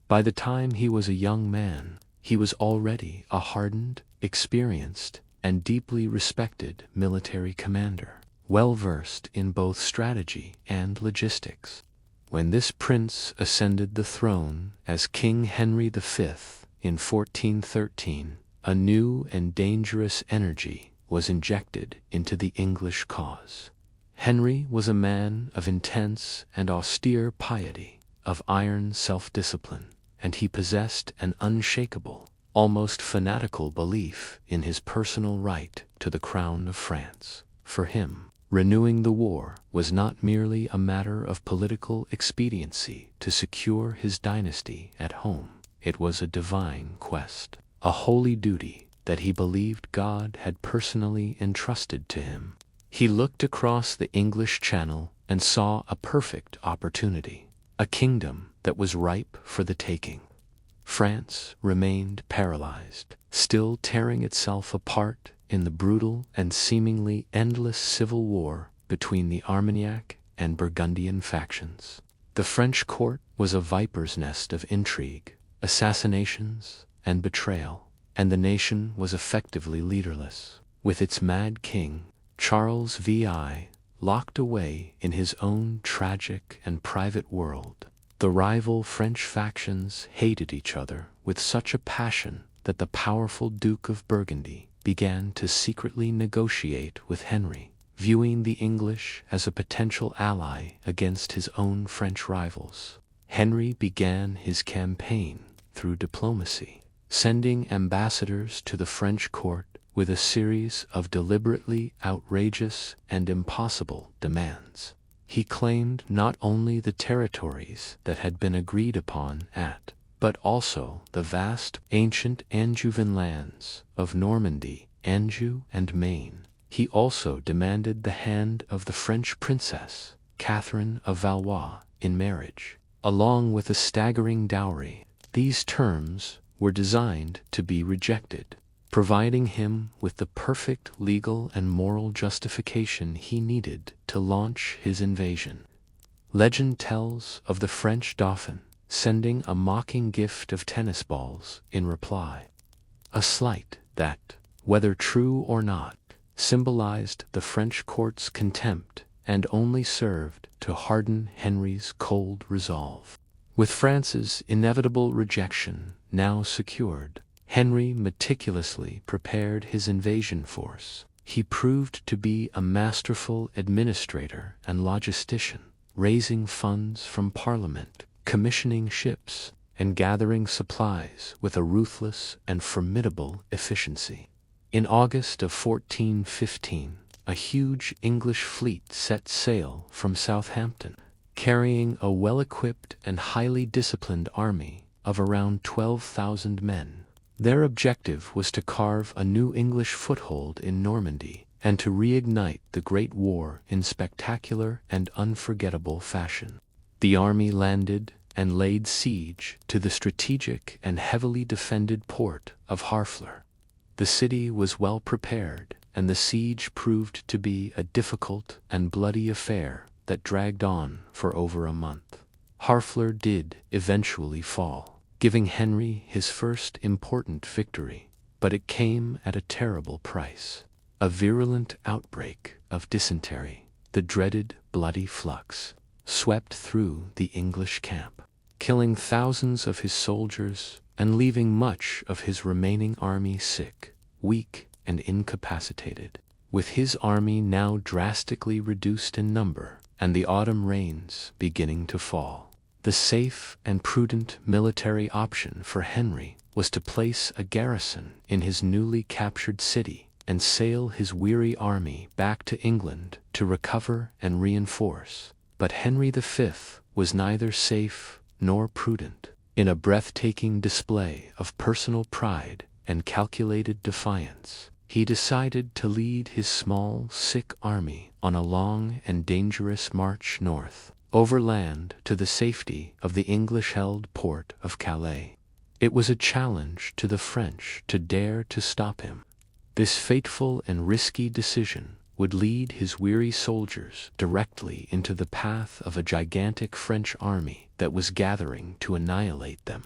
By the time he was a young man, he was already a hardened, experienced, and deeply respected military commander, well versed in both strategy and logistics. When this prince ascended the throne as King Henry V in 1413, a new and dangerous energy was injected into the English cause. Henry was a man of intense and austere piety, of iron self-discipline, and he possessed an unshakable, almost fanatical belief in his personal right to the crown of France. For him, renewing the war was not merely a matter of political expediency to secure his dynasty at home. It was a divine quest, a holy duty that he believed God had personally entrusted to him. He looked across the English Channel and saw a perfect opportunity, a kingdom that was ripe for the taking. France remained paralyzed, still tearing itself apart in the brutal and seemingly endless civil war between the Armagnac and Burgundian factions. The French court was a viper's nest of intrigue, assassinations, and betrayal, and the nation was effectively leaderless, with its mad king, Charles VI, locked away in his own tragic and private world. The rival French factions hated each other with such a passion that the powerful Duke of Burgundy began to secretly negotiate with Henry, viewing the English as a potential ally against his own French rivals. Henry began his campaign through diplomacy, sending ambassadors to the French court with a series of deliberately outrageous and impossible demands. He claimed not only the territories that had been agreed upon but also the vast ancient Angevin lands of Normandy, Anjou, and Maine. He also demanded the hand of the French princess, Catherine of Valois, in marriage, along with a staggering dowry. These terms were designed to be rejected, providing him with the perfect legal and moral justification he needed to launch his invasion. Legend tells of the French Dauphin sending a mocking gift of tennis balls in reply, a slight that, whether true or not, symbolized the French court's contempt and only served to harden Henry's cold resolve. With France's inevitable rejection now secured, Henry meticulously prepared his invasion force. He proved to be a masterful administrator and logistician, raising funds from Parliament, commissioning ships, and gathering supplies with a ruthless and formidable efficiency. In August of 1415, a huge English fleet set sail from Southampton, carrying a well-equipped and highly disciplined army of around 12,000 men. Their objective was to carve a new English foothold in Normandy and to reignite the Great War in spectacular and unforgettable fashion. The army landed and laid siege to the strategic and heavily defended port of Harfleur. The city was well prepared, and the siege proved to be a difficult and bloody affair that dragged on for over a month. Harfleur did eventually fall, giving Henry his first important victory, but it came at a terrible price. A virulent outbreak of dysentery, the dreaded bloody flux, swept through the English camp, killing thousands of his soldiers and leaving much of his remaining army sick, weak, and incapacitated. With his army now drastically reduced in number and the autumn rains beginning to fall, the safe and prudent military option for Henry was to place a garrison in his newly captured city and sail his weary army back to England to recover and reinforce. But Henry V was neither safe nor prudent. In a breathtaking display of personal pride and calculated defiance, he decided to lead his small, sick army on a long and dangerous march north, overland to the safety of the English-held port of Calais. It was a challenge to the French to dare to stop him. This fateful and risky decision would lead his weary soldiers directly into the path of a gigantic French army that was gathering to annihilate them.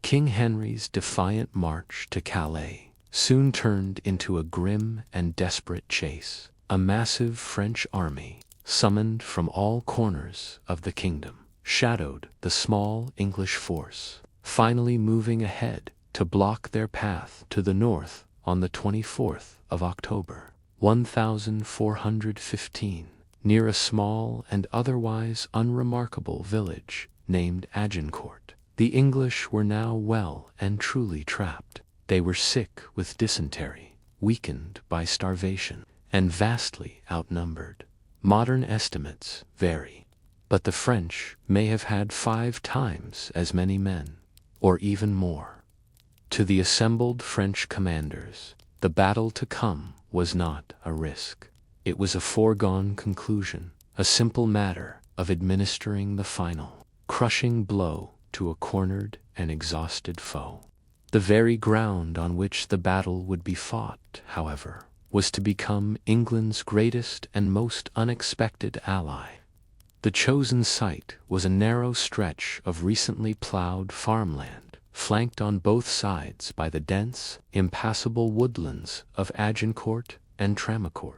King Henry's defiant march to Calais soon turned into a grim and desperate chase. A massive French army, summoned from all corners of the kingdom, shadowed the small English force, finally moving ahead to block their path to the north on the 24th of October. 1415, near a small and otherwise unremarkable village named Agincourt. The English were now well and truly trapped. They were sick with dysentery, weakened by starvation, and vastly outnumbered. Modern estimates vary, but the French may have had 5 times as many men, or even more. To the assembled French commanders, the battle to come was not a risk. It was a foregone conclusion, a simple matter of administering the final, crushing blow to a cornered and exhausted foe. The very ground on which the battle would be fought, however, was to become England's greatest and most unexpected ally. The chosen site was a narrow stretch of recently plowed farmland, flanked on both sides by the dense, impassable woodlands of Agincourt and Tranquil.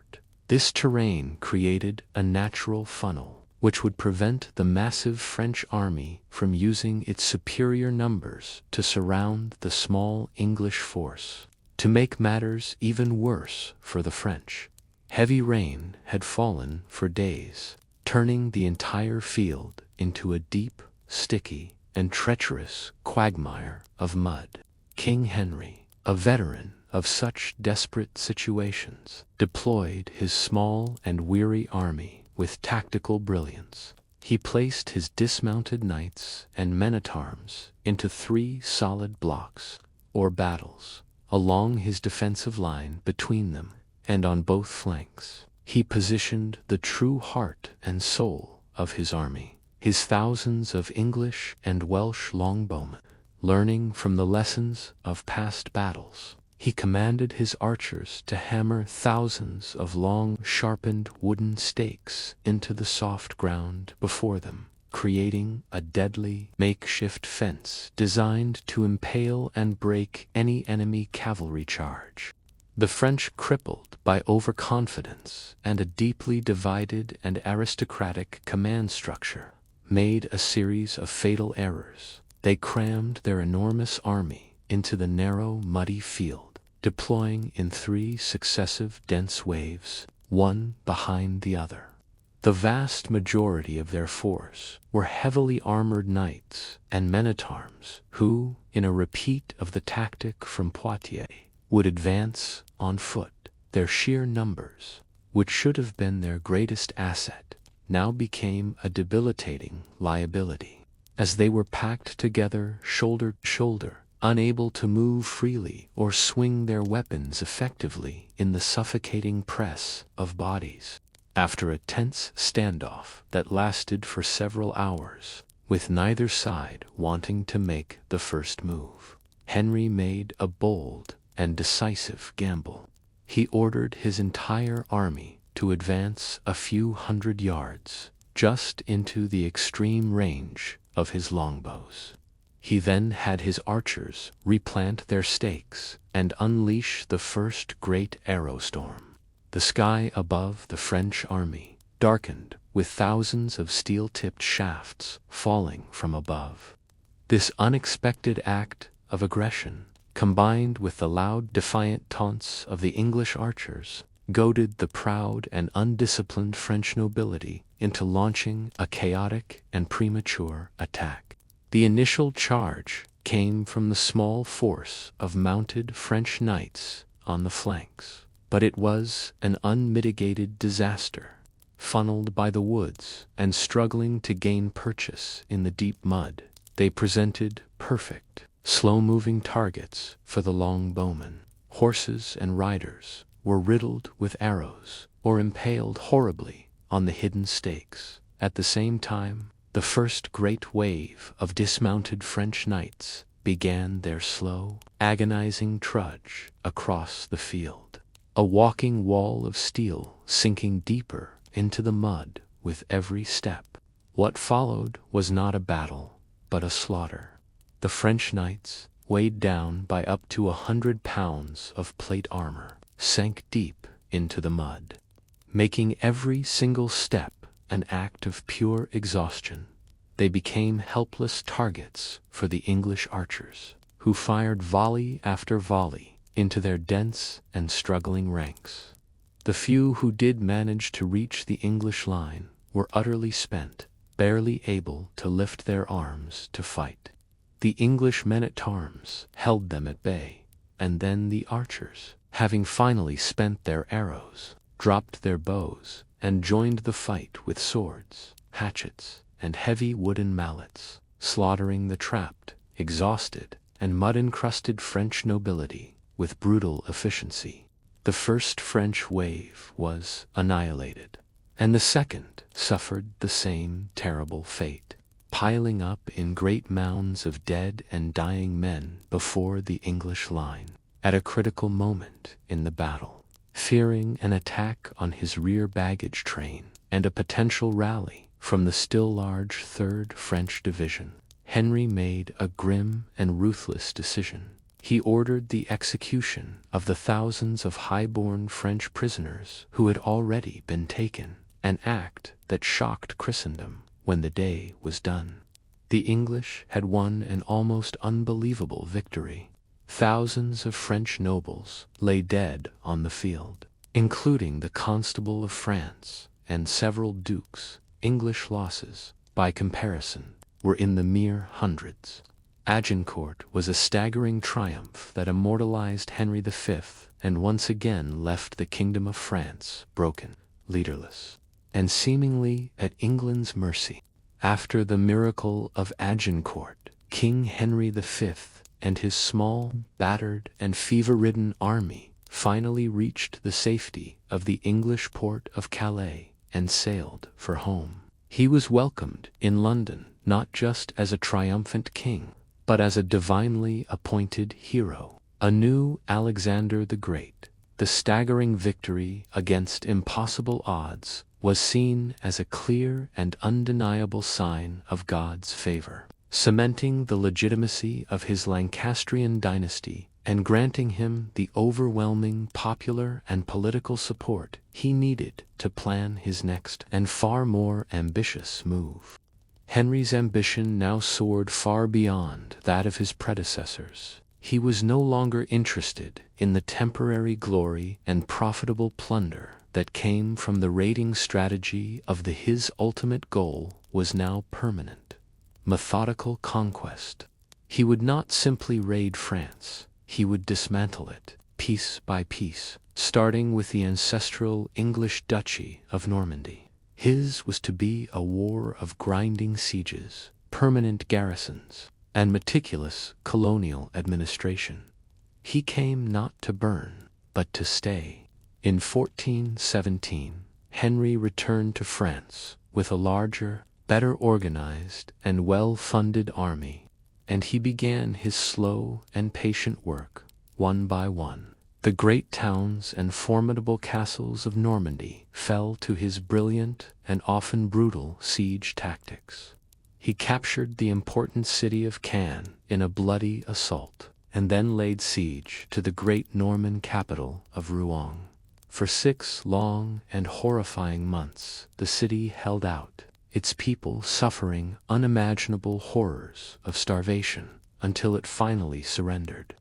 This terrain created a natural funnel, which would prevent the massive French army from using its superior numbers to surround the small English force. To make matters even worse for the French, heavy rain had fallen for days, turning the entire field into a deep, sticky, and treacherous quagmire of mud. King Henry, a veteran of such desperate situations, deployed his small and weary army with tactical brilliance. He placed his dismounted knights and men-at-arms into 3 solid blocks, or battles, along his defensive line between them, and on both flanks. He positioned the true heart and soul of his army, his thousands of English and Welsh longbowmen. Learning from the lessons of past battles, he commanded his archers to hammer thousands of long, sharpened wooden stakes into the soft ground before them, creating a deadly makeshift fence designed to impale and break any enemy cavalry charge. The French, crippled by overconfidence and a deeply divided and aristocratic command structure, made a series of fatal errors. They crammed their enormous army into the narrow, muddy field, deploying in 3 successive dense waves, one behind the other. The vast majority of their force were heavily armored knights and men-at-arms who, in a repeat of the tactic from Poitiers, would advance on foot. Their sheer numbers, which should have been their greatest asset, now became a debilitating liability, as they were packed together shoulder to shoulder, unable to move freely or swing their weapons effectively in the suffocating press of bodies. After a tense standoff that lasted for several hours, with neither side wanting to make the first move, Henry made a bold and decisive gamble. He ordered his entire army to advance a few hundred yards, just into the extreme range of his longbows. He then had his archers replant their stakes and unleash the first great arrow storm. The sky above the French army darkened with thousands of steel-tipped shafts falling from above. This unexpected act of aggression, combined with the loud, defiant taunts of the English archers, goaded the proud and undisciplined French nobility into launching a chaotic and premature attack. The initial charge came from the small force of mounted French knights on the flanks, but it was an unmitigated disaster. Funneled by the woods and struggling to gain purchase in the deep mud, they presented perfect, slow-moving targets for the longbowmen. Horses and riders were riddled with arrows or impaled horribly on the hidden stakes. At the same time, the first great wave of dismounted French knights began their slow, agonizing trudge across the field, a walking wall of steel sinking deeper into the mud with every step. What followed was not a battle, but a slaughter. The French knights, weighed down by up to 100 pounds of plate armor, sank deep into the mud, making every single step an act of pure exhaustion. They became helpless targets for the English archers, who fired volley after volley into their dense and struggling ranks. The few who did manage to reach the English line were utterly spent, barely able to lift their arms to fight. The English men-at-arms held them at bay, and then the archers, having finally spent their arrows, dropped their bows, and joined the fight with swords, hatchets, and heavy wooden mallets, slaughtering the trapped, exhausted, and mud-encrusted French nobility with brutal efficiency. The first French wave was annihilated, and the second suffered the same terrible fate, piling up in great mounds of dead and dying men before the English line. At a critical moment in the battle, fearing an attack on his rear baggage train and a potential rally from the still large 3rd French Division, Henry made a grim and ruthless decision. He ordered the execution of the thousands of high-born French prisoners who had already been taken, an act that shocked Christendom when the day was done. The English had won an almost unbelievable victory. Thousands of French nobles lay dead on the field, including the Constable of France and several dukes. English losses, by comparison, were in the mere hundreds. Agincourt was a staggering triumph that immortalized Henry V and once again left the Kingdom of France broken, leaderless, and seemingly at England's mercy. After the miracle of Agincourt, King Henry V and his small, battered, and fever-ridden army finally reached the safety of the English port of Calais and sailed for home. He was welcomed in London not just as a triumphant king, but as a divinely appointed hero, a new Alexander the Great. The staggering victory against impossible odds was seen as a clear and undeniable sign of God's favor, cementing the legitimacy of his Lancastrian dynasty and granting him the overwhelming popular and political support he needed to plan his next and far more ambitious move. Henry's ambition now soared far beyond that of his predecessors. He was no longer interested in the temporary glory and profitable plunder that came from the raiding strategy of his ultimate goal was now permanent, methodical conquest. He would not simply raid France, he would dismantle it, piece by piece, starting with the ancestral English Duchy of Normandy. His was to be a war of grinding sieges, permanent garrisons, and meticulous colonial administration. He came not to burn, but to stay. In 1417, Henry returned to France with a larger, better organized, and well-funded army, and he began his slow and patient work, one by one. The great towns and formidable castles of Normandy fell to his brilliant and often brutal siege tactics. He captured the important city of Caen in a bloody assault, and then laid siege to the great Norman capital of Rouen. For 6 long and horrifying months, the city held out, its people suffering unimaginable horrors of starvation, until it finally surrendered.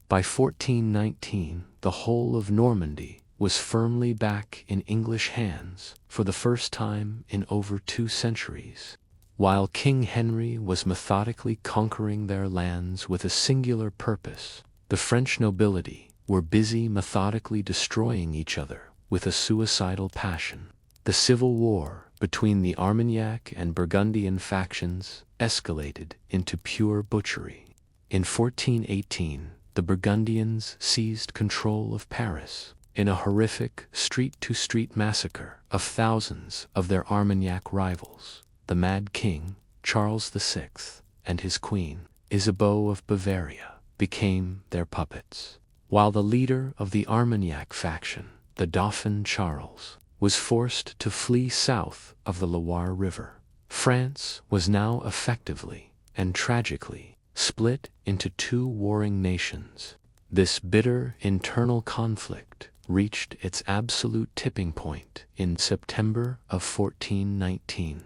By 1419, the whole of Normandy was firmly back in English hands for the first time in over 2 centuries. While King Henry was methodically conquering their lands with a singular purpose, the French nobility were busy methodically destroying each other with a suicidal passion. The civil war between the Armagnac and Burgundian factions escalated into pure butchery. In 1418, the Burgundians seized control of Paris in a horrific street-to-street massacre of thousands of their Armagnac rivals. The Mad King, Charles VI, and his queen, Isabeau of Bavaria, became their puppets, while the leader of the Armagnac faction, the Dauphin Charles, was forced to flee south of the Loire River. France was now effectively and tragically split into 2 warring nations. This bitter internal conflict reached its absolute tipping point in September of 1419.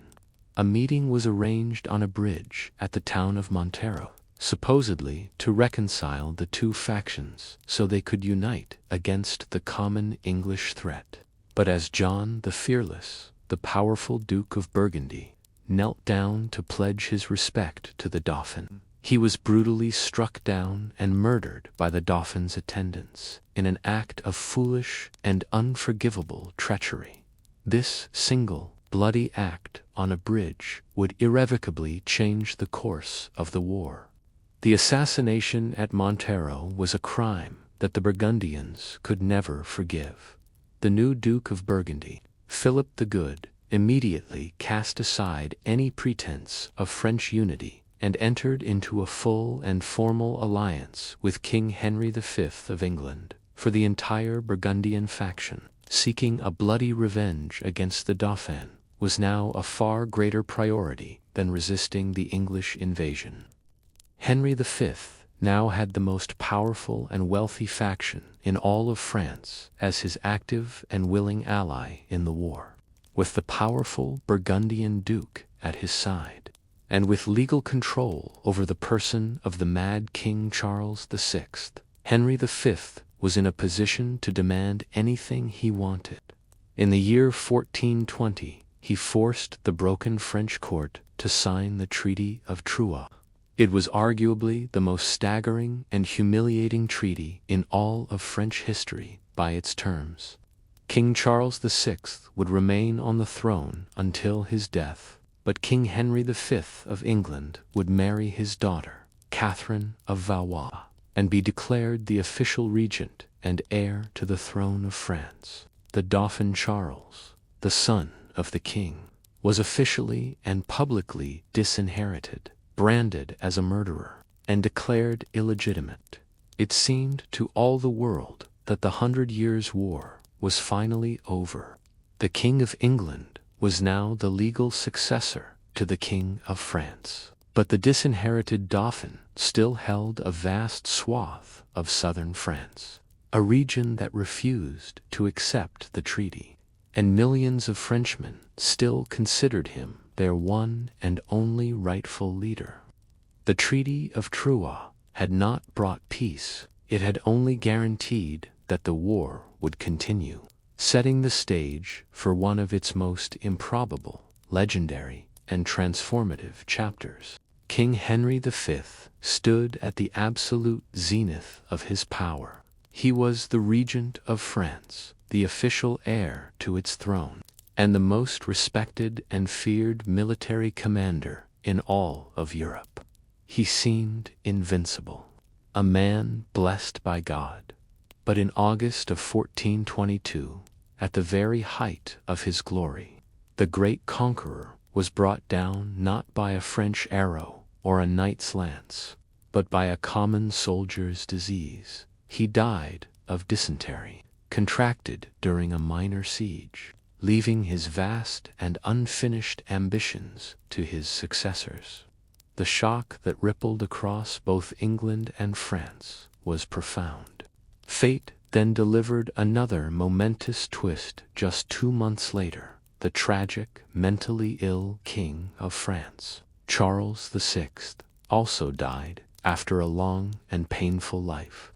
A meeting was arranged on a bridge at the town of Montero, supposedly to reconcile the 2 factions so they could unite against the common English threat. But as John the Fearless, the powerful Duke of Burgundy, knelt down to pledge his respect to the Dauphin, He was brutally struck down and murdered by the Dauphin's attendants in an act of foolish and unforgivable treachery. This single, bloody act on a bridge would irrevocably change the course of the war. The assassination at Montero was a crime that the Burgundians could never forgive. The new Duke of Burgundy, Philip the Good, immediately cast aside any pretense of French unity and entered into a full and formal alliance with King Henry V of England for the entire Burgundian faction. Seeking a bloody revenge against the Dauphin was now a far greater priority than resisting the English invasion. Henry V now had the most powerful and wealthy faction in all of France as his active and willing ally in the war. With the powerful Burgundian Duke at his side, and with legal control over the person of the mad King Charles VI, Henry V was in a position to demand anything he wanted. In the year 1420, he forced the broken French court to sign the Treaty of Troyes. It was arguably the most staggering and humiliating treaty in all of French history by its terms. King Charles VI would remain on the throne until his death, but King Henry V of England would marry his daughter, Catherine of Valois, and be declared the official regent and heir to the throne of France. The Dauphin Charles, the son of the king, was officially and publicly disinherited, branded as a murderer, and declared illegitimate. It seemed to all the world that the 100 Years' War was finally over. The King of England was now the legal successor to the King of France. But the disinherited Dauphin still held a vast swath of southern France, a region that refused to accept the treaty, and millions of Frenchmen still considered him their one and only rightful leader. The Treaty of Troyes had not brought peace, it had only guaranteed that the war would continue, setting the stage for one of its most improbable, legendary, and transformative chapters. King Henry V stood at the absolute zenith of his power. He was the regent of France, the official heir to its throne, and the most respected and feared military commander in all of Europe. He seemed invincible, a man blessed by God. But in August of 1422, at the very height of his glory, the great conqueror was brought down not by a French arrow or a knight's lance, but by a common soldier's disease. He died of dysentery, contracted during a minor siege, leaving his vast and unfinished ambitions to his successors. The shock that rippled across both England and France was profound. Fate then delivered another momentous twist just 2 months later. The tragic, mentally ill King of France, Charles VI, also died after a long and painful life.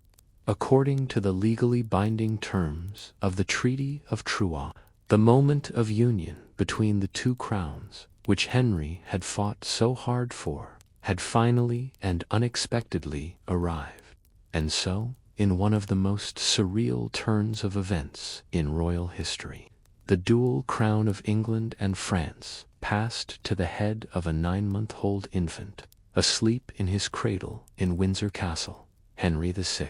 According to the legally binding terms of the Treaty of Troyes, the moment of union between the two crowns, which Henry had fought so hard for, had finally and unexpectedly arrived. And so, in one of the most surreal turns of events in royal history, the dual crown of England and France passed to the head of a 9-month-old infant, asleep in his cradle in Windsor Castle, Henry VI.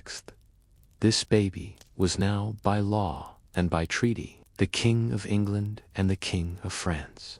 This baby was now, by law and by treaty, the King of England and the King of France.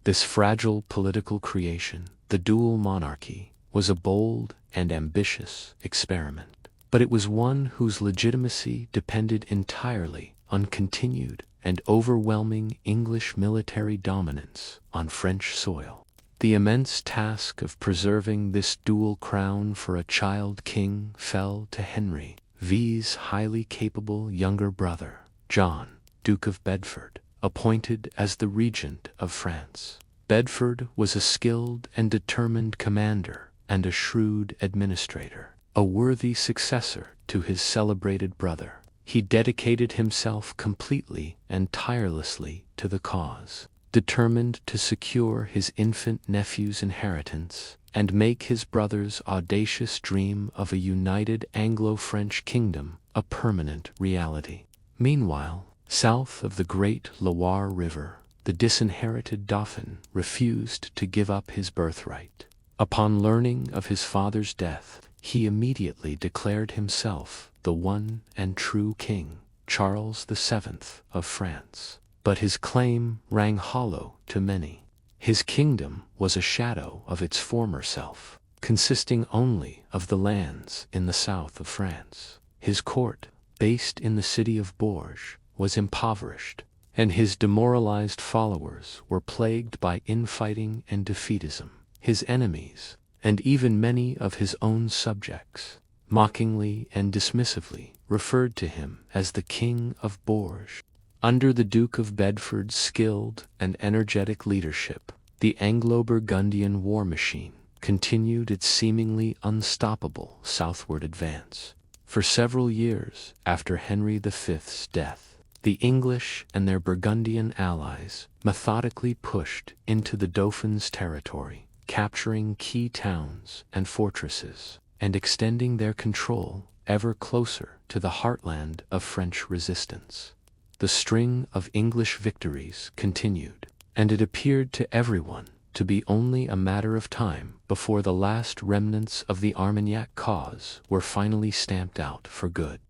This fragile political creation, the dual monarchy, was a bold and ambitious experiment, but it was one whose legitimacy depended entirely on continued and overwhelming English military dominance on French soil. The immense task of preserving this dual crown for a child king fell to Henry V's highly capable younger brother, John, Duke of Bedford, appointed as the regent of France. Bedford was a skilled and determined commander and a shrewd administrator, a worthy successor to his celebrated brother. He dedicated himself completely and tirelessly to the cause, determined to secure his infant nephew's inheritance and make his brother's audacious dream of a united Anglo-French kingdom a permanent reality. Meanwhile, south of the great Loire River, the disinherited Dauphin refused to give up his birthright. Upon learning of his father's death, he immediately declared himself the one and true king, Charles VII of France. But his claim rang hollow to many. His kingdom was a shadow of its former self, consisting only of the lands in the south of France. His court, based in the city of Bourges, was impoverished, and his demoralized followers were plagued by infighting and defeatism. His enemies, and even many of his own subjects, mockingly and dismissively referred to him as the King of Bourges. Under the Duke of Bedford's skilled and energetic leadership, the Anglo-Burgundian war machine continued its seemingly unstoppable southward advance. For several years after Henry V's death, the English and their Burgundian allies methodically pushed into the Dauphin's territory, capturing key towns and fortresses, and extending their control ever closer to the heartland of French resistance. The string of English victories continued, and it appeared to everyone to be only a matter of time before the last remnants of the Armagnac cause were finally stamped out for good.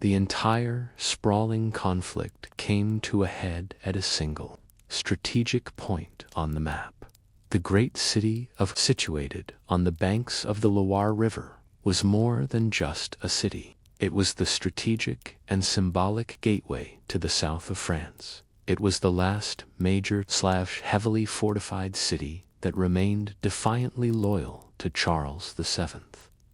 The entire sprawling conflict came to a head at a single, strategic point on the map. The great city situated on the banks of the Loire River was more than just a city. It was the strategic and symbolic gateway to the south of France. It was the last major heavily fortified city that remained defiantly loyal to Charles VII.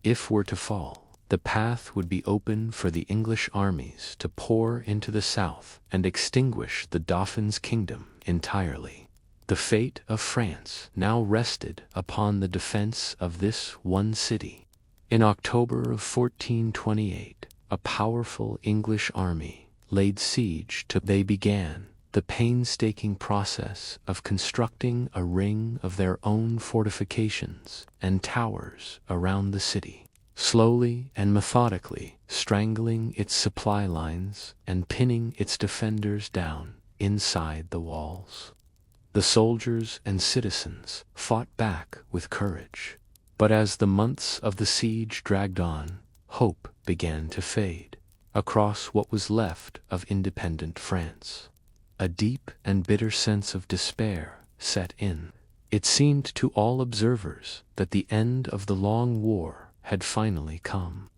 If were to fall, the path would be open for the English armies to pour into the south and extinguish the Dauphin's kingdom entirely. The fate of France now rested upon the defense of this one city. In October of 1428, a powerful English army laid siege to. They began the painstaking process of constructing a ring of their own fortifications and towers around the city, slowly and methodically strangling its supply lines and pinning its defenders down inside the walls. The soldiers and citizens fought back with courage. But as the months of the siege dragged on, hope began to fade across what was left of independent France. A deep and bitter sense of despair set in. It seemed to all observers that the end of the long war had finally come.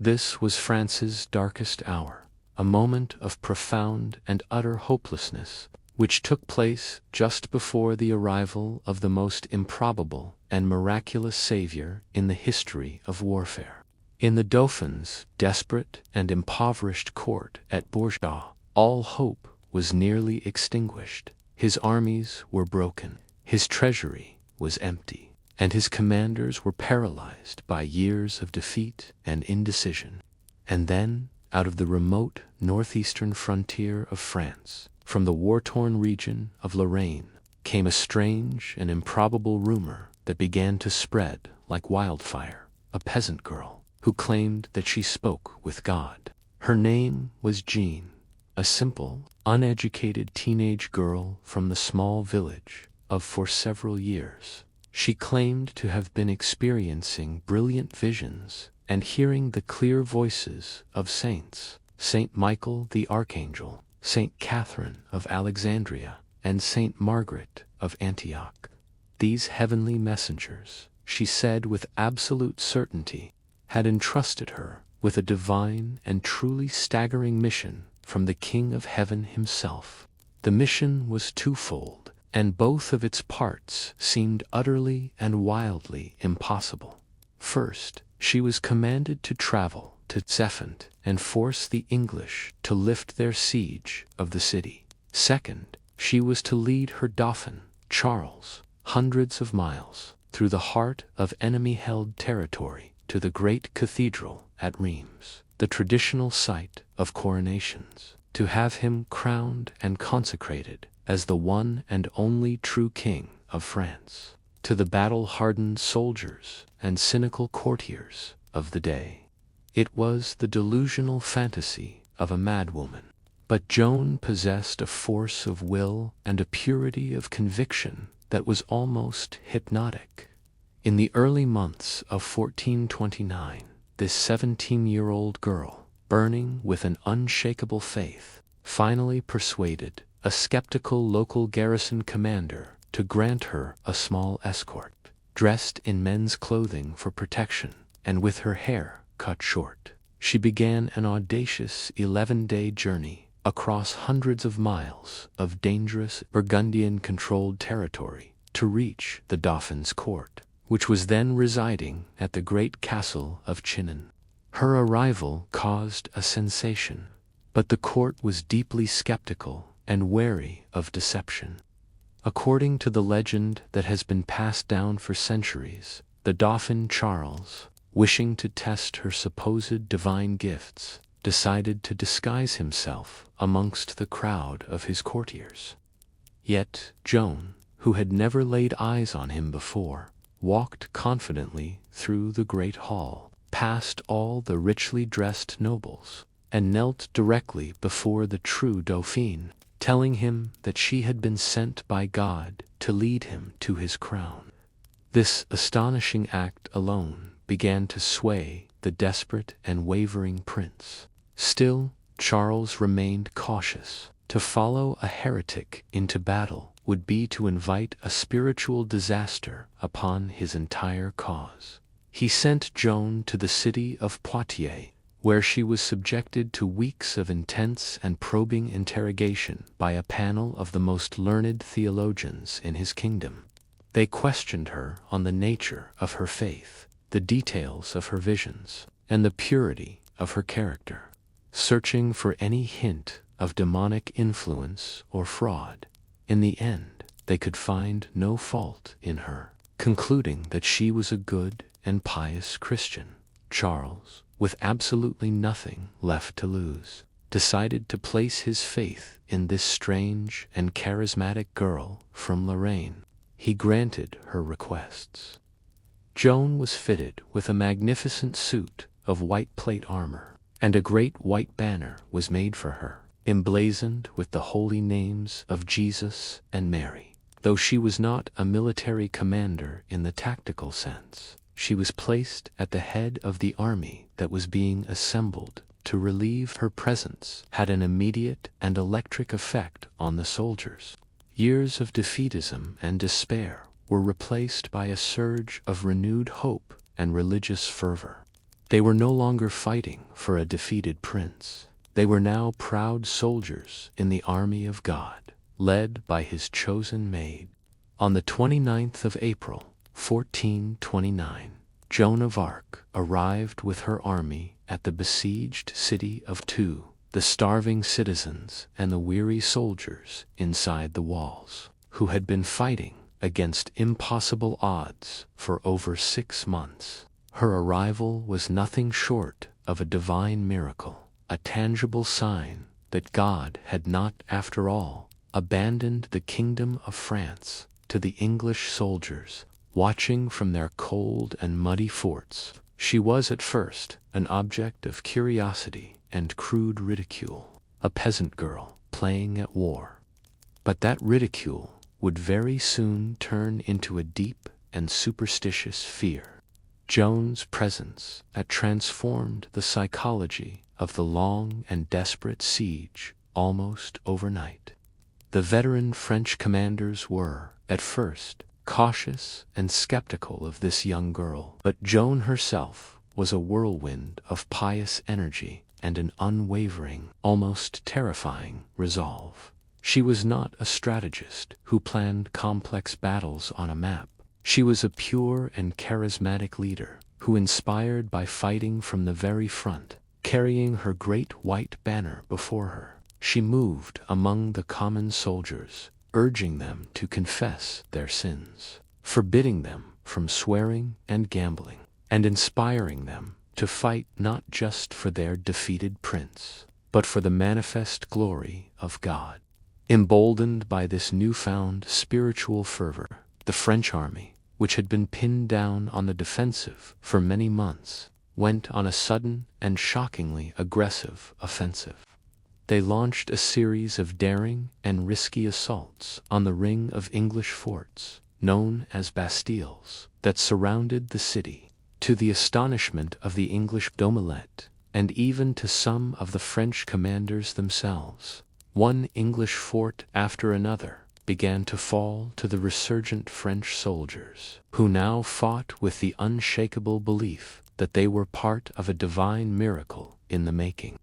This was France's darkest hour, a moment of profound and utter hopelessness, which took place just before the arrival of the most improbable and miraculous savior in the history of warfare. In the Dauphin's desperate and impoverished court at Bourges, all hope was nearly extinguished. His armies were broken, his treasury was empty, and his commanders were paralyzed by years of defeat and indecision. And then, out of the remote northeastern frontier of France, from the war-torn region of Lorraine, came a strange and improbable rumor that began to spread like wildfire. A peasant girl who claimed that she spoke with God. Her name was Jean, a simple, uneducated teenage girl from the small village of. For several years, she claimed to have been experiencing brilliant visions and hearing the clear voices of saints, Saint Michael the Archangel, Saint Catherine of Alexandria, and Saint Margaret of Antioch. These heavenly messengers, she said with absolute certainty, had entrusted her with a divine and truly staggering mission from the King of Heaven himself. The mission was twofold, and both of its parts seemed utterly and wildly impossible. First, she was commanded to travel to Zephant and force the English to lift their siege of the city. Second, she was to lead her Dauphin, Charles, hundreds of miles through the heart of enemy-held territory to the great cathedral at Reims, the traditional site of coronations, to have him crowned and consecrated as the one and only true king of France. to the battle-hardened soldiers and cynical courtiers of the day. It was the delusional fantasy of a madwoman. But Joan possessed a force of will and a purity of conviction that was almost hypnotic. In the early months of 1429, this 17-year-old girl, burning with an unshakable faith, finally persuaded a skeptical local garrison commander to grant her a small escort, dressed in men's clothing for protection and with her hair cut short. She began an audacious 11-day journey across hundreds of miles of dangerous Burgundian-controlled territory to reach the Dauphin's court, which was then residing at the great castle of Chinon. Her arrival caused a sensation, but the court was deeply skeptical and wary of deception. According to the legend that has been passed down for centuries, the Dauphin Charles, wishing to test her supposed divine gifts, decided to disguise himself amongst the crowd of his courtiers. Yet Joan, who had never laid eyes on him before, walked confidently through the great hall, past all the richly dressed nobles, and knelt directly before the true Dauphin, telling him that she had been sent by God to lead him to his crown. This astonishing act alone began to sway the desperate and wavering prince. Still, Charles remained cautious. To follow a heretic into battle would be to invite a spiritual disaster upon his entire cause. He sent Joan to the city of Poitiers, where she was subjected to weeks of intense and probing interrogation by a panel of the most learned theologians in his kingdom. They questioned her on the nature of her faith, the details of her visions, and the purity of her character, searching for any hint of demonic influence or fraud. In the end, they could find no fault in her, concluding that she was a good and pious Christian. Charles, with absolutely nothing left to lose, decided to place his faith in this strange and charismatic girl from Lorraine. He granted her requests. Joan was fitted with a magnificent suit of white plate armor, and a great white banner was made for her, emblazoned with the holy names of Jesus and Mary. Though she was not a military commander in the tactical sense, she was placed at the head of the army that was being assembled to relieve. Her presence had an immediate and electric effect on the soldiers. Years of defeatism and despair were replaced by a surge of renewed hope and religious fervor. They were no longer fighting for a defeated prince. They were now proud soldiers in the army of God, led by his chosen Maid. On the 29th of April, 1429, Joan of Arc arrived with her army at the besieged city of Tours. The starving citizens and the weary soldiers inside the walls, who had been fighting against impossible odds for over 6 months. Her arrival was nothing short of a divine miracle, a tangible sign that God had not, after all, abandoned the kingdom of France to the English soldiers watching from their cold and muddy forts. She was at first an object of curiosity and crude ridicule, a peasant girl playing at war. But that ridicule would very soon turn into a deep and superstitious fear. Joan's presence had transformed the psychology of the long and desperate siege almost overnight. The veteran French commanders were, at first, cautious and skeptical of this young girl, but Joan herself was a whirlwind of pious energy and an unwavering, almost terrifying resolve. She was not a strategist who planned complex battles on a map. She was a pure and charismatic leader who, inspired by fighting from the very front, carrying her great white banner before her, she moved among the common soldiers, urging them to confess their sins, forbidding them from swearing and gambling, and inspiring them to fight not just for their defeated prince, but for the manifest glory of God. Emboldened by this newfound spiritual fervor, the French army, which had been pinned down on the defensive for many months, went on a sudden and shockingly aggressive offensive. They launched a series of daring and risky assaults on the ring of English forts, known as bastilles, that surrounded the city. To the astonishment of the English domelet, and even to some of the French commanders themselves, one English fort after another began to fall to the resurgent French soldiers, who now fought with the unshakable belief that they were part of a divine miracle in the making.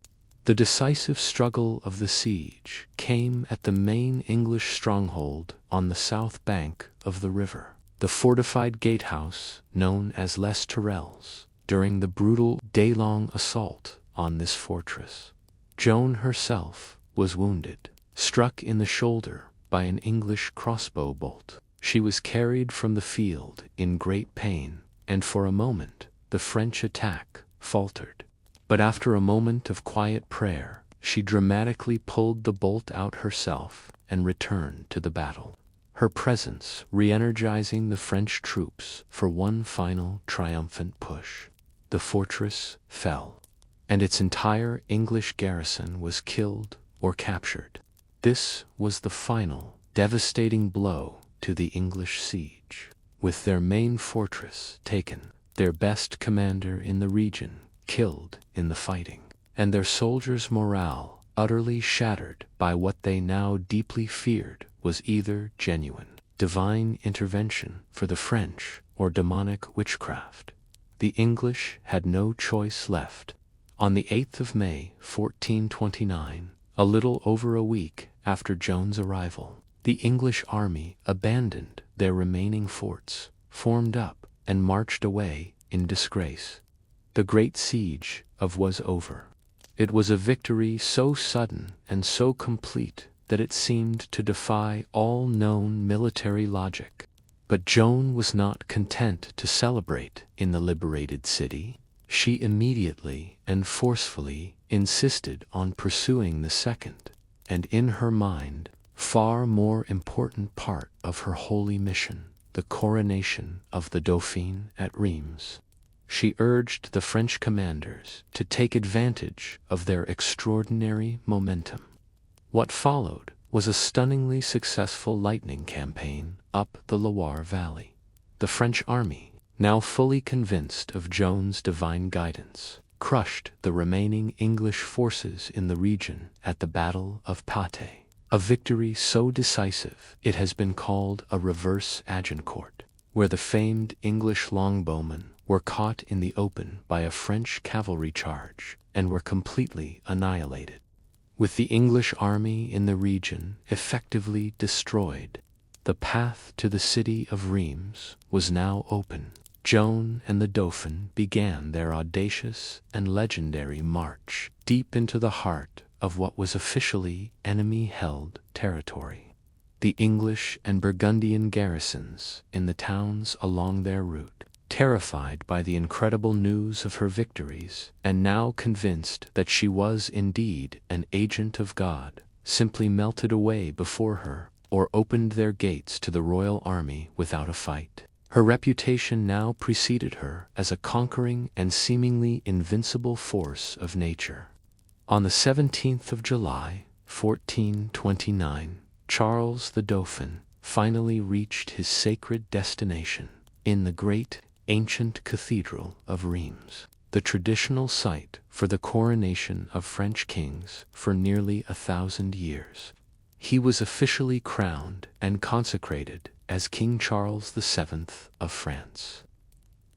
The decisive struggle of the siege came at the main English stronghold on the south bank of the river, the fortified gatehouse known as Les Tourelles. During the brutal day-long assault on this fortress, Joan herself was wounded, struck in the shoulder by an English crossbow bolt. She was carried from the field in great pain, and for a moment the French attack faltered. But after a moment of quiet prayer, she dramatically pulled the bolt out herself and returned to the battle, her presence re-energizing the French troops for one final triumphant push. The fortress fell, and its entire English garrison was killed or captured. This was the final, devastating blow to the English siege. With their main fortress taken, their best commander in the region killed in the fighting, and their soldiers' morale utterly shattered by what they now deeply feared was either genuine divine intervention for the French or demonic witchcraft, the English had no choice left. On the 8th of May, 1429, a little over a week after Joan's arrival, the English army abandoned their remaining forts, formed up, and marched away in disgrace. The great siege was over. It was a victory so sudden and so complete that it seemed to defy all known military logic. But Joan was not content to celebrate in the liberated city. She immediately and forcefully insisted on pursuing the second, and in her mind, far more important part of her holy mission, the coronation of the Dauphin at Reims. She urged the French commanders to take advantage of their extraordinary momentum. What followed was a stunningly successful lightning campaign up the Loire Valley. The French army, now fully convinced of Joan's divine guidance, crushed the remaining English forces in the region at the Battle of Patay, a victory so decisive it has been called a reverse Agincourt, where the famed English longbowmen were caught in the open by a French cavalry charge and were completely annihilated. With the English army in the region effectively destroyed, the path to the city of Reims was now open. Joan and the Dauphin began their audacious and legendary march deep into the heart of what was officially enemy-held territory. The English and Burgundian garrisons in the towns along their route, terrified by the incredible news of her victories, and now convinced that she was indeed an agent of God, simply melted away before her or opened their gates to the royal army without a fight. Her reputation now preceded her as a conquering and seemingly invincible force of nature. On the 17th of July, 1429, Charles the Dauphin finally reached his sacred destination in the great ancient cathedral of Reims, the traditional site for the coronation of French kings for nearly 1,000 years. He was officially crowned and consecrated as King Charles VII of France.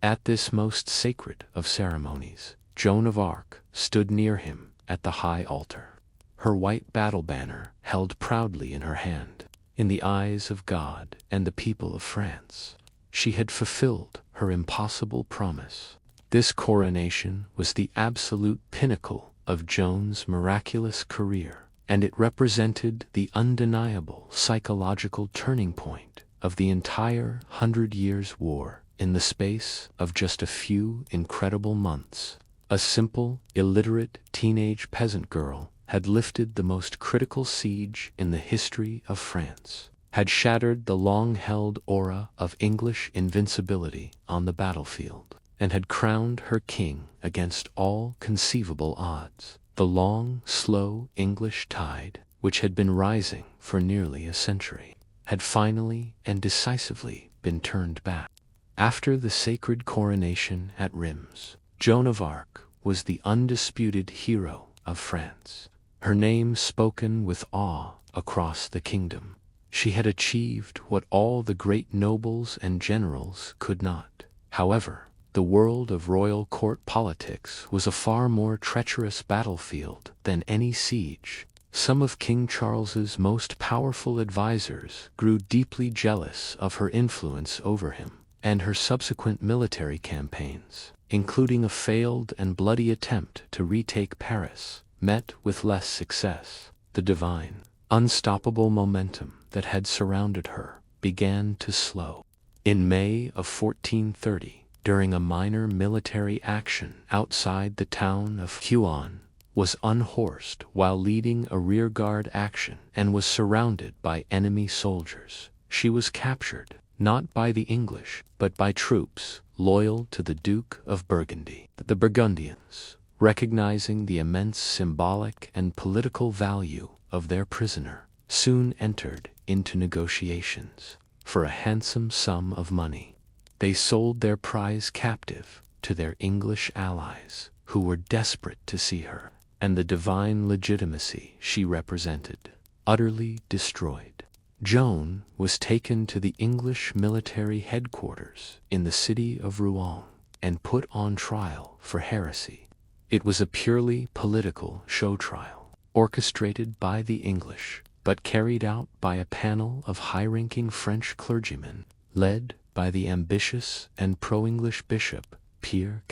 At this most sacred of ceremonies, Joan of Arc stood near him at the high altar, her white battle banner held proudly in her hand. In the eyes of God and the people of France, she had fulfilled her impossible promise. This coronation was the absolute pinnacle of Joan's miraculous career, and it represented the undeniable psychological turning point of the entire 100 Years' War. In the space of just a few incredible months, a simple, illiterate teenage peasant girl had lifted the most critical siege in the history of France, had shattered the long-held aura of English invincibility on the battlefield, and had crowned her king against all conceivable odds. The long, slow English tide, which had been rising for nearly a century, had finally and decisively been turned back. After the sacred coronation at Rheims, Joan of Arc was the undisputed hero of France, her name spoken with awe across the kingdom. She had achieved what all the great nobles and generals could not. However, the world of royal court politics was a far more treacherous battlefield than any siege. Some of King Charles's most powerful advisors grew deeply jealous of her influence over him, and her subsequent military campaigns, including a failed and bloody attempt to retake Paris, met with less success. The divine, unstoppable momentum that had surrounded her began to slow. In May of 1430, during a minor military action outside the town of Huon, was unhorsed while leading a rearguard action and was surrounded by enemy soldiers. She was captured, not by the English, but by troops loyal to the Duke of Burgundy. The Burgundians, recognizing the immense symbolic and political value of their prisoner, soon entered into negotiations. For a handsome sum of money, they sold their prize captive to their English allies, who were desperate to see her, and the divine legitimacy she represented, utterly destroyed. Joan was taken to the English military headquarters in the city of Rouen and put on trial for heresy. It was a purely political show trial, orchestrated by the English, but carried out by a panel of high-ranking French clergymen, led by the ambitious and pro-English bishop Pyre.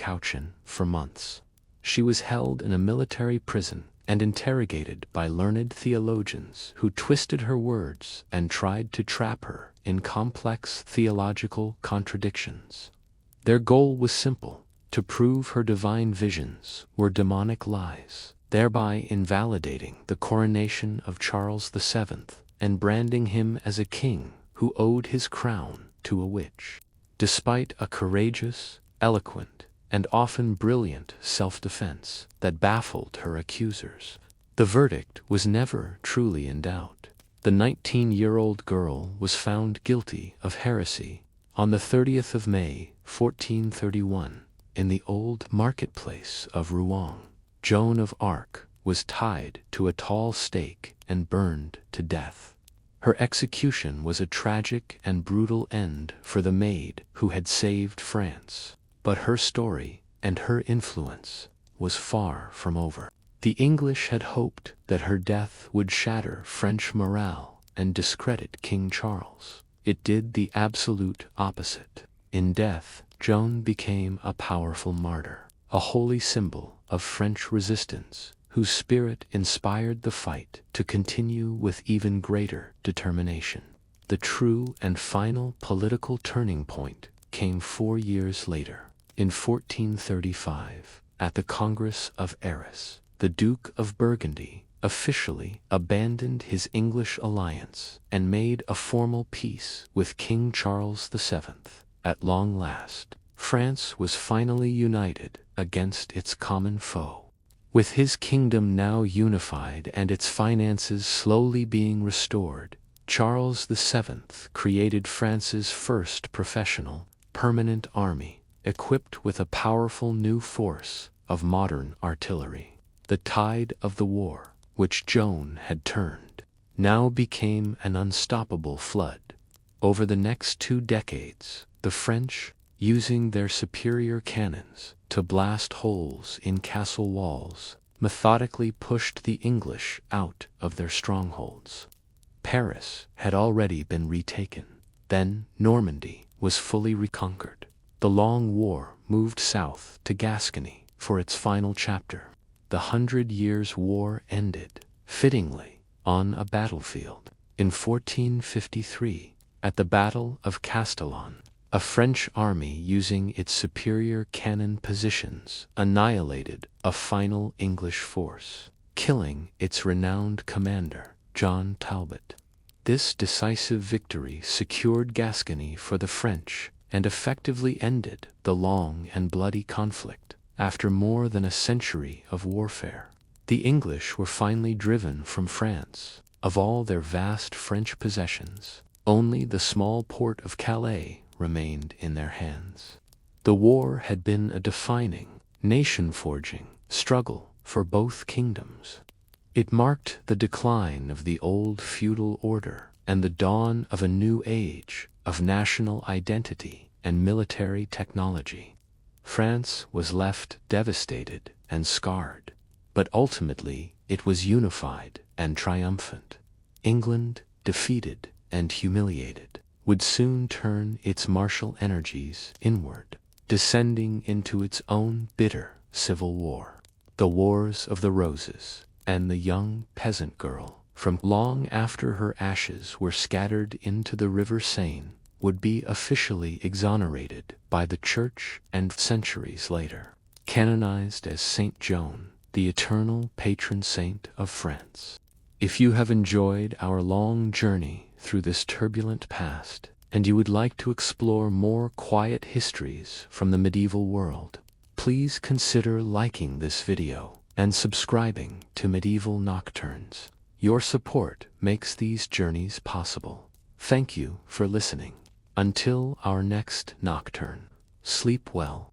For months, she was held in a military prison and interrogated by learned theologians who twisted her words and tried to trap her in complex theological contradictions. Their goal was simple: to prove her divine visions were demonic lies, thereby invalidating the coronation of Charles VII and branding him as a king who owed his crown to a witch. Despite a courageous, eloquent, and often brilliant self-defense that baffled her accusers, the verdict was never truly in doubt. The 19-year-old girl was found guilty of heresy on the 30th of May, 1431, in the old marketplace of Rouen. Joan of Arc was tied to a tall stake and burned to death. Her execution was a tragic and brutal end for the Maid who had saved France. But her story and her influence was far from over. The English had hoped that her death would shatter French morale and discredit King Charles. It did the absolute opposite. In death, Joan became a powerful martyr, a holy symbol of French resistance, whose spirit inspired the fight to continue with even greater determination. The true and final political turning point came 4 years later. In 1435, at the Congress of Arras, the Duke of Burgundy officially abandoned his English alliance and made a formal peace with King Charles VII. At long last, France was finally united against its common foe. With his kingdom now unified and its finances slowly being restored, Charles VII created France's first professional, permanent army, equipped with a powerful new force of modern artillery. The tide of the war, which Joan had turned, now became an unstoppable flood. Over the next 2 decades, the French, using their superior cannons to blast holes in castle walls, methodically pushed the English out of their strongholds. Paris had already been retaken. Then Normandy was fully reconquered. The long war moved south to Gascony for its final chapter. The 100 Years' War ended, fittingly, on a battlefield. In 1453, at the Battle of Castellon, a French army using its superior cannon positions annihilated a final English force, killing its renowned commander, John Talbot. This decisive victory secured Gascony for the French and effectively ended the long and bloody conflict. After more than a century of warfare, the English were finally driven from France. Of all their vast French possessions, only the small port of Calais remained in their hands. The war had been a defining, nation-forging struggle for both kingdoms. It marked the decline of the old feudal order and the dawn of a new age of national identity and military technology. France was left devastated and scarred, but ultimately it was unified and triumphant. England, defeated and humiliated, would soon turn its martial energies inward, descending into its own bitter civil war. The Wars of the Roses, and the young peasant girl, from long after her ashes were scattered into the river Seine, would be officially exonerated by the Church and centuries later, canonized as Saint Joan, the eternal patron saint of France. If you have enjoyed our long journey through this turbulent past, and you would like to explore more quiet histories from the medieval world, please consider liking this video and subscribing to Medieval Nocturnes. Your support makes these journeys possible. Thank you for listening. Until our next nocturne, sleep well.